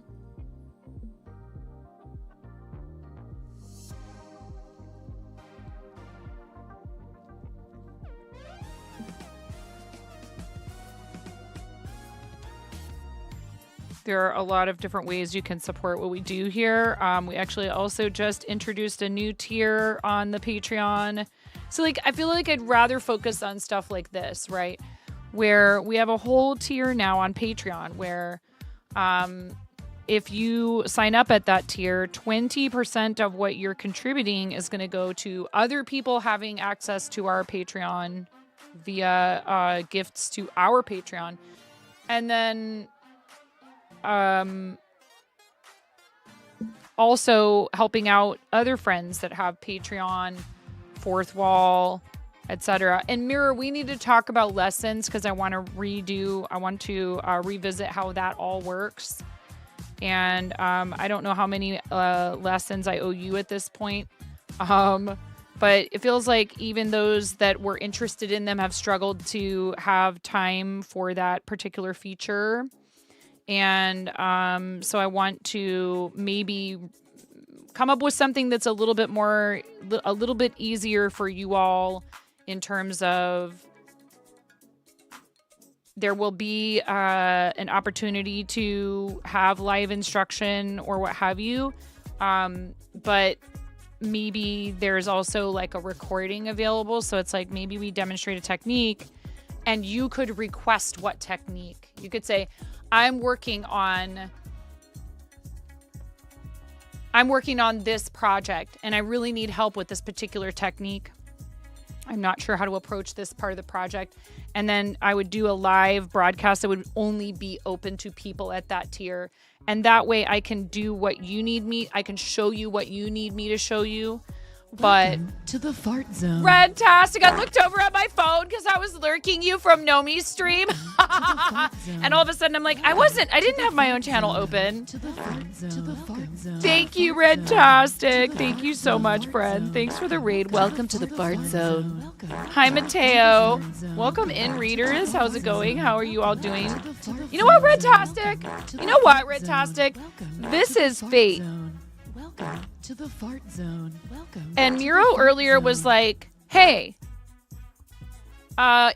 There are a lot of different ways you can support what we do here. We actually also just introduced a new tier on the Patreon. So like, I feel like I'd rather focus on stuff like this, right? Where we have a whole tier now on Patreon where if you sign up at that tier, 20% of what you're contributing is going to go to other people having access to our Patreon via gifts to our Patreon. And then also helping out other friends that have Patreon, Fourth Wall, etc. And Mirror, we need to talk about lessons because I want to revisit how that all works. And I don't know how many lessons I owe you at this point. But it feels like even those that were interested in them have struggled to have time for that particular feature. And so I want to maybe come up with something that's a little bit easier for you all in terms of there will be an opportunity to have live instruction or what have you. But maybe there's also like a recording available. So it's like maybe we demonstrate a technique and you could request what technique. You could say, I'm working on this project and I really need help with this particular technique. I'm not sure how to approach this part of the project. And then I would do a live broadcast that would only be open to people at that tier. And that way I can do what you need me. I can show you what you need me to show you. But Welcome to the fart zone. Redtastic, I looked over at my phone because I was lurking you from Nomi's stream. And all of a sudden I'm like, I didn't have my own channel open. To the fart zone. Thank you, Redtastic. Thank you so much, friend. Thanks for the raid. Welcome to the fart zone. Hi, Mateo. Welcome in, readers. How's it going? How are you all doing? You know what, Redtastic? This is fate. Welcome to the fart zone. Welcome. And Miro earlier was like, hey,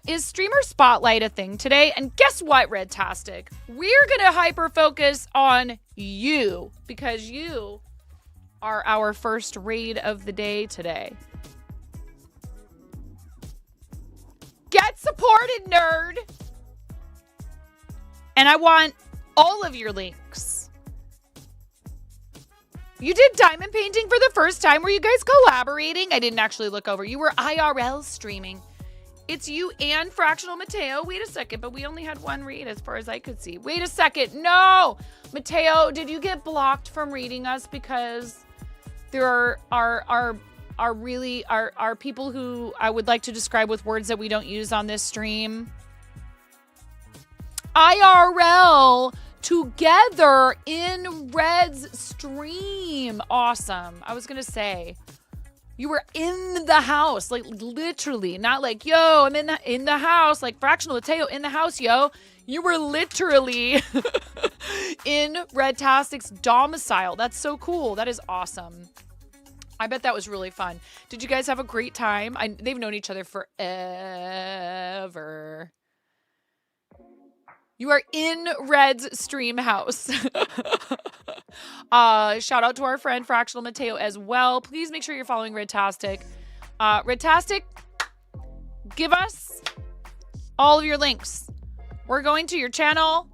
is Streamer Spotlight a thing today? And guess what, Redtastic? We're going to hyper-focus on you because you are our first raid of the day today. Get supported, nerd! And I want all of your links. You did diamond painting for the first time. Were you guys collaborating? I didn't actually look over. You were IRL streaming. It's you and Fractional Mateo. Wait a second, but we only had one read as far as I could see. Wait a second. No! Mateo, did you get blocked from reading us because there are people who I would like to describe with words that we don't use on this stream? IRL together in Red's stream. Awesome. I was gonna say you were in the house, like literally, not like, yo, I'm in the house, like Fractional Mateo in the house, yo. You were literally in Redtastic's domicile. That's so cool. That is awesome. I bet that was really fun. Did you guys have a great time? They've known each other forever. You are in Red's stream house. Shout out to our friend Fractional Mateo as well. Please make sure you're following Redtastic. Redtastic, give us all of your links. We're going to your channel.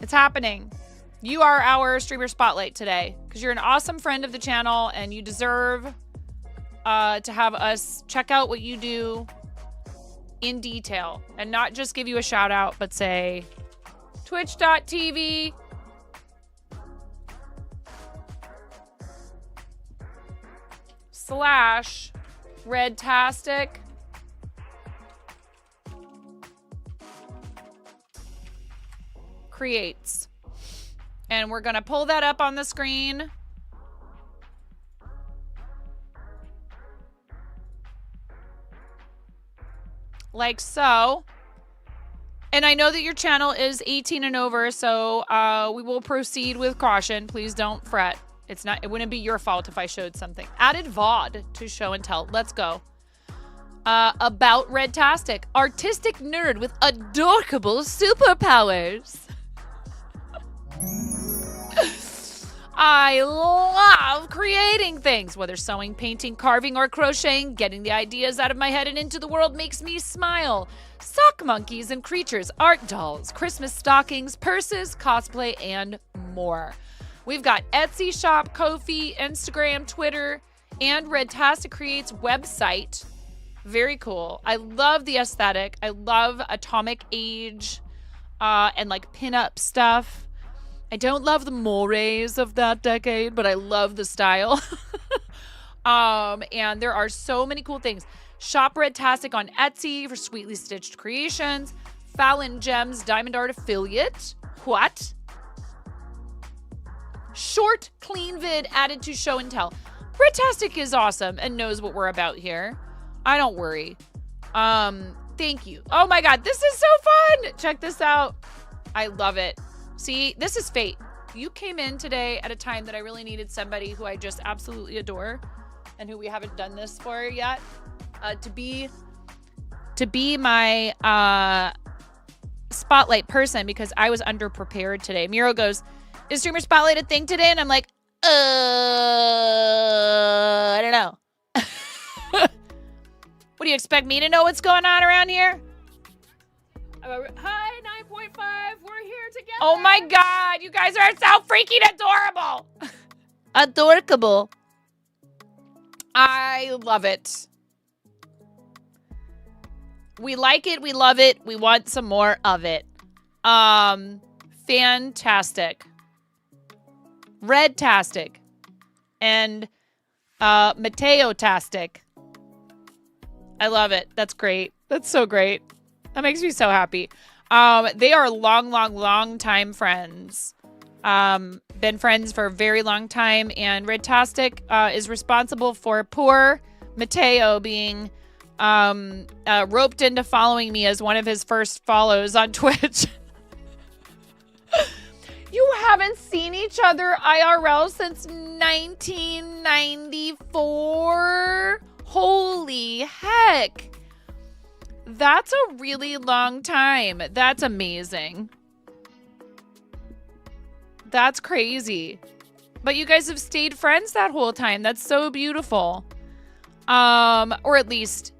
It's happening. You are our streamer spotlight today because you're an awesome friend of the channel and you deserve to have us check out what you do in detail and not just give you a shout out, but say twitch.tv / Redtastic creates. And we're going to pull that up on the screen. Like so. And I know that your channel is 18 and over, so we will proceed with caution. Please don't fret. It wouldn't be your fault if I showed something. Added VOD to show and tell. Let's go. About Redtastic. Artistic nerd with adorable superpowers. I love creating things, whether sewing, painting, carving, or crocheting. Getting the ideas out of my head and into the world makes me smile. Sock monkeys and creatures, art dolls, Christmas stockings, purses, cosplay, and more. We've got Etsy shop, Ko-fi, Instagram, Twitter, and Redtastic Creates website. Very cool. I love the aesthetic. I love atomic age and like pinup stuff. I don't love the mores of that decade, but I love the style. And there are so many cool things. Shop Redtastic on Etsy for sweetly stitched creations. Fallon Gems Diamond Art affiliate. What? Short, clean vid added to show and tell. Redtastic is awesome and knows what we're about here. I don't worry. Thank you. Oh my God, this is so fun. Check this out. I love it. See, this is fate. You came in today at a time that I really needed somebody who I just absolutely adore and who we haven't done this for yet, to be my spotlight person, because I was underprepared today. Miro goes, is Streamer Spotlight a thing today? And I'm like, I don't know. What do you expect me to know what's going on around here? Hi, 9.5. We're here together. Oh my God, you guys are so freaking adorable. Adorkable. I love it. We like it. We love it. We want some more of it. Fantastic. Redtastic. And Mateo-tastic. I love it. That's great. That's so great. That makes me so happy. They are long time friends. Been friends for a very long time, and Redtastic is responsible for poor Mateo being roped into following me as one of his first follows on Twitch. You haven't seen each other IRL since 1994? Holy heck. That's a really long time. That's amazing. That's crazy. But you guys have stayed friends that whole time. That's so beautiful. Or at least,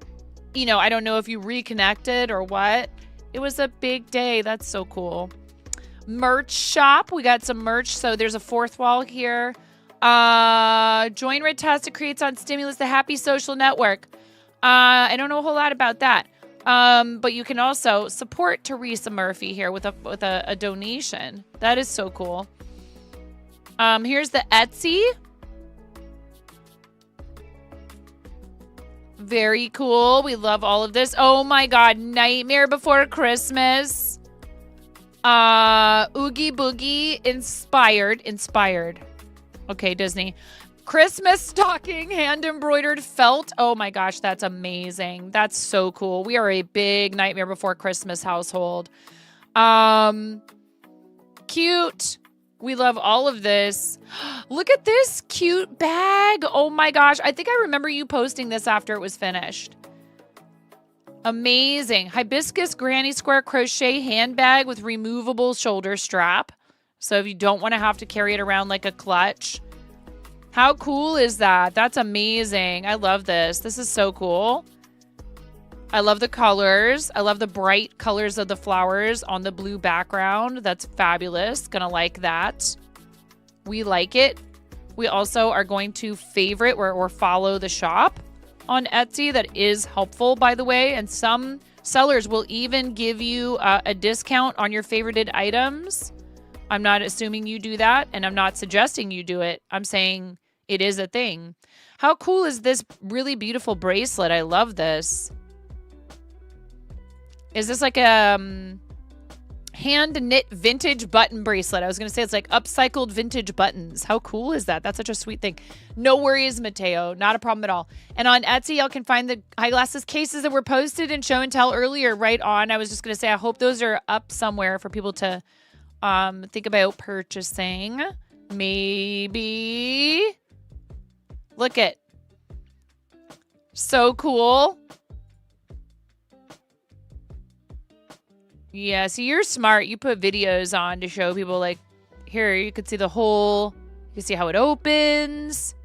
you know, I don't know if you reconnected or what. It was a big day. That's so cool. Merch shop. We got some merch. So there's a fourth wall here. Join Redtastic Creates on Stimulus, the Happy Social Network. I don't know a whole lot about that. But you can also support Teresa Murphy here with a donation. That is so cool. Here's the Etsy. Very cool. We love all of this. Oh my God. Nightmare Before Christmas. Oogie Boogie inspired. Okay, Disney. Christmas stocking, hand embroidered felt. Oh my gosh, that's amazing. That's so cool. We are a big Nightmare Before Christmas household. Cute. We love all of this. Look at this cute bag. Oh my gosh. I think I remember you posting this after it was finished. Amazing. Hibiscus Granny Square crochet handbag with removable shoulder strap. So if you don't want to have to carry it around like a clutch. How cool is that? That's amazing. I love this. This is so cool. I love the colors. I love the bright colors of the flowers on the blue background. That's fabulous. Gonna like that. We like it. We also are going to favorite or follow the shop on Etsy. That is helpful, by the way. And some sellers will even give you a discount on your favorited items. I'm not assuming you do that, and I'm not suggesting you do it. I'm saying it is a thing. How cool is this really beautiful bracelet? I love this. Is this like a hand-knit vintage button bracelet? I was going to say it's like upcycled vintage buttons. How cool is that? That's such a sweet thing. No worries, Mateo. Not a problem at all. And on Etsy, y'all can find the eyeglasses cases that were posted in show and tell earlier right on. I was just going to say, I hope those are up somewhere for people to think about purchasing. Maybe. Look it. So cool. Yeah, see, you're smart. You put videos on to show people, like, here, you could see the whole, you can see how it opens.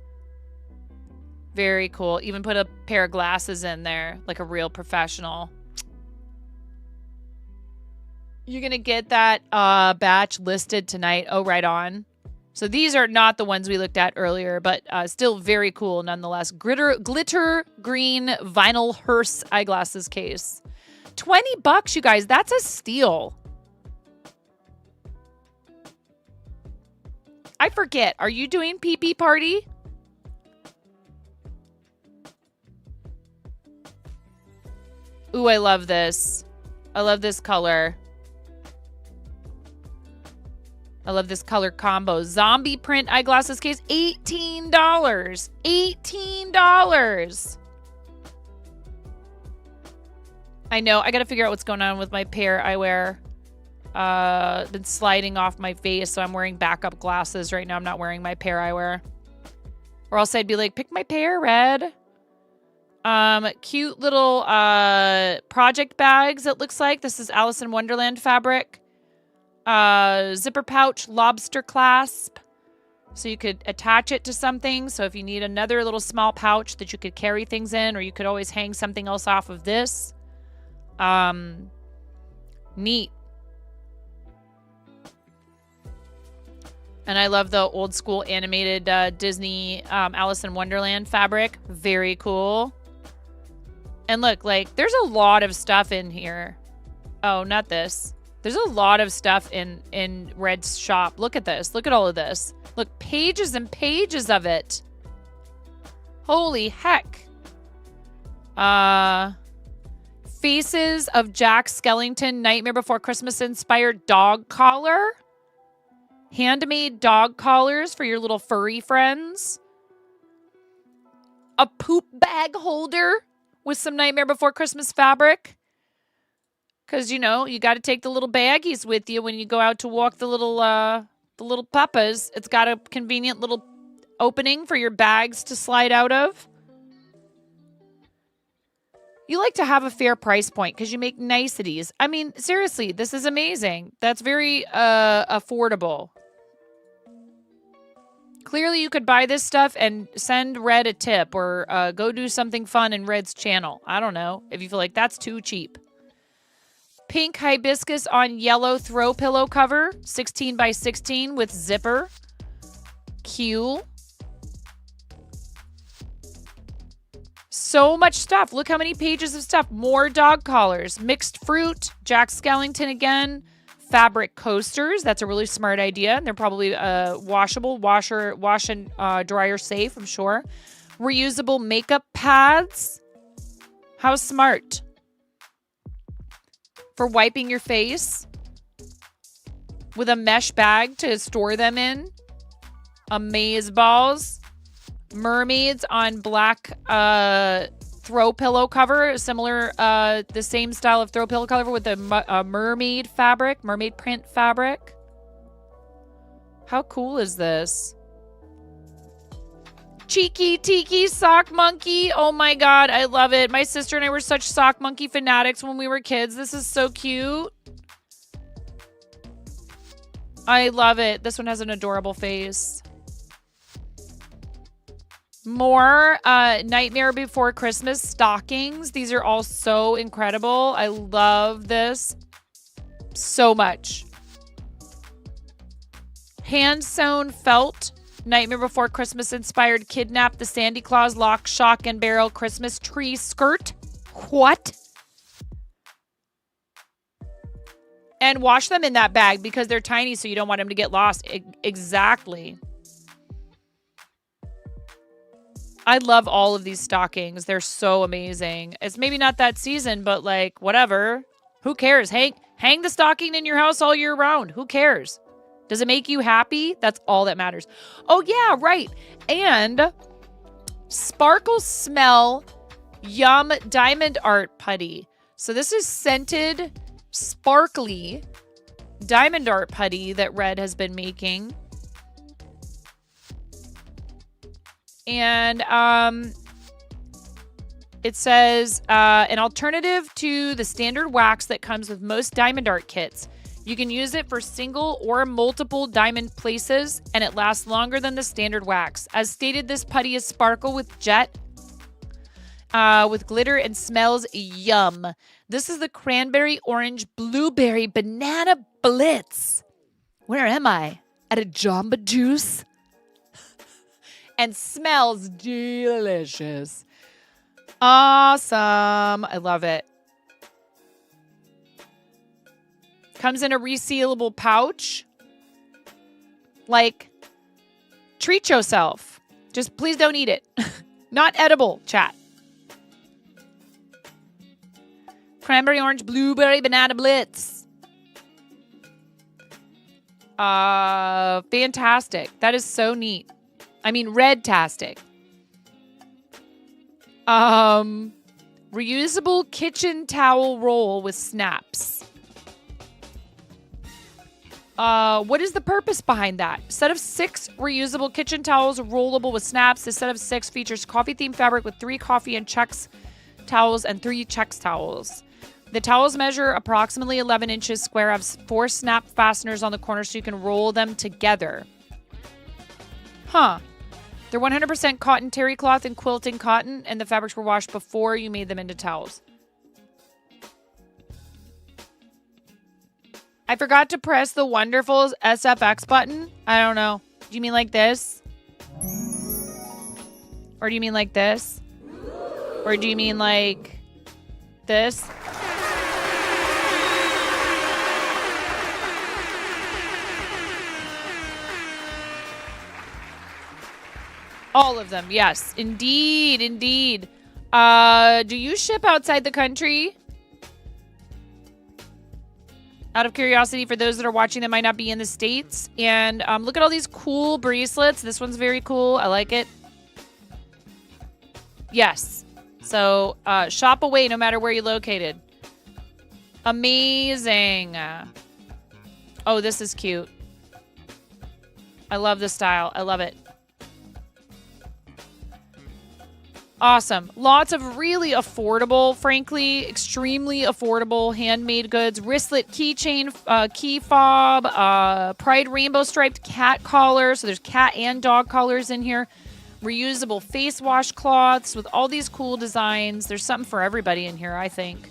Very cool. Even put a pair of glasses in there, like a real professional. You're going to get that batch listed tonight. Oh, right on. So these are not the ones we looked at earlier, but still very cool nonetheless. Glitter green vinyl Hearst eyeglasses case. $20, you guys. That's a steal. I forget. Are you doing PP party? Ooh, I love this. I love this color. I love this color combo. Zombie print eyeglasses case, $18. $18. I know. I got to figure out what's going on with my pair I wear. Been sliding off my face, so I'm wearing backup glasses right now. I'm not wearing my pair I wear. Or else I'd be like, pick my pair, Red. Cute little project bags, it looks like. This is Alice in Wonderland fabric. Zipper pouch, lobster clasp. So you could attach it to something. So if you need another little small pouch that you could carry things in, or you could always hang something else off of this. Neat. And I love the old school animated Disney Alice in Wonderland fabric. Very cool. And look, like, there's a lot of stuff in here. Oh, not this. There's a lot of stuff in Red's shop. Look at this. Look at all of this. Look, pages and pages of it. Holy heck. Faces of Jack Skellington Nightmare Before Christmas inspired dog collar. Handmade dog collars for your little furry friends. A poop bag holder with some Nightmare Before Christmas fabric. Because, you know, you got to take the little baggies with you when you go out to walk the little puppas. It's got a convenient little opening for your bags to slide out of. You like to have a fair price point because you make niceties. I mean, seriously, this is amazing. That's very affordable. Clearly, you could buy this stuff and send Red a tip or go do something fun in Red's channel. I don't know if you feel like that's too cheap. Pink hibiscus on yellow throw pillow cover, 16 by 16 with zipper. Cute. So much stuff. Look how many pages of stuff. More dog collars. Mixed fruit. Jack Skellington again. Fabric coasters. That's a really smart idea. And they're probably washable, wash and dryer safe, I'm sure. Reusable makeup pads. How smart. For wiping your face. With a mesh bag to store them in. Amaze balls. Mermaids on black throw pillow cover, similar, the same style of throw pillow cover with a mermaid fabric, mermaid print fabric. How cool is this? Cheeky Tiki Sock Monkey. Oh my god, I love it. My sister and I were such Sock Monkey fanatics when we were kids. This is so cute. I love it. This one has an adorable face. More Nightmare Before Christmas stockings. These are all so incredible. I love this so much. Hand sewn felt Nightmare Before Christmas inspired Kidnap the Sandy Claus Lock, Shock and Barrel Christmas tree skirt. What? And wash them in that bag because they're tiny, so you don't want them to get lost. Exactly. I love all of these stockings. They're so amazing. It's maybe not that season, but like, whatever. Who cares? Hang the stocking in your house all year round. Who cares? Does it make you happy? That's all that matters. Oh, yeah, right. And Sparkle Smell Yum Diamond Art Putty. So this is scented, sparkly diamond art putty that Red has been making. And it says, an alternative to the standard wax that comes with most diamond art kits. You can use it for single or multiple diamond places, and it lasts longer than the standard wax. As stated, this putty is sparkle with jet, with glitter and smells yum. This is the cranberry, orange, blueberry, banana blitz. Where am I? At a Jamba Juice? And smells delicious. Awesome. I love it. Comes in a resealable pouch. Like, treat yourself. Just please don't eat it. Not edible, chat. Cranberry, orange, blueberry, banana blitz. Fantastic. That is so neat. I mean, red-tastic. Reusable kitchen towel roll with snaps. What is the purpose behind that? Set of 6 reusable kitchen towels rollable with snaps. The set of 6 features coffee-themed fabric with 3 coffee and Chex towels and 3 Chex towels. The towels measure approximately 11 inches square, have 4 snap fasteners on the corner so you can roll them together. Huh. They're 100% cotton terry cloth and quilting cotton, and the fabrics were washed before you made them into towels. I forgot to press the wonderful SFX button. I don't know. Do you mean like this? Or do you mean like this? Or do you mean like this? All of them, yes. Indeed, indeed. Do you ship outside the country? Out of curiosity, for those that are watching that might not be in the States. And look at all these cool bracelets. This one's very cool. I like it. Yes. So shop away no matter where you're located. Amazing. Oh, this is cute. I love this style. I love it. Awesome. Lots of really affordable, frankly, extremely affordable handmade goods. Wristlet keychain, key fob, Pride rainbow striped cat collar. So there's cat and dog collars in here. Reusable face wash cloths with all these cool designs. There's something for everybody in here, I think.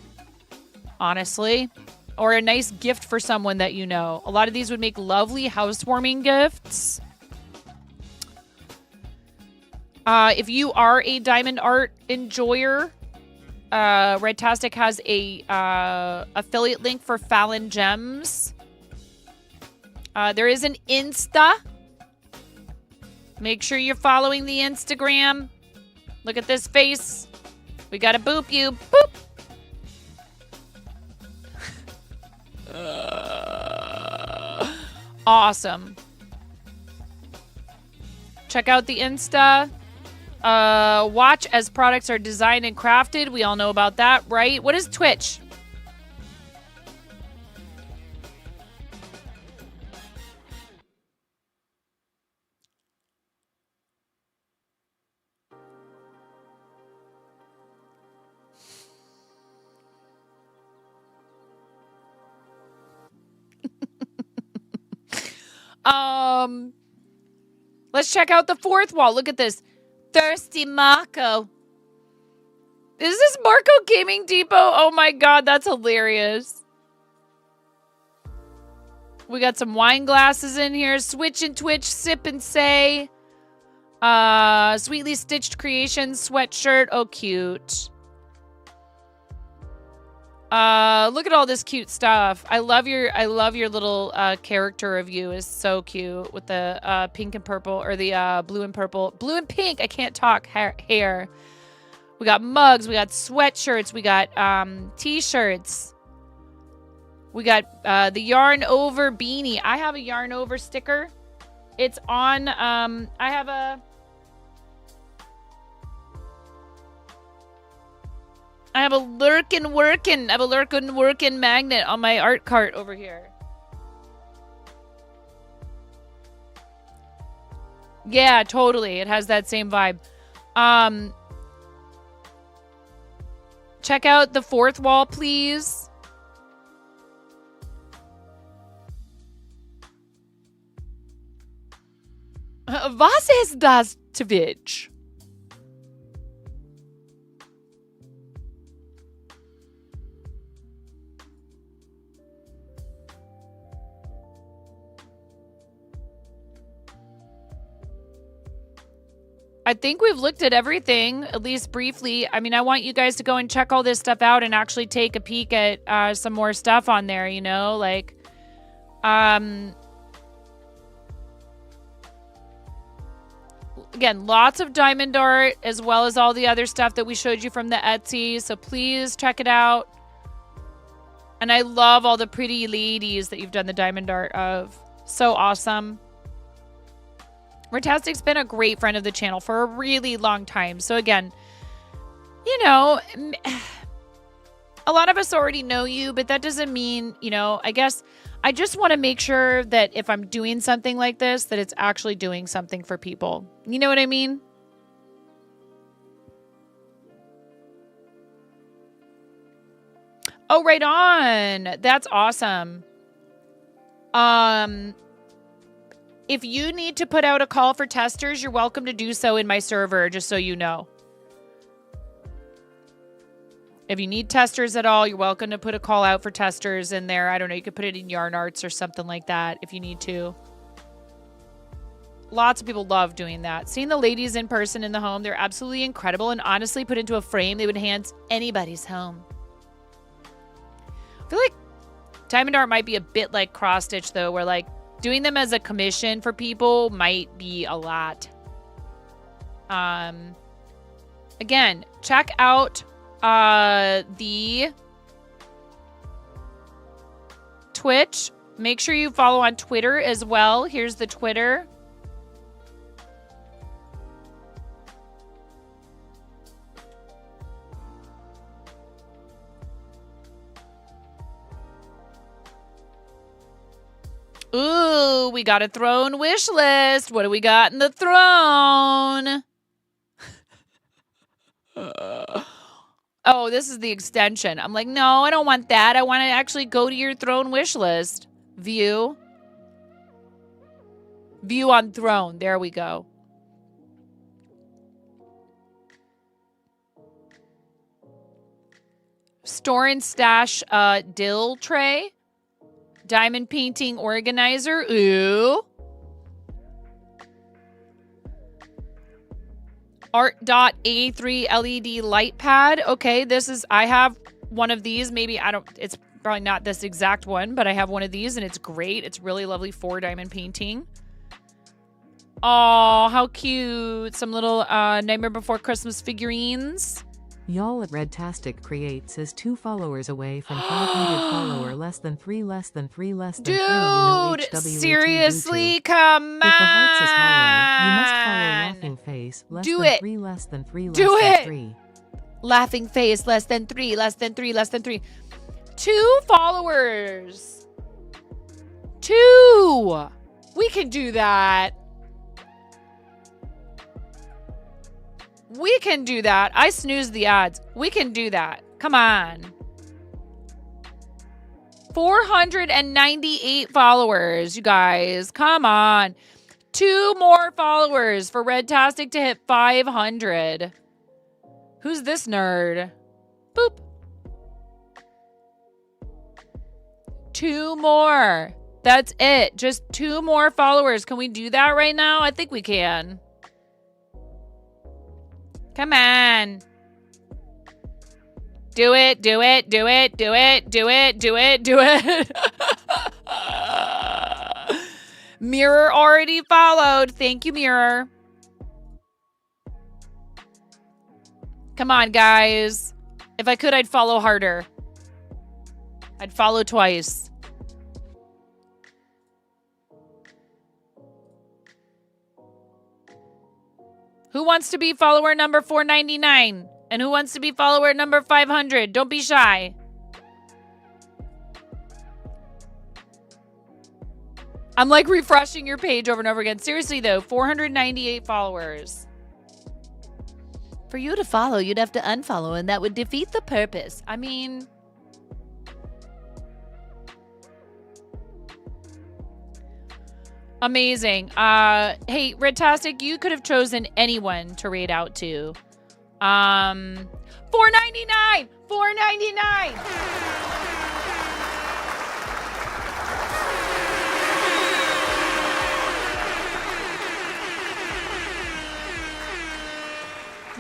Honestly. Or a nice gift for someone that you know. A lot of these would make lovely housewarming gifts. If you are a diamond art enjoyer, Redtastic has a affiliate link for Fallon Gems. There is an Insta. Make sure you're following the Instagram. Look at this face. We gotta boop you. Boop. Awesome. Check out the Insta. Watch as products are designed and crafted. We all know about that, right? What is Twitch? Let's check out the fourth wall. Look at this. Thirsty Marco. Is this Marco Gaming Depot? Oh my god, that's hilarious. We got some wine glasses in here. Switch and Twitch, Sip and Say. Sweetly Stitched Creations sweatshirt. Oh, cute. Look at all this cute stuff. I love your little character of you is so cute with the pink and purple, or the blue and purple, blue and pink. I can't talk hair. We got mugs, we got sweatshirts, we got t-shirts. We got the Yarn Over beanie. I have a Yarn Over sticker. It's on I have a lurkin' workin' magnet on my art cart over here. Yeah, totally. It has that same vibe. Check out the fourth wall, please. Was ist das, Twitch? I think we've looked at everything, at least briefly. I mean, I want you guys to go and check all this stuff out and actually take a peek at some more stuff on there, you know? Like, again, lots of diamond art, as well as all the other stuff that we showed you from the Etsy. So please check it out. And I love all the pretty ladies that you've done the diamond art of. So awesome. Redtastic's been a great friend of the channel for a really long time. So again, you know, a lot of us already know you, but that doesn't mean, you know, I guess I just want to make sure that if I'm doing something like this, that it's actually doing something for people. You know what I mean? Oh, right on. That's awesome. If you need to put out a call for testers, you're welcome to do so in my server, just so you know. If you need testers at all, you're welcome to put a call out for testers in there. I don't know, you could put it in Yarn Arts or something like that if you need to. Lots of people love doing that. Seeing the ladies in person in the home, they're absolutely incredible, and honestly, put into a frame, they would enhance anybody's home. I feel like diamond art might be a bit like cross stitch though, where like doing them as a commission for people might be a lot. Again, check out the Twitch. Make sure you follow on Twitter as well. Here's the Twitter. Ooh, we got a throne wish list. What do we got in the throne? Oh, this is the extension. I'm like, no, I don't want that. I want to actually go to your throne wish list. View. View on throne. There we go. Store and stash dill tray. Diamond painting organizer. Ooh. Art.A3 LED light pad. Okay, this is, I have one of these. Maybe, I don't, it's probably not this exact one, but I have one of these and it's great. It's really lovely for diamond painting. Oh, how cute. Some little Nightmare Before Christmas figurines. Y'all at Redtastic Creates is 2 followers away from 500 follower less than 3 less than 3 less than 3. You know, Dude, seriously, come on. If the hearts is hollow, you must follow Laughing Face less Do than it. 3 less than 3 less Do than it. 3. Laughing face less than 3 less than 3 less than 3. 2 followers. 2. We can do that. We can do that. I snoozed the odds. We can do that. Come on. 498 followers, you guys. Come on. 2 more followers for Redtastic to hit 500. Who's this nerd? Boop. 2 more. That's it. Just 2 more followers. Can we do that right now? I think we can. Come on. Do it, do it, do it, do it, do it, do it, do it. Mirror already followed. Thank you, Mirror. Come on, guys. If I could, I'd follow harder. I'd follow twice. Who wants to be follower number 499? And who wants to be follower number 500? Don't be shy. I'm like refreshing your page over and over again. Seriously though, 498 followers. For you to follow, you'd have to unfollow, and that would defeat the purpose. I mean, amazing. Hey, Redtastic, you could have chosen anyone to raid out to. $4.99. $4.99.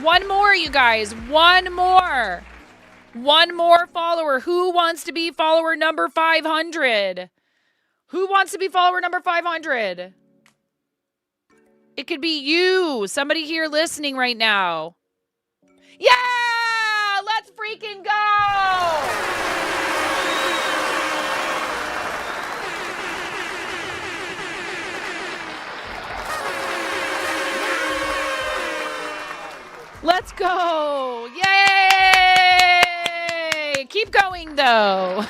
One more, you guys. One more. One more follower. Who wants to be follower number 500? Who wants to be follower number 500? It could be you. Somebody here listening right now. Yeah! Let's freaking go! Let's go. Yay! Keep going, though.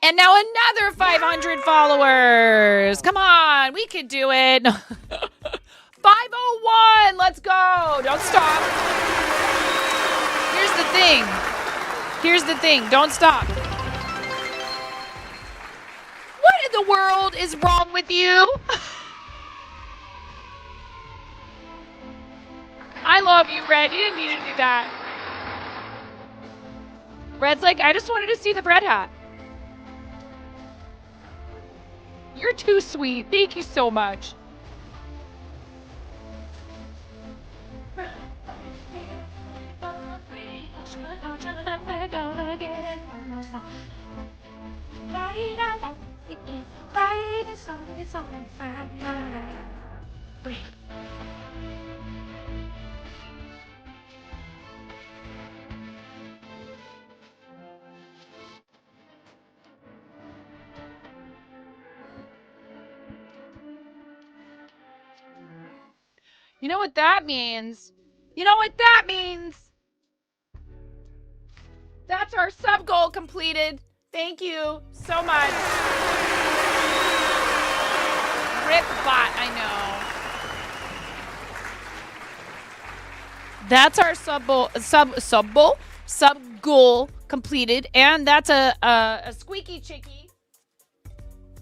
And now another 500 followers. Come on, we can do it. 501, let's go. Don't stop. Here's the thing. Here's the thing, don't stop. What in the world is wrong with you? I love you, Red. You didn't need to do that. Red's like, I just wanted to see the bread hat. You're too sweet. Thank you so much. You know what that means? You know what that means? That's our sub goal completed. Thank you so much. Rip bot, I know. That's our sub goal completed, and that's a squeaky chickie.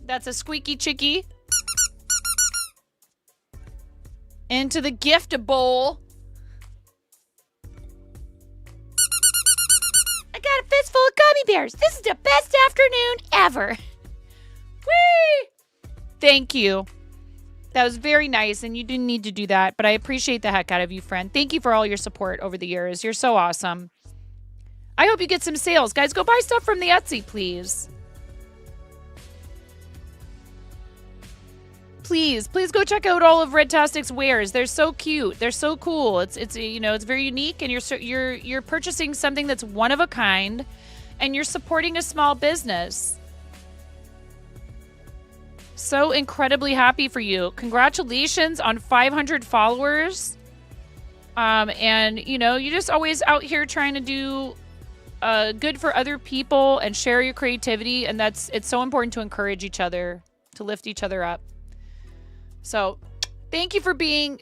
That's a squeaky chickie. Into the gift bowl. I got a fistful of gummy bears. This is the best afternoon ever. Whee! Thank you. That was very nice, and you didn't need to do that, but I appreciate the heck out of you, friend. Thank you for all your support over the years. You're so awesome. I hope you get some sales. Guys, go buy stuff from the Etsy, please. Please go check out all of Redtastic's wares. They're so cute. They're so cool. It's you know, it's very unique, and you're purchasing something that's one of a kind, and you're supporting a small business. So incredibly happy for you. Congratulations on 500 followers. And you know, you're just always out here trying to do good for other people and share your creativity, and it's so important to encourage each other, to lift each other up. So thank you for coming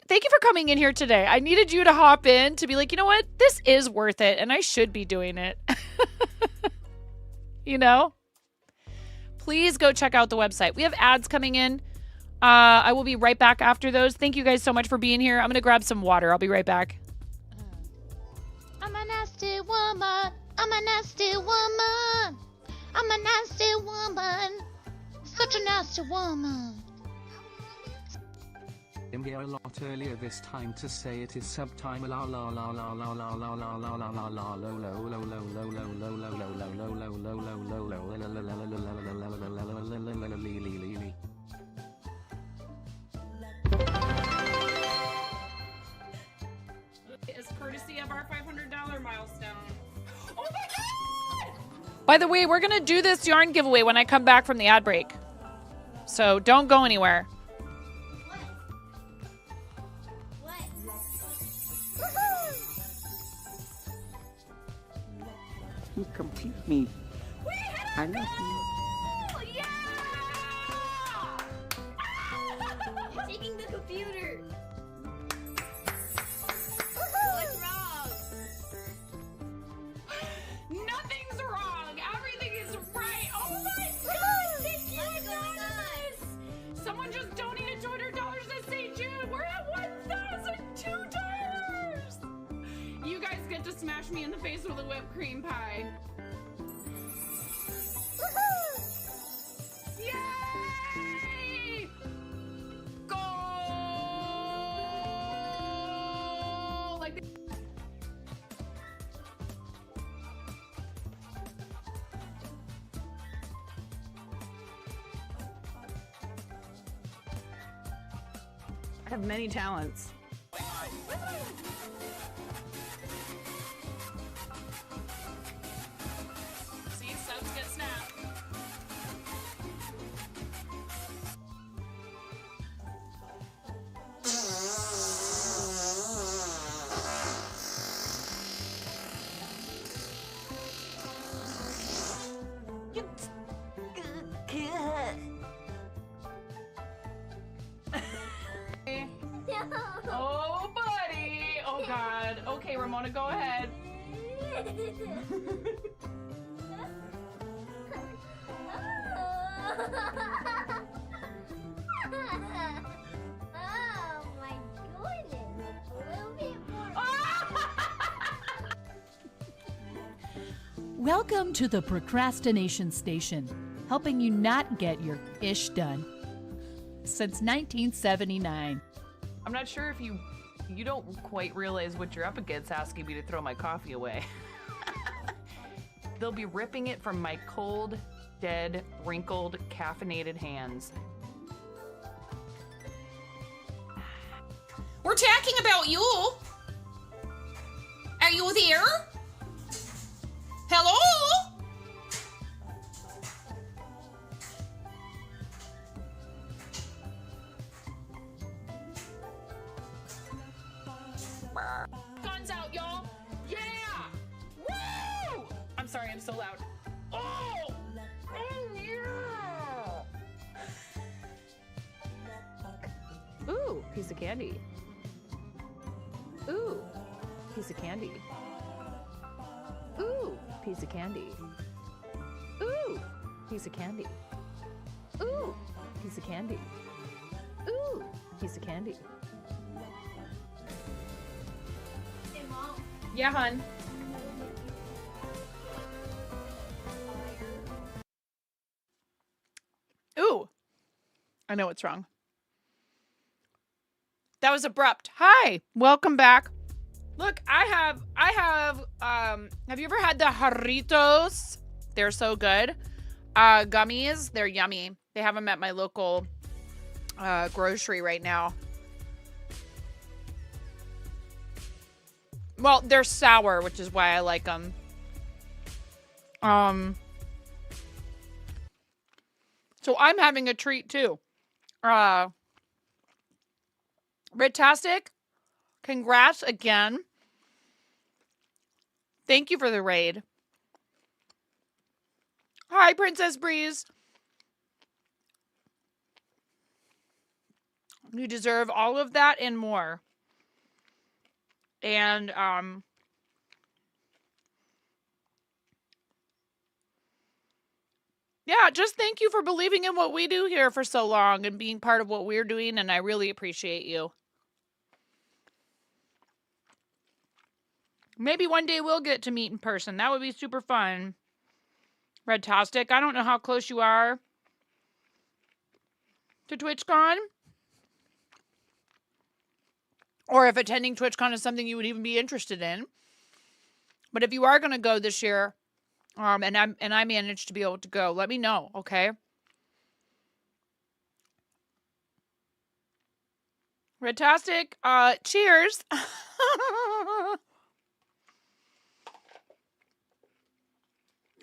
in here today. I needed you to hop in to be like, you know what? This is worth it, and I should be doing it. You know? Please go check out the website. We have ads coming in. I will be right back after those. Thank you guys so much for being here. I'm going to grab some water. I'll be right back. I'm a nasty woman. I'm a nasty woman. I'm a nasty woman. Such a nasty woman. I'm here a lot earlier this time to say it is subtime la la la la la la la la la la la la lo lo lo lo lo lo lo lo lo lo lo lo lo. As courtesy of our $500 milestone. Oh my god! By the way, we're going to do this yarn giveaway when I come back from the ad break. So don't go anywhere. You complete me. I love you. Taking the computer. What's wrong? Nothing's wrong. Everything is right. Oh my god! Thank you guys. Someone just donated $200 to St. Jude. We're at $1,002. You guys get to smash me in the face with a whipped cream pie. Yay! Go! Like I have many talents. See, subs get snapped. Oh, buddy. Oh, God. Okay, Ramona, go ahead. Oh my goodness. A little bit more. Welcome to the Procrastination Station, helping you not get your ish done. Since 1979. I'm not sure if you don't quite realize what you're up against asking me to throw my coffee away. They'll be ripping it from my cold, dead, wrinkled, caffeinated hands. We're talking about you. Are you there? Hello? Guns out, y'all. Yeah. Woo! I'm sorry, I'm so loud. Oh! Oh, yeah! Ooh, piece of candy. Ooh, piece of candy. Ooh, piece of candy. Ooh, piece of candy. Ooh, piece of candy. Ooh, piece of candy. Yeah, hun. Ooh. I know what's wrong. That was abrupt. Hi. Welcome back. Look, I have you ever had the Jarritos? They're so good. Gummies, they're yummy. They have them at my local grocery right now. Well, they're sour, which is why I like them. So I'm having a treat too. Ritastic, congrats again. Thank you for the raid. Hi, Princess Breeze. You deserve all of that and more. And yeah, just thank you for believing in what we do here for so long and being part of what we're doing, and I really appreciate you. Maybe one day we'll get to meet in person. That would be super fun. Redtastic, I don't know how close you are to TwitchCon, or if attending TwitchCon is something you would even be interested in. But if you are going to go this year, and I managed to be able to go, let me know, okay? Redtastic, cheers.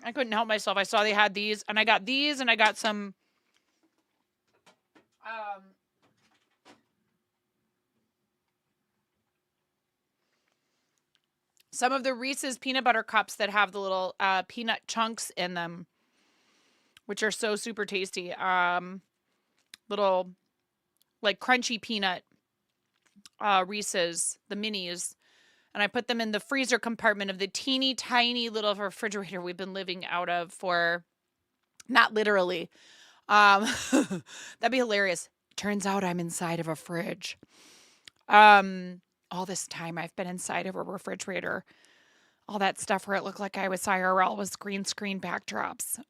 I couldn't help myself. I saw they had these, and I got these, and I got some of the Reese's peanut butter cups that have the little peanut chunks in them, which are so super tasty. Little like crunchy peanut Reese's, the minis. And I put them in the freezer compartment of the teeny tiny little refrigerator we've been living out of for, not literally. That'd be hilarious. Turns out I'm inside of a fridge. All this time I've been inside of a refrigerator. All that stuff where it looked like I was IRL was green screen backdrops.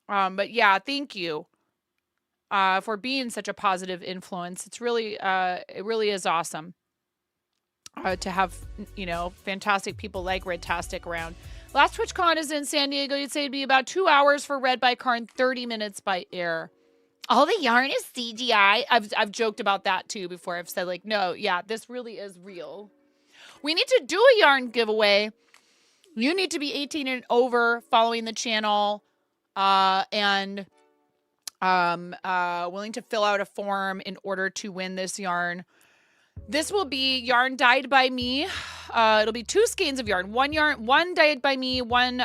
But yeah, thank you for being such a positive influence. It's really, it really is awesome to have, fantastic people like Redtastic around. Last TwitchCon is in San Diego. You'd say it'd be about 2 hours for Red by car and 30 minutes by air. All the yarn is CGI. I've joked about that too before. I've said like, no, yeah, this really is real. We need to do a yarn giveaway. You need to be 18 and over, following the channel, and willing to fill out a form in order to win this yarn. This will be yarn dyed by me. It'll be 2 skeins of yarn. One dyed by me, one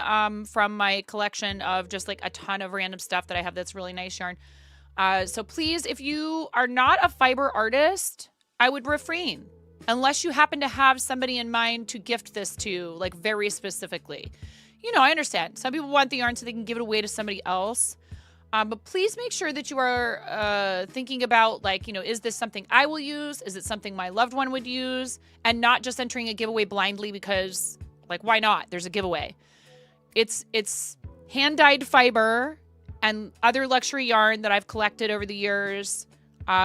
from my collection of just like a ton of random stuff that I have that's really nice yarn. So please, if you are not a fiber artist, I would refrain. Unless you happen to have somebody in mind to gift this to, like very specifically. You know, I understand. Some people want the yarn so they can give it away to somebody else. But please make sure that you are thinking about, like, you know, is this something I will use? Is it something my loved one would use? And not just entering a giveaway blindly because, like, why not? There's a giveaway. It's hand-dyed fiber and other luxury yarn that I've collected over the years.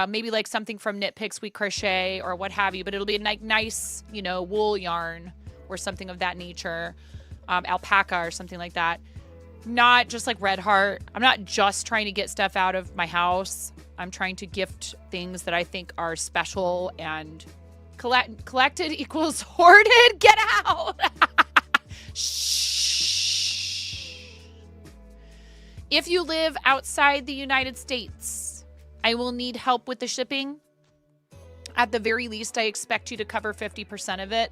Maybe like something from Knit Picks We Crochet or what have you, but it'll be a nice, you know, wool yarn or something of that nature. Alpaca or something like that. Not just like Red Heart. I'm not just trying to get stuff out of my house. I'm trying to gift things that I think are special, and collected equals hoarded. Get out. Shh. If you live outside the United States, I will need help with the shipping. At the very least, I expect you to cover 50% of it.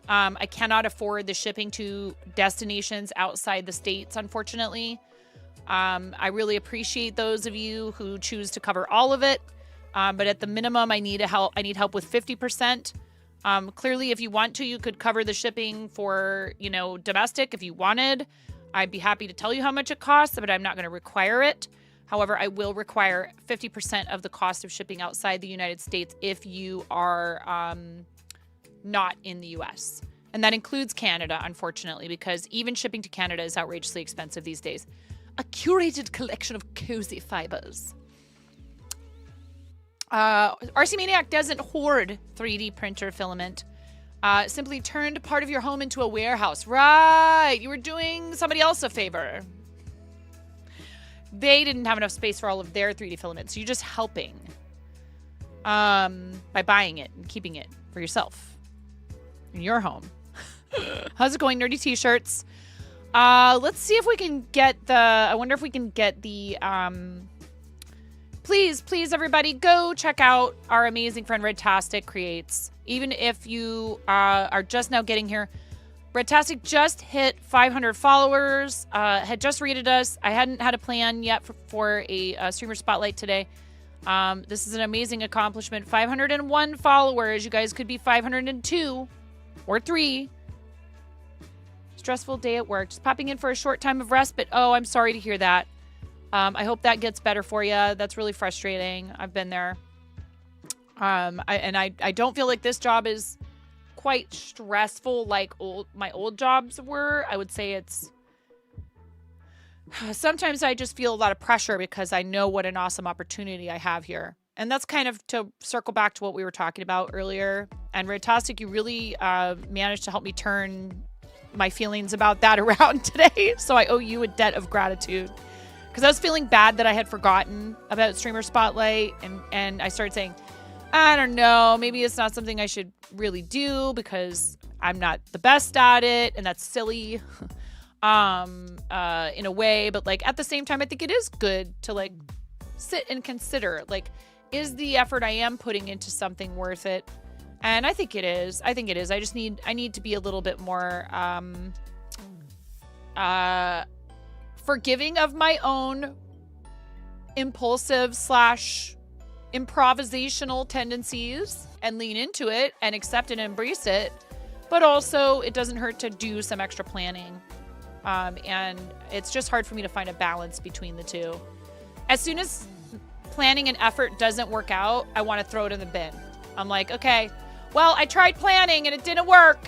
I cannot afford the shipping to destinations outside the States, unfortunately. I really appreciate those of you who choose to cover all of it. But at the minimum, I need help with 50%. Clearly, if you want to, you could cover the shipping for, you know, domestic if you wanted. I'd be happy to tell you how much it costs, but I'm not going to require it. However, I will require 50% of the cost of shipping outside the United States if you are not in the US. And that includes Canada, unfortunately, because even shipping to Canada is outrageously expensive these days. A curated collection of cozy fibers. RC Maniac doesn't hoard 3D printer filament. Simply turned part of your home into a warehouse. Right, you were doing somebody else a favor. They didn't have enough space for all of their 3D filaments. So you're just helping by buying it and keeping it for yourself in your home. How's it going, nerdy t-shirts? Let's see if we can get the, I wonder if we can get the, please, everybody, go check out our amazing friend Redtastic Creates. Even if you are just now getting here, Redtastic just hit 500 followers, had just rated us. I hadn't had a plan yet for a streamer spotlight today. This is an amazing accomplishment. 501 followers. You guys could be 502 or 3. Stressful day at work. Just popping in for a short time of respite. Oh, I'm sorry to hear that. I hope that gets better for you. That's really frustrating. I've been there. I don't feel like this job is quite stressful like my old jobs were. I would say it's sometimes I just feel a lot of pressure because I know what an awesome opportunity I have here. And that's kind of to circle back to what we were talking about earlier. And Redtastic, you really managed to help me turn my feelings about that around today. So I owe you a debt of gratitude. Because I was feeling bad that I had forgotten about Streamer Spotlight. And I started saying, I don't know, maybe it's not something I should really do because I'm not the best at it. And that's silly in a way. But like at the same time, I think it is good to like sit and consider, like, is the effort I am putting into something worth it? And I think it is. I just need to be a little bit more forgiving of my own impulsive / improvisational tendencies and lean into it and accept and embrace it. But also it doesn't hurt to do some extra planning. And it's just hard for me to find a balance between the two. As soon as planning and effort doesn't work out, I want to throw it in the bin. I'm like, okay, well, I tried planning and it didn't work.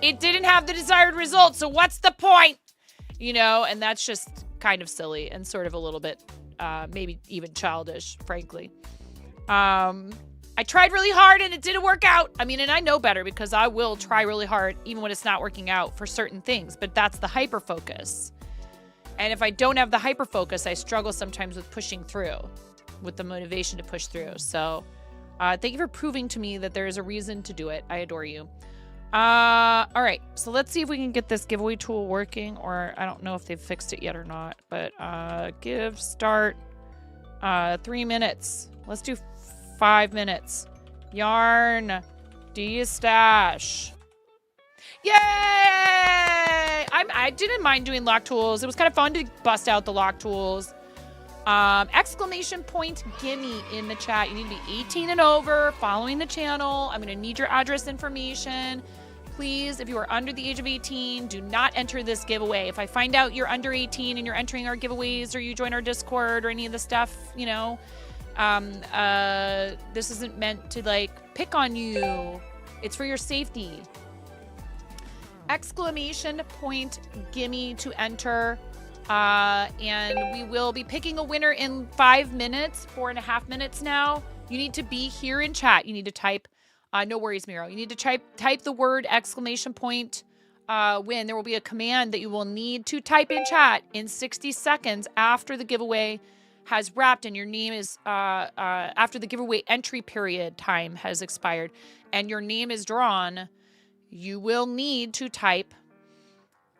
It didn't have the desired result, so what's the point? You know, and that's just kind of silly and sort of a little bit, maybe even childish, frankly. I tried really hard and it didn't work out. I mean, and I know better because I will try really hard even when it's not working out for certain things, but that's the hyper focus. And if I don't have the hyper focus, I struggle sometimes with pushing through, with the motivation to push through. So thank you for proving to me that there is a reason to do it. I adore you. All right, so let's see if we can get this giveaway tool working, or I don't know if they've fixed it yet or not, but give start 3 minutes. Let's do 5 minutes. Yarn de-stash. Yay! I didn't mind doing lock tools. It was kind of fun to bust out the lock tools. Exclamation point gimme in the chat. You need to be 18 and over, following the channel. I'm going to need your address information. Please, if you are under the age of 18, do not enter this giveaway. If I find out you're under 18 and you're entering our giveaways or you join our Discord or any of the stuff, you know, this isn't meant to like pick on you. It's for your safety. Exclamation point gimme to enter. And we will be picking a winner in 5 minutes, 4.5 minutes now. You need to be here in chat. You need to type, no worries, Miro. You need to type the word exclamation point win. There will be a command that you will need to type in chat in 60 seconds after the giveaway has wrapped and your name is, after the giveaway entry period time has expired and your name is drawn, you will need to type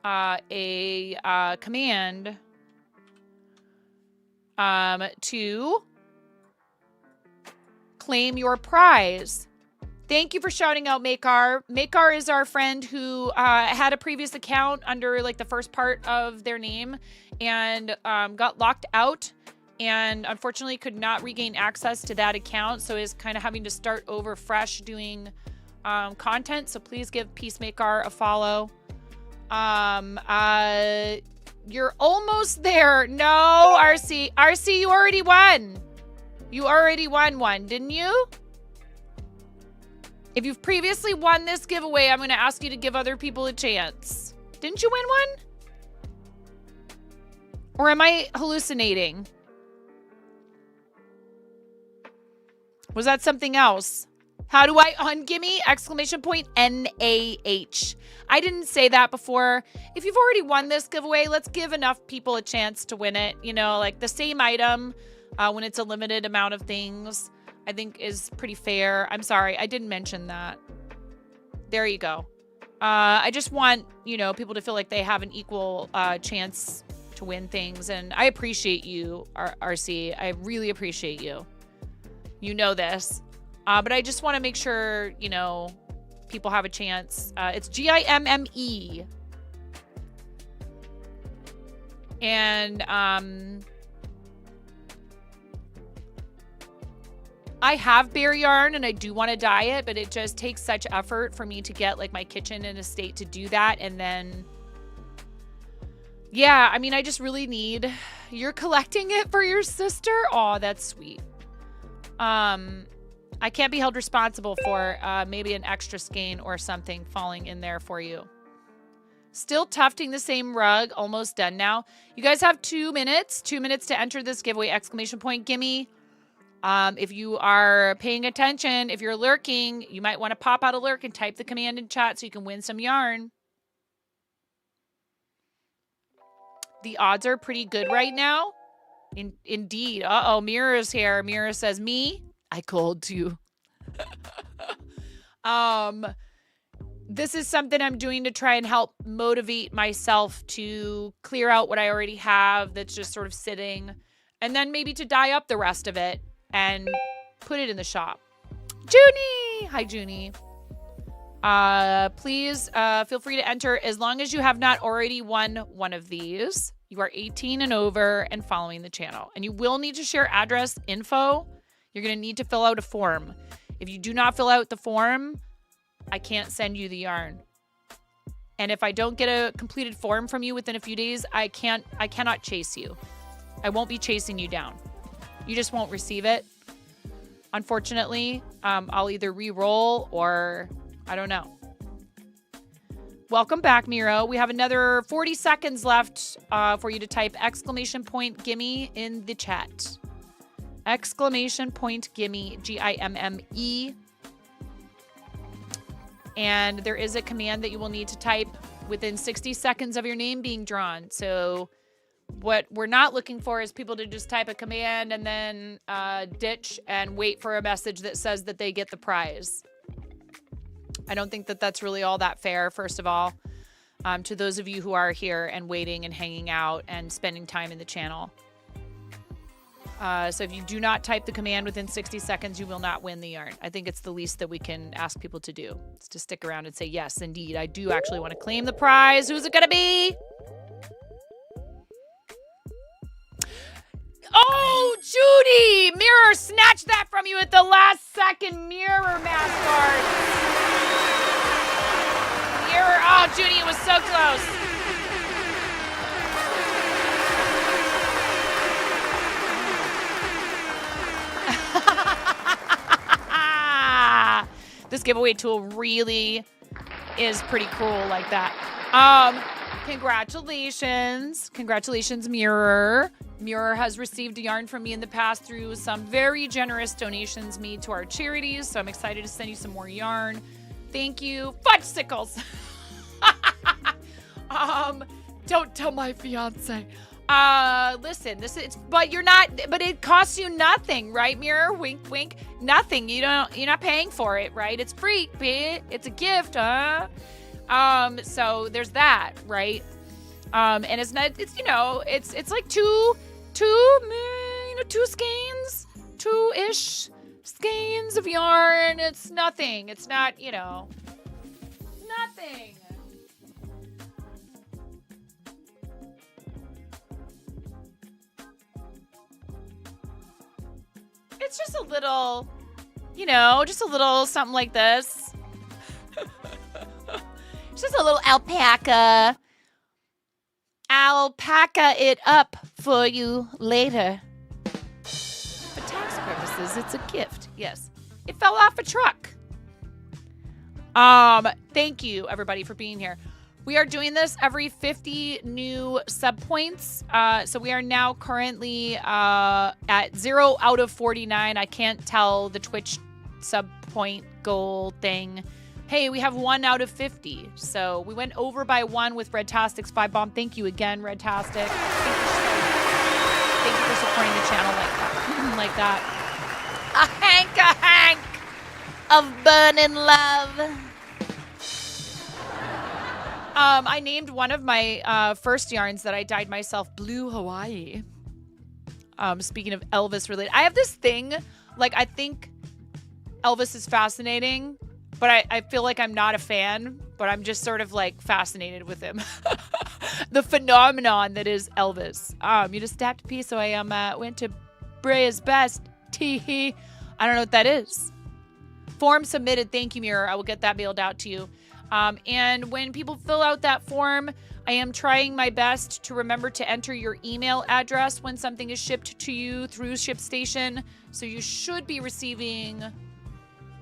a command to claim your prize. Thank you for shouting out Makar. Makar is our friend who had a previous account under like the first part of their name and got locked out and unfortunately could not regain access to that account, so is kind of having to start over fresh doing content. So please give Peacemaker a follow. You're almost there. No, RC. RC, you already won. You already won one, didn't you? If you've previously won this giveaway, I'm going to ask you to give other people a chance. Didn't you win one? Or am I hallucinating? Was that something else? How do I ungimme? Exclamation point NAH. I didn't say that before. If you've already won this giveaway, let's give enough people a chance to win it. You know, like the same item when it's a limited amount of things, I think is pretty fair. I'm sorry, I didn't mention that. There you go. I just want, you know, people to feel like they have an equal chance to win things. And I appreciate you, RC. I really appreciate you. You know this. But I just want to make sure, you know, people have a chance. It's GIMME. And I have bear yarn and I do want to dye it, but it just takes such effort for me to get like my kitchen in a state to do that. And then, yeah, I mean, I just really need, you're collecting it for your sister? Oh, that's sweet. I can't be held responsible for maybe an extra skein or something falling in there for you. Still tufting the same rug. Almost done now. You guys have 2 minutes. 2 minutes to enter this giveaway. Exclamation point gimme. If you are paying attention, if you're lurking, you might want to pop out a lurk and type the command in chat so you can win some yarn. The odds are pretty good right now. Indeed. Uh-oh, Mira's here. Mira says, me? I called you. This is something I'm doing to try and help motivate myself to clear out what I already have that's just sort of sitting, and then maybe to dye up the rest of it and put it in the shop. Junie! Hi, Junie. Please feel free to enter as long as you have not already won one of these. You are 18 and over and following the channel. And you will need to share address info. You're going to need to fill out a form. If you do not fill out the form, I can't send you the yarn. And if I don't get a completed form from you within a few days, I cannot chase you. I won't be chasing you down. You just won't receive it. Unfortunately, I'll either re-roll or I don't know. Welcome back, Miro. We have another 40 seconds left for you to type exclamation point gimme in the chat. Exclamation point gimme, GIMME. And there is a command that you will need to type within 60 seconds of your name being drawn. So what we're not looking for is people to just type a command and then ditch and wait for a message that says that they get the prize. I don't think that that's really all that fair, first of all, to those of you who are here and waiting and hanging out and spending time in the channel. So if you do not type the command within 60 seconds, you will not win the yarn. I think it's the least that we can ask people to do. Is to stick around and say, yes, indeed, I do actually want to claim the prize. Who's it going to be? Oh! Judy! Mirror snatched that from you at the last second. Mirror mascot. Mirror. Oh, Judy, it was so close. This giveaway tool really is pretty cool like that. Congratulations, Mirror. Mirror has received a yarn from me in the past through some very generous donations made to our charities, so I'm excited to send you some more yarn. Thank you. Fudgesicles. Don't tell my fiance. Listen, but it costs you nothing, right, Mirror? Wink, wink. Nothing. You're not paying for it, right? It's free, it's a gift, huh? So there's that, right? And it's not, it's like two skeins, two-ish skeins of yarn. It's nothing. It's not, nothing. It's just a little, something like this. It's just a little alpaca. Alpaca it up for you later. For tax purposes, it's a gift. Yes. It fell off a truck. Thank you, everybody, for being here. We are doing this every 50 new sub points. So we are now currently at 0 out of 49. I can't tell the Twitch sub point goal thing. Hey, we have 1 out of 50. So we went over by 1 with Redtastic's 5 bomb. Thank you again, Redtastic. Thank you for supporting the channel like that. A hank of burning love. I named one of my first yarns that I dyed myself Blue Hawaii. Speaking of Elvis related, I have this thing, I think Elvis is fascinating, but I feel like I'm not a fan, but I'm just sort of fascinated with him. The phenomenon that is Elvis. You just tapped a piece, so I went to Brea's Best. Tee-hee. I don't know what that is. Form submitted. Thank you, Mirror. I will get that mailed out to you. And when people fill out that form, I am trying my best to remember to enter your email address when something is shipped to you through ShipStation. So you should be receiving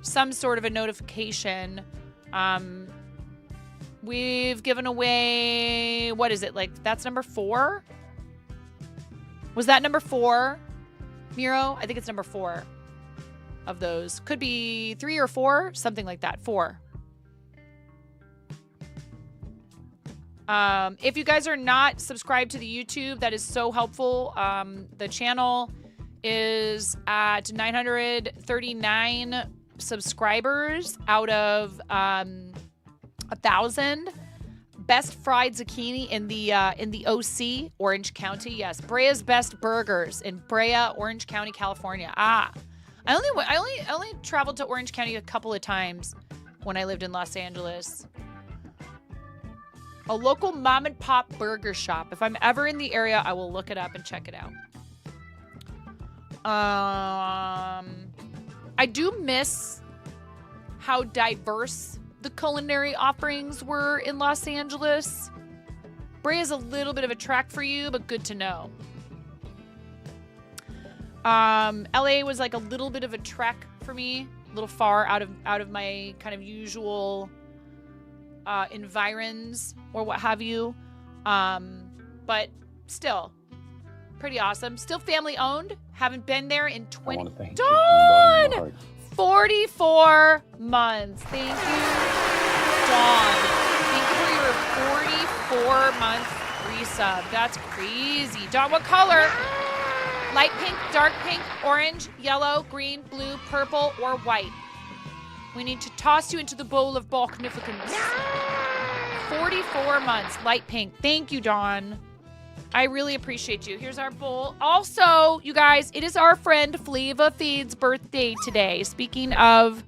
some sort of a notification. We've given away, what is it? That's number 4? Was that number 4, Miro? I think it's number 4 of those. Could be 3 or 4, something like that. 4. If you guys are not subscribed to the YouTube, that is so helpful. The channel is at 939 subscribers out of 1,000. Best fried zucchini in the OC, Orange County. Yes, Brea's Best Burgers in Brea, Orange County, California. I only traveled to Orange County a couple of times when I lived in Los Angeles. A local mom and pop burger shop. If I'm ever in the area, I will look it up and check it out. I do miss how diverse the culinary offerings were in Los Angeles. Brea is a little bit of a trek for you, but good to know. LA was a little bit of a trek for me, a little far out of my kind of usual environs or what have you, but still pretty awesome. Still family owned. Haven't been there in 44 months. Thank you, Dawn. Thank you for your 44 month resub. That's crazy. Dawn, what color? Light pink, dark pink, orange, yellow, green, blue, purple, or white? We need to toss you into the bowl of balknificence. 44 months, light pink. Thank you, Dawn. I really appreciate you. Here's our bowl. Also, you guys, it is our friend Flava Feed's birthday today. Speaking of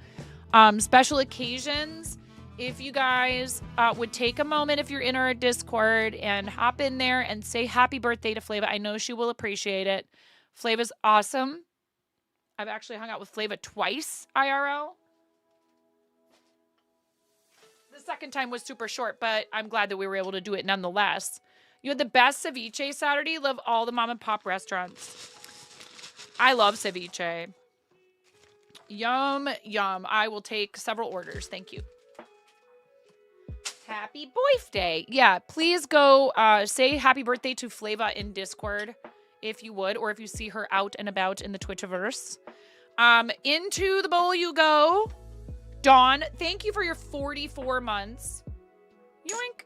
special occasions, if you guys would take a moment, if you're in our Discord, and hop in there and say happy birthday to Flava. I know she will appreciate it. Flava's awesome. I've actually hung out with Flava twice IRL. The second time was super short, but I'm glad that we were able to do it nonetheless. You had the best ceviche Saturday. Love all the mom and pop restaurants. I love ceviche. Yum, yum. I will take several orders. Thank you. Happy birthday. Yeah, please go say happy birthday to Flava in Discord if you would, or if you see her out and about in the Twitchiverse. Into the bowl you go. Dawn, thank you for your 44 months. Yoink.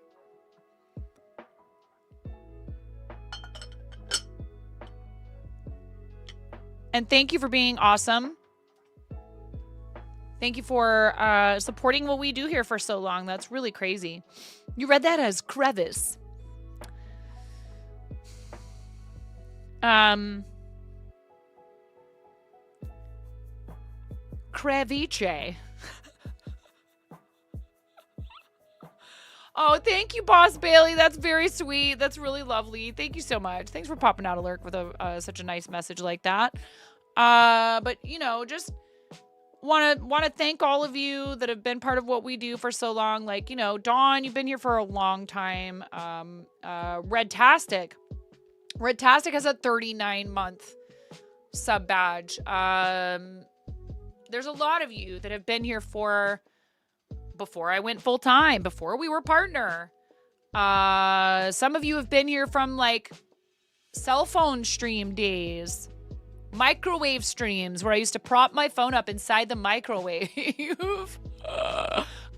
And thank you for being awesome. Thank you for supporting what we do here for so long. That's really crazy. You read that as crevice. Creviche. Oh, thank you, Boss Bailey. That's very sweet. That's really lovely. Thank you so much. Thanks for popping out a lurk with such a nice message like that. But you know, just want to thank all of you that have been part of what we do for so long. Like, you know, Dawn, you've been here for a long time. Redtastic has a 39-month sub badge. There's a lot of you that have been here for before I went full time, before we were partner. Some of you have been here from like cell phone stream days, microwave streams where I used to prop my phone up inside the microwave,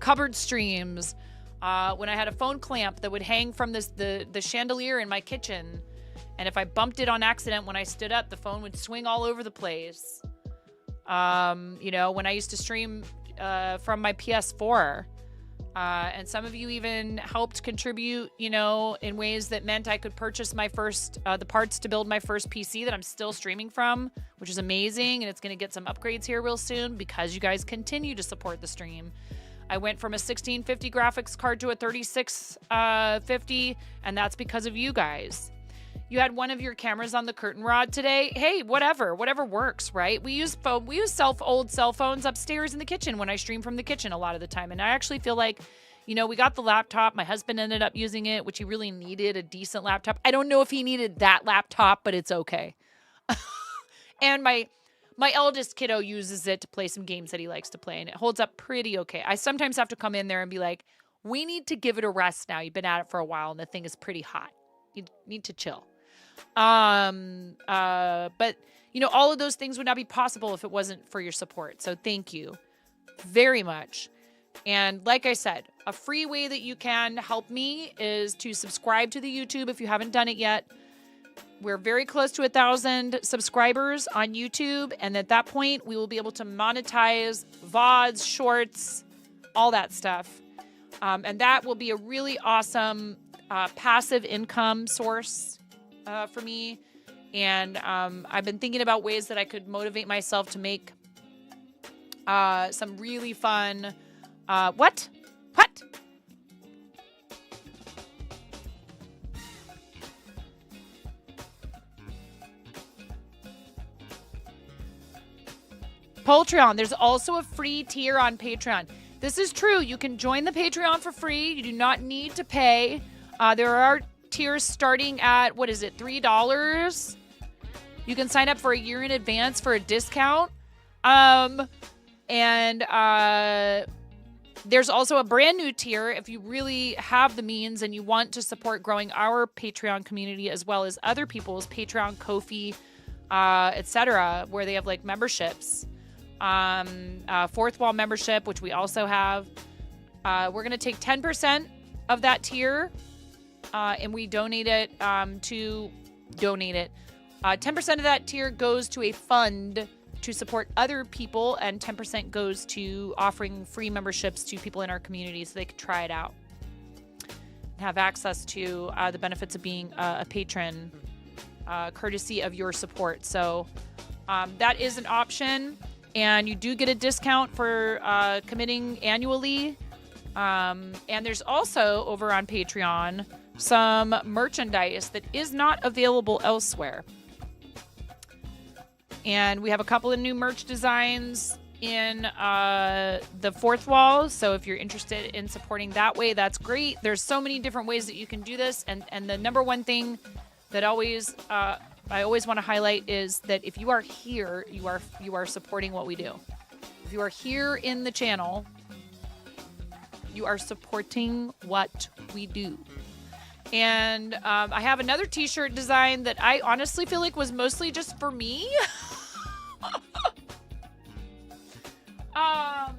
cupboard streams, when I had a phone clamp that would hang from the chandelier in my kitchen. And if I bumped it on accident when I stood up, the phone would swing all over the place. You know, when I used to stream from my PS4. And some of you even helped contribute, you know, in ways that meant I could purchase my first, the parts to build my first PC that I'm still streaming from, which is amazing. And it's going to get some upgrades here real soon because you guys continue to support the stream. I went from a 1650 graphics card to a 3650, and that's because of you guys. You had one of your cameras on the curtain rod today. Hey, whatever works, right? We use old cell phones upstairs in the kitchen when I stream from the kitchen a lot of the time. And I actually feel like, you know, we got the laptop. My husband ended up using it, which he really needed a decent laptop. I don't know if he needed that laptop, but it's okay. And my eldest kiddo uses it to play some games that he likes to play, and it holds up pretty okay. I sometimes have to come in there and be like, we need to give it a rest now. You've been at it for a while, and the thing is pretty hot. You need to chill. But you know, all of those things would not be possible if it wasn't for your support. So thank you very much. And like I said, a free way that you can help me is to subscribe to the YouTube if you haven't done it yet. We're very close to 1,000 subscribers on YouTube. And at that point, we will be able to monetize VODs, shorts, all that stuff. And that will be a really awesome passive income source for me. And I've been thinking about ways that I could motivate myself to make some really fun what? Patreon. There's also a free tier on Patreon. This is true. You can join the Patreon for free. You do not need to pay. There are tiers starting at, what is it, $3? You can sign up for a year in advance for a discount. There's also a brand new tier if you really have the means and you want to support growing our Patreon community as well as other people's Patreon, Ko-fi, etc., where they have like memberships. Fourth Wall membership, which we also have. We're going to take 10% of that tier and we donate it to donate it. 10% of that tier goes to a fund to support other people, and 10% goes to offering free memberships to people in our community so they can try it out and have access to the benefits of being a patron, courtesy of your support. So that is an option, and you do get a discount for committing annually. And there's also over on Patreon some merchandise that is not available elsewhere. And we have a couple of new merch designs in the fourth wall. So if you're interested in supporting that way, that's great. There's so many different ways that you can do this. And the number one thing that I always want to highlight is that if you are here, you are supporting what we do. If you are here in the channel, you are supporting what we do. And I have another t-shirt design that I honestly feel like was mostly just for me. I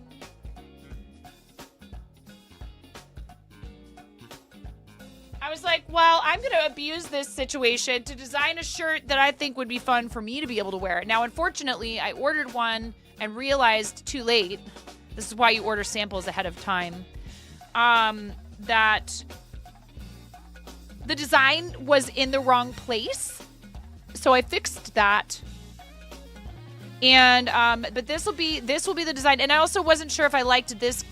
was like, well, I'm going to abuse this situation to design a shirt that I think would be fun for me to be able to wear. Now, unfortunately, I ordered one and realized too late, this is why you order samples ahead of time, that the design was in the wrong place. So I fixed that. And but this will be the design. And I also wasn't sure if I liked this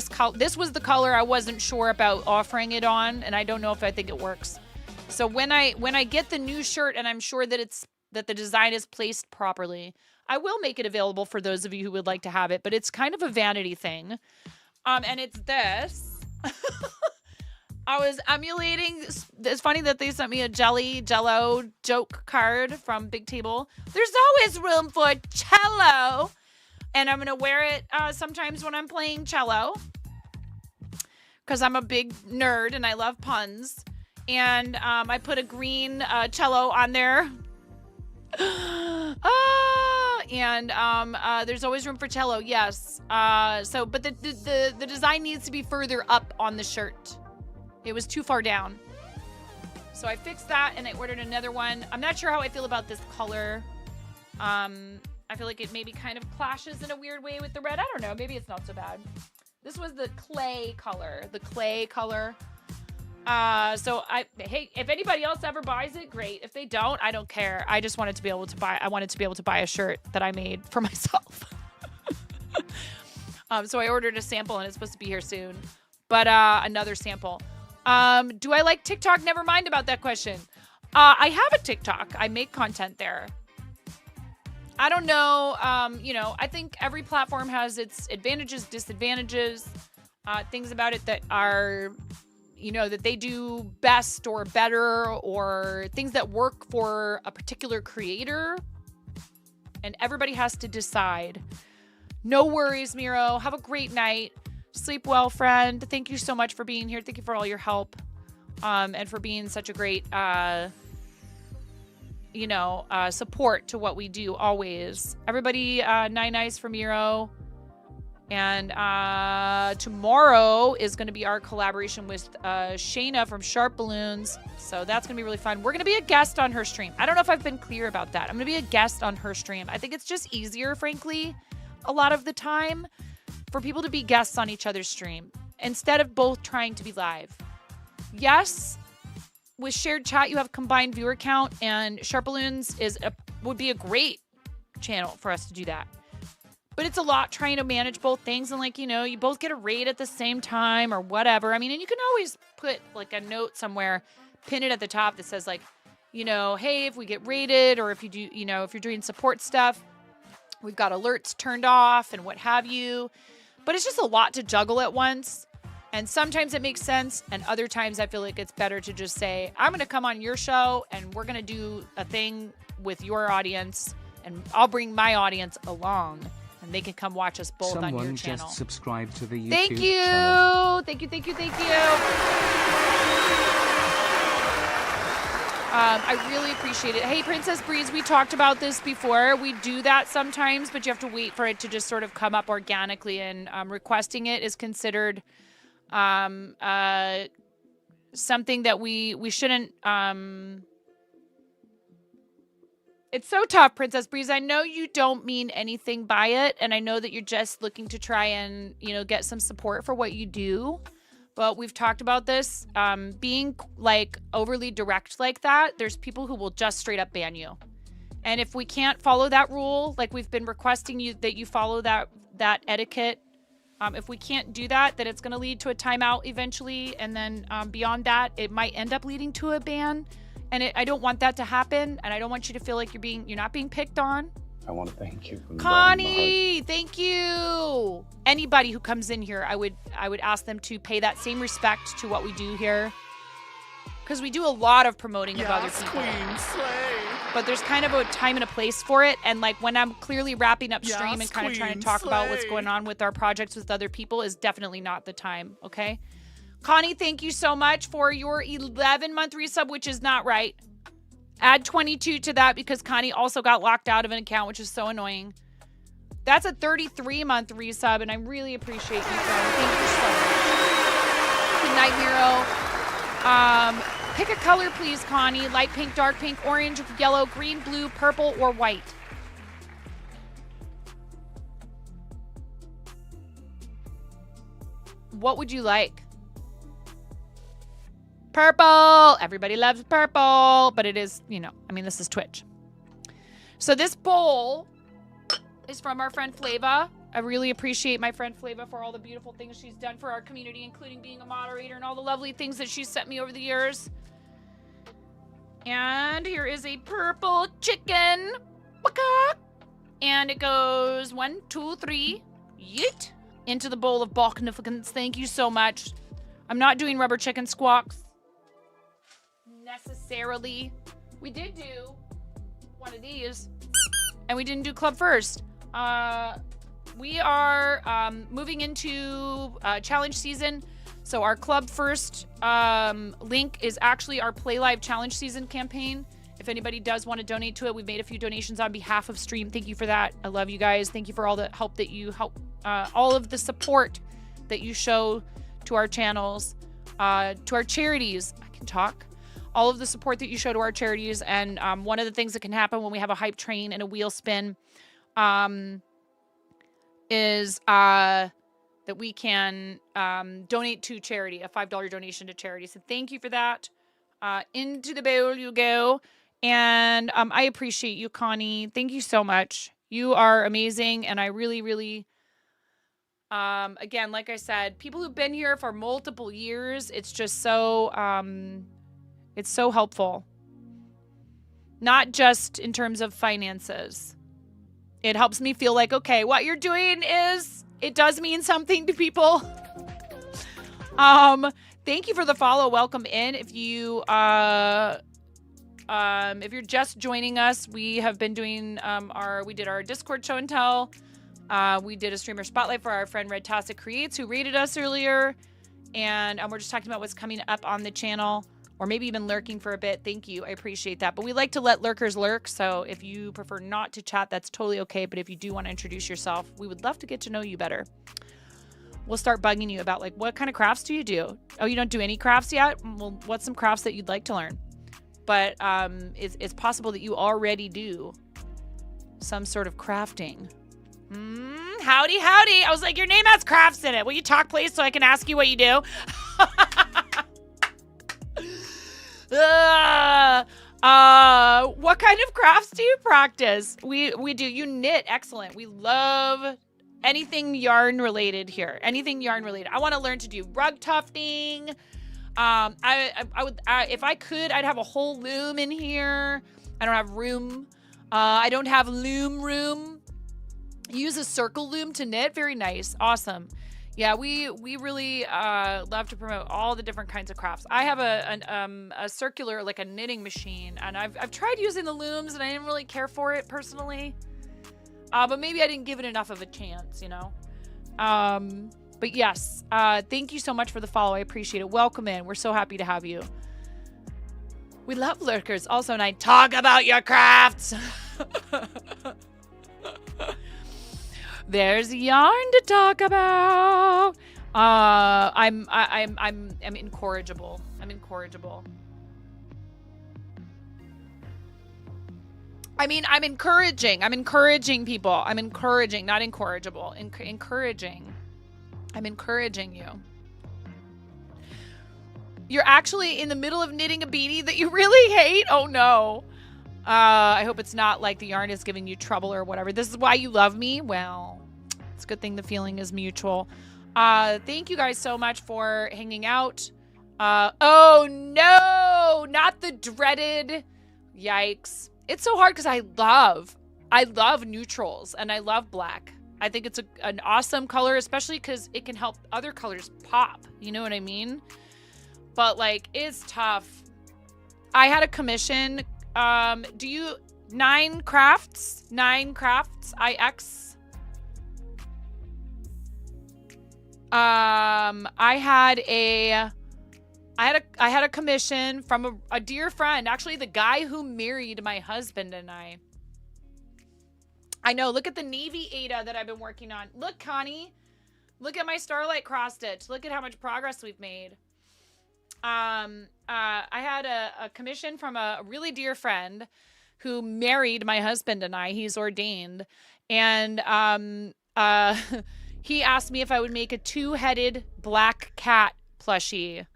color. This was the color I wasn't sure about offering it on, and I don't know if I think it works. So when I get the new shirt and I'm sure that the design is placed properly, I will make it available for those of you who would like to have it, but it's kind of a vanity thing. And it's this. I was emulating. It's funny that they sent me a Jello joke card from Big Table. There's always room for cello. And I'm going to wear it sometimes when I'm playing cello. Because I'm a big nerd and I love puns. And I put a green cello on there. There's always room for cello, yes. But the design needs to be further up on the shirt. It was too far down. So I fixed that and I ordered another one. I'm not sure how I feel about this color. I feel like it maybe kind of clashes in a weird way with the red. I don't know. Maybe it's not so bad. This was the clay color. Hey, if anybody else ever buys it, great. If they don't, I don't care. I just wanted to be able to buy. I wanted to be able to buy a shirt that I made for myself. So I ordered a sample and it's supposed to be here soon. But another sample. Do I like TikTok? Never mind about that question. I have a TikTok. I make content there. I don't know. I think every platform has its advantages, disadvantages, things about it that are, that they do best or better, or things that work for a particular creator. And everybody has to decide. No worries, Miro. Have a great night. Sleep well, friend. Thank you so much for being here. Thank you for all your help. And for being such a great, support to what we do always. Everybody, nice for Miro. And tomorrow is going to be our collaboration with Shayna from Sharp Balloons. So that's going to be really fun. We're going to be a guest on her stream. I don't know if I've been clear about that. I'm going to be a guest on her stream. I think it's just easier, frankly, a lot of the time for people to be guests on each other's stream instead of both trying to be live. Yes, with shared chat, you have combined viewer count, and Sharp Balloons would be a great channel for us to do that. But it's a lot trying to manage both things, and you both get a raid at the same time or whatever. I mean, and you can always put like a note somewhere, pin it at the top that says hey, if we get raided, or if you do, if you're doing support stuff, we've got alerts turned off and what have you. But it's just a lot to juggle at once. And sometimes it makes sense. And other times I feel like it's better to just say, I'm going to come on your show and we're going to do a thing with your audience. And I'll bring my audience along. And they can come watch us both on your channel. Someone just subscribed to the YouTube Thank you. channel. Thank you. I really appreciate it. Hey, Princess Breeze, we talked about this before. We do that sometimes, but you have to wait for it to just sort of come up organically. And requesting it is considered something that we shouldn't... It's so tough, Princess Breeze. I know you don't mean anything by it, and I know that you're just looking to try and, get some support for what you do. But we've talked about this. Being overly direct like that, there's people who will just straight up ban you. And if we can't follow that rule, like we've been requesting that you follow that etiquette, if we can't do that, then it's going to lead to a timeout eventually. And then beyond that, it might end up leading to a ban. And I don't want that to happen. And I don't want you to feel like you're not being picked on. I want to thank you from the bottom of my heart. Connie, thank you. Anybody who comes in here, I would ask them to pay that same respect to what we do here. Because we do a lot of promoting of other people. Queen, slay. But there's kind of a time and a place for it. And like when I'm clearly wrapping up stream Yes, and kind of trying to queen, talk about what's slay. going on with our projects with other people is definitely not the time, okay? Connie, thank you so much for your 11-month resub, which is not right. Add 22 to that because Connie also got locked out of an account, which is so annoying. That's a 33-month resub, and I really appreciate you, friend. Thank you so much. Good night, Miro. Pick a color, please, Connie. Light pink, dark pink, orange, yellow, green, blue, purple, or white. What would you like? Purple. Everybody loves purple, but it is, you know, I mean, this is Twitch. So this bowl is from our friend Flava. I really appreciate my friend Flava for all the beautiful things she's done for our community, including being a moderator and all the lovely things that she's sent me over the years. And here is a purple chicken. Waka! And it goes 1, 2, 3, yeet, into the bowl of Balknificence. Thank you so much. I'm not doing rubber chicken squawks necessarily. We did do one of these, and we didn't do club first. We are moving into challenge season, so our club first link is actually our Play Live challenge season campaign. If anybody does want to donate to it, we've made a few donations on behalf of stream. Thank you for that. I love you guys. Thank you for all the help that you help, all of the support that you show to our channels, to our charities. I can talk. All of the support that you show to our charities. And one of the things that can happen when we have a hype train and a wheel spin is that we can donate to charity, a $5 donation to charity. So thank you for that. Into the bowl you go. And I appreciate you, Connie. Thank you so much. You are amazing. And I really, really, again, like I said, people who've been here for multiple years, it's just so, it's so helpful. Not just in terms of finances. It helps me feel like, okay, what you're doing is, it does mean something to people. Thank you for the follow. Welcome in. If you're just joining us, we have been doing we did our Discord show and tell. We did a streamer spotlight for our friend Redtastic Creates, who rated us earlier, and we're just talking about what's coming up on the channel, or maybe even lurking for a bit. Thank you. I appreciate that. But we like to let lurkers lurk, so if you prefer not to chat, that's totally okay. But if you do want to introduce yourself, we would love to get to know you better. We'll start bugging you about, like, what kind of crafts do you do? Oh, you don't do any crafts yet? Well, what's some crafts that you'd like to learn? But it's possible that you already do some sort of crafting. Howdy, howdy. I was like, your name has crafts in it. Will you talk, please, so I can ask you what you do? What kind of crafts do you practice? We do. You knit. Excellent. We love anything yarn related here. Anything yarn related. I want to learn to do rug tufting. I would, if I could, I'd have a whole loom in here. I don't have room. I don't have loom room. Use a circle loom to knit. Very nice. Awesome. Yeah, we really love to promote all the different kinds of crafts. I have a circular, like a knitting machine, and I've tried using the looms, and I didn't really care for it personally. But maybe I didn't give it enough of a chance, you know. But yes, thank you so much for the follow. I appreciate it. Welcome in. We're so happy to have you. We love lurkers. Also, and I talk about your crafts. There's yarn to talk about. I'm incorrigible. I'm incorrigible. I mean, I'm encouraging. I'm encouraging people. I'm encouraging, not incorrigible. Encouraging. I'm encouraging you. You're actually in the middle of knitting a beanie that you really hate? Oh no. I hope it's not like the yarn is giving you trouble or whatever. This is why you love me? Well, it's a good thing the feeling is mutual. Thank you guys so much for hanging out. Oh no, not the dreaded. Yikes. It's so hard because I I love neutrals and I love black. I think it's an awesome color, especially because it can help other colors pop. You know what I mean? But like, it's tough. I had a commission. 9 Crafts IX. I had a commission from a dear friend, actually the guy who married my husband and I. I know, look at the Navy Ada that I've been working on. Look, Connie, look at my Starlight cross stitch. Look at how much progress we've made. I had a commission from a really dear friend who married my husband and I. He's ordained. And he asked me if I would make a 2-headed black cat plushie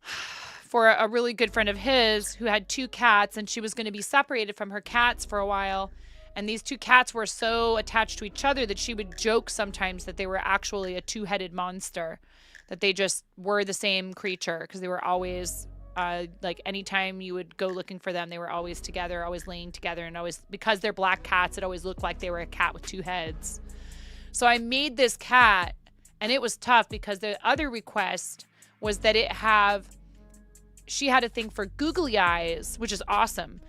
for a really good friend of his who had 2 cats, and she was going to be separated from her cats for a while. And these 2 cats were so attached to each other that she would joke sometimes that they were actually a 2-headed monster, that they just were the same creature because they were always like anytime you would go looking for them, they were always together, always laying together, and always, because they're black cats, it always looked like they were a cat with 2 heads. So I made this cat, and it was tough because the other request was that she had a thing for googly eyes, which is awesome.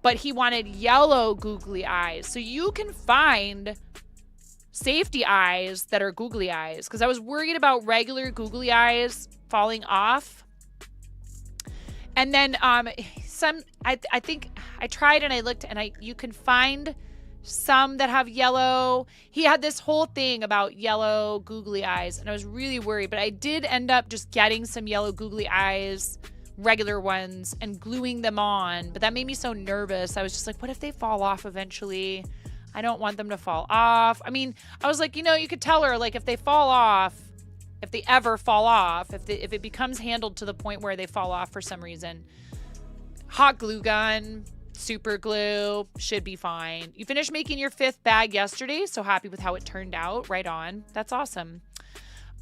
But he wanted yellow googly eyes. So you can find safety eyes that are googly eyes, because I was worried about regular googly eyes falling off. And then I think I tried and I looked, and you can find some that have yellow. He had this whole thing about yellow googly eyes, and I was really worried, but I did end up just getting some yellow googly eyes, regular ones, and gluing them on. But that made me so nervous. I was just like, what if they fall off eventually? I don't want them to fall off. I mean, I was like, you could tell her, like, if they fall off, if they ever fall off, if it becomes handled to the point where they fall off for some reason, hot glue gun, super glue, should be fine. You finished making your 5th bag yesterday, so happy with how it turned out. Right on. That's awesome.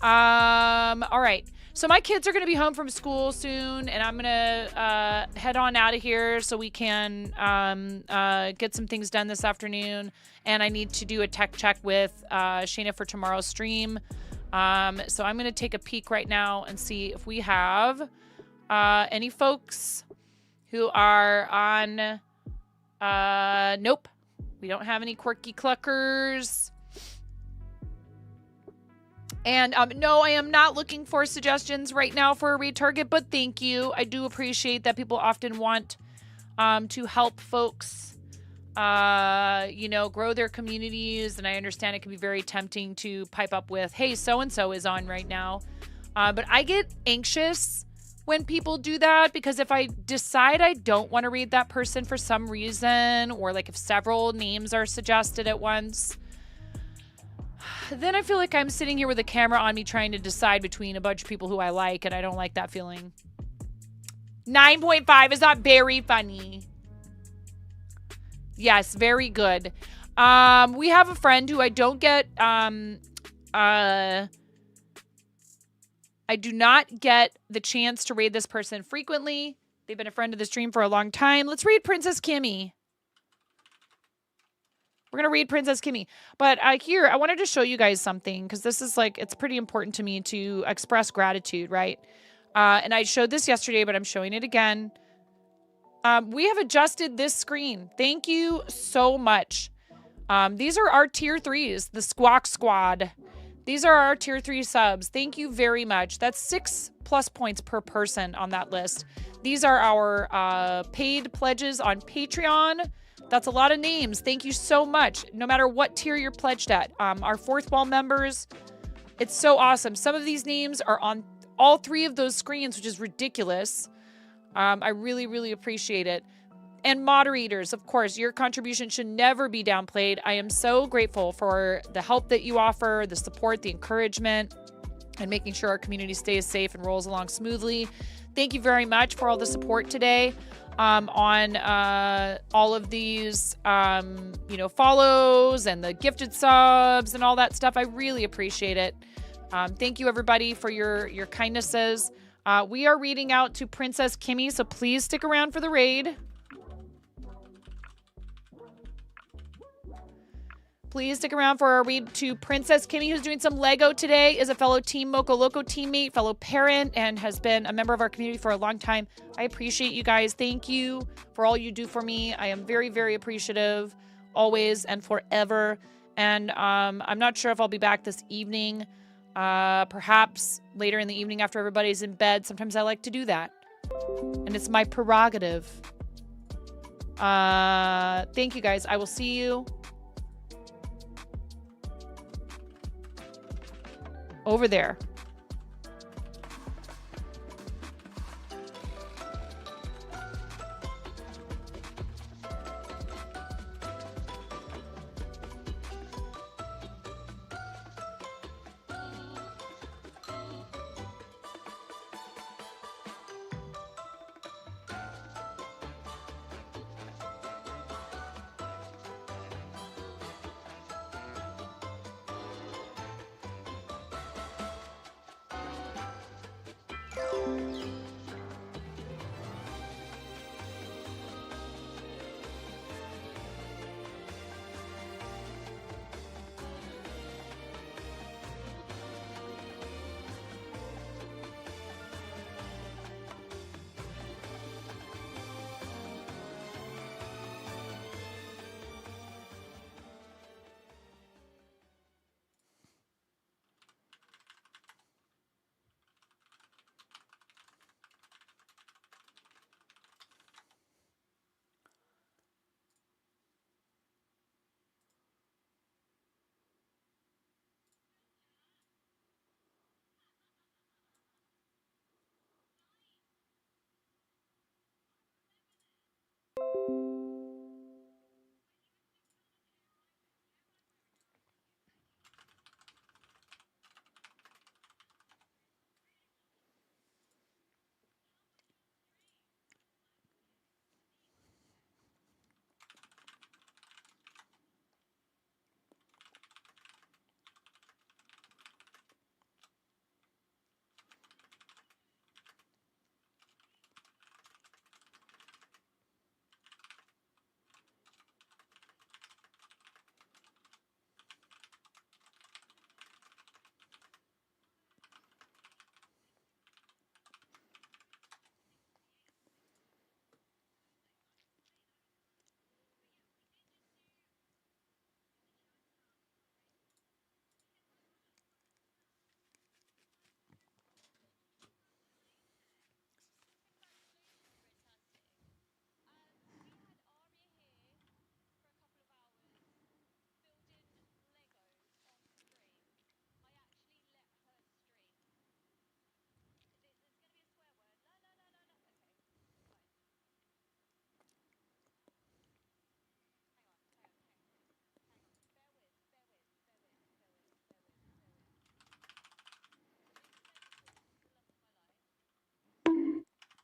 All right. So my kids are going to be home from school soon, and I'm going to head on out of here so we can get some things done this afternoon. And I need to do a tech check with Shayna for tomorrow's stream. So I'm going to take a peek right now and see if we have any folks who are on... nope. We don't have any quirky cluckers. And no, I am not looking for suggestions right now for a raid target, but thank you. I do appreciate that people often want to help folks, grow their communities. And I understand it can be very tempting to pipe up with, hey, so-and-so is on right now. But I get anxious when people do that, because if I decide I don't want to read that person for some reason, or like if several names are suggested at once, then I feel like I'm sitting here with a camera on me trying to decide between a bunch of people who I like, and I don't like that feeling. 9.5 is not very funny. Yes, very good. We have a friend who I don't get, I do not get the chance to raid this person frequently. They've been a friend of the stream for a long time. Let's read Princess Kimmy. We're going to read Princess Kimmy. But here, I wanted to show you guys something, because this is like, it's pretty important to me to express gratitude, right? And I showed this yesterday, but I'm showing it again. We have adjusted this screen. Thank you so much. These are our tier 3s, the Squawk Squad. These are our tier 3 subs. Thank you very much. That's 6+ points per person on that list. These are our paid pledges on Patreon. That's a lot of names. Thank you so much. No matter what tier you're pledged at. Our 4th wall members, it's so awesome. Some of these names are on all 3 of those screens, which is ridiculous. I really, really appreciate it. And moderators, of course, your contribution should never be downplayed. I am so grateful for the help that you offer, the support, the encouragement, and making sure our community stays safe and rolls along smoothly. Thank you very much for all the support today. On all of these, follows and the gifted subs and all that stuff. I really appreciate it. Thank you, everybody, for your kindnesses. We are reading out to Princess Kimmy, so please stick around for the raid. Please stick around for our read to Princess Kimmy, who's doing some Lego today, is a fellow Team Moco Loco teammate, fellow parent, and has been a member of our community for a long time. I appreciate you guys. Thank you for all you do for me. I am very, very appreciative, always and forever. And I'm not sure if I'll be back this evening. Perhaps later in the evening after everybody's in bed. Sometimes I like to do that. And it's my prerogative. Thank you guys. I will see you over there.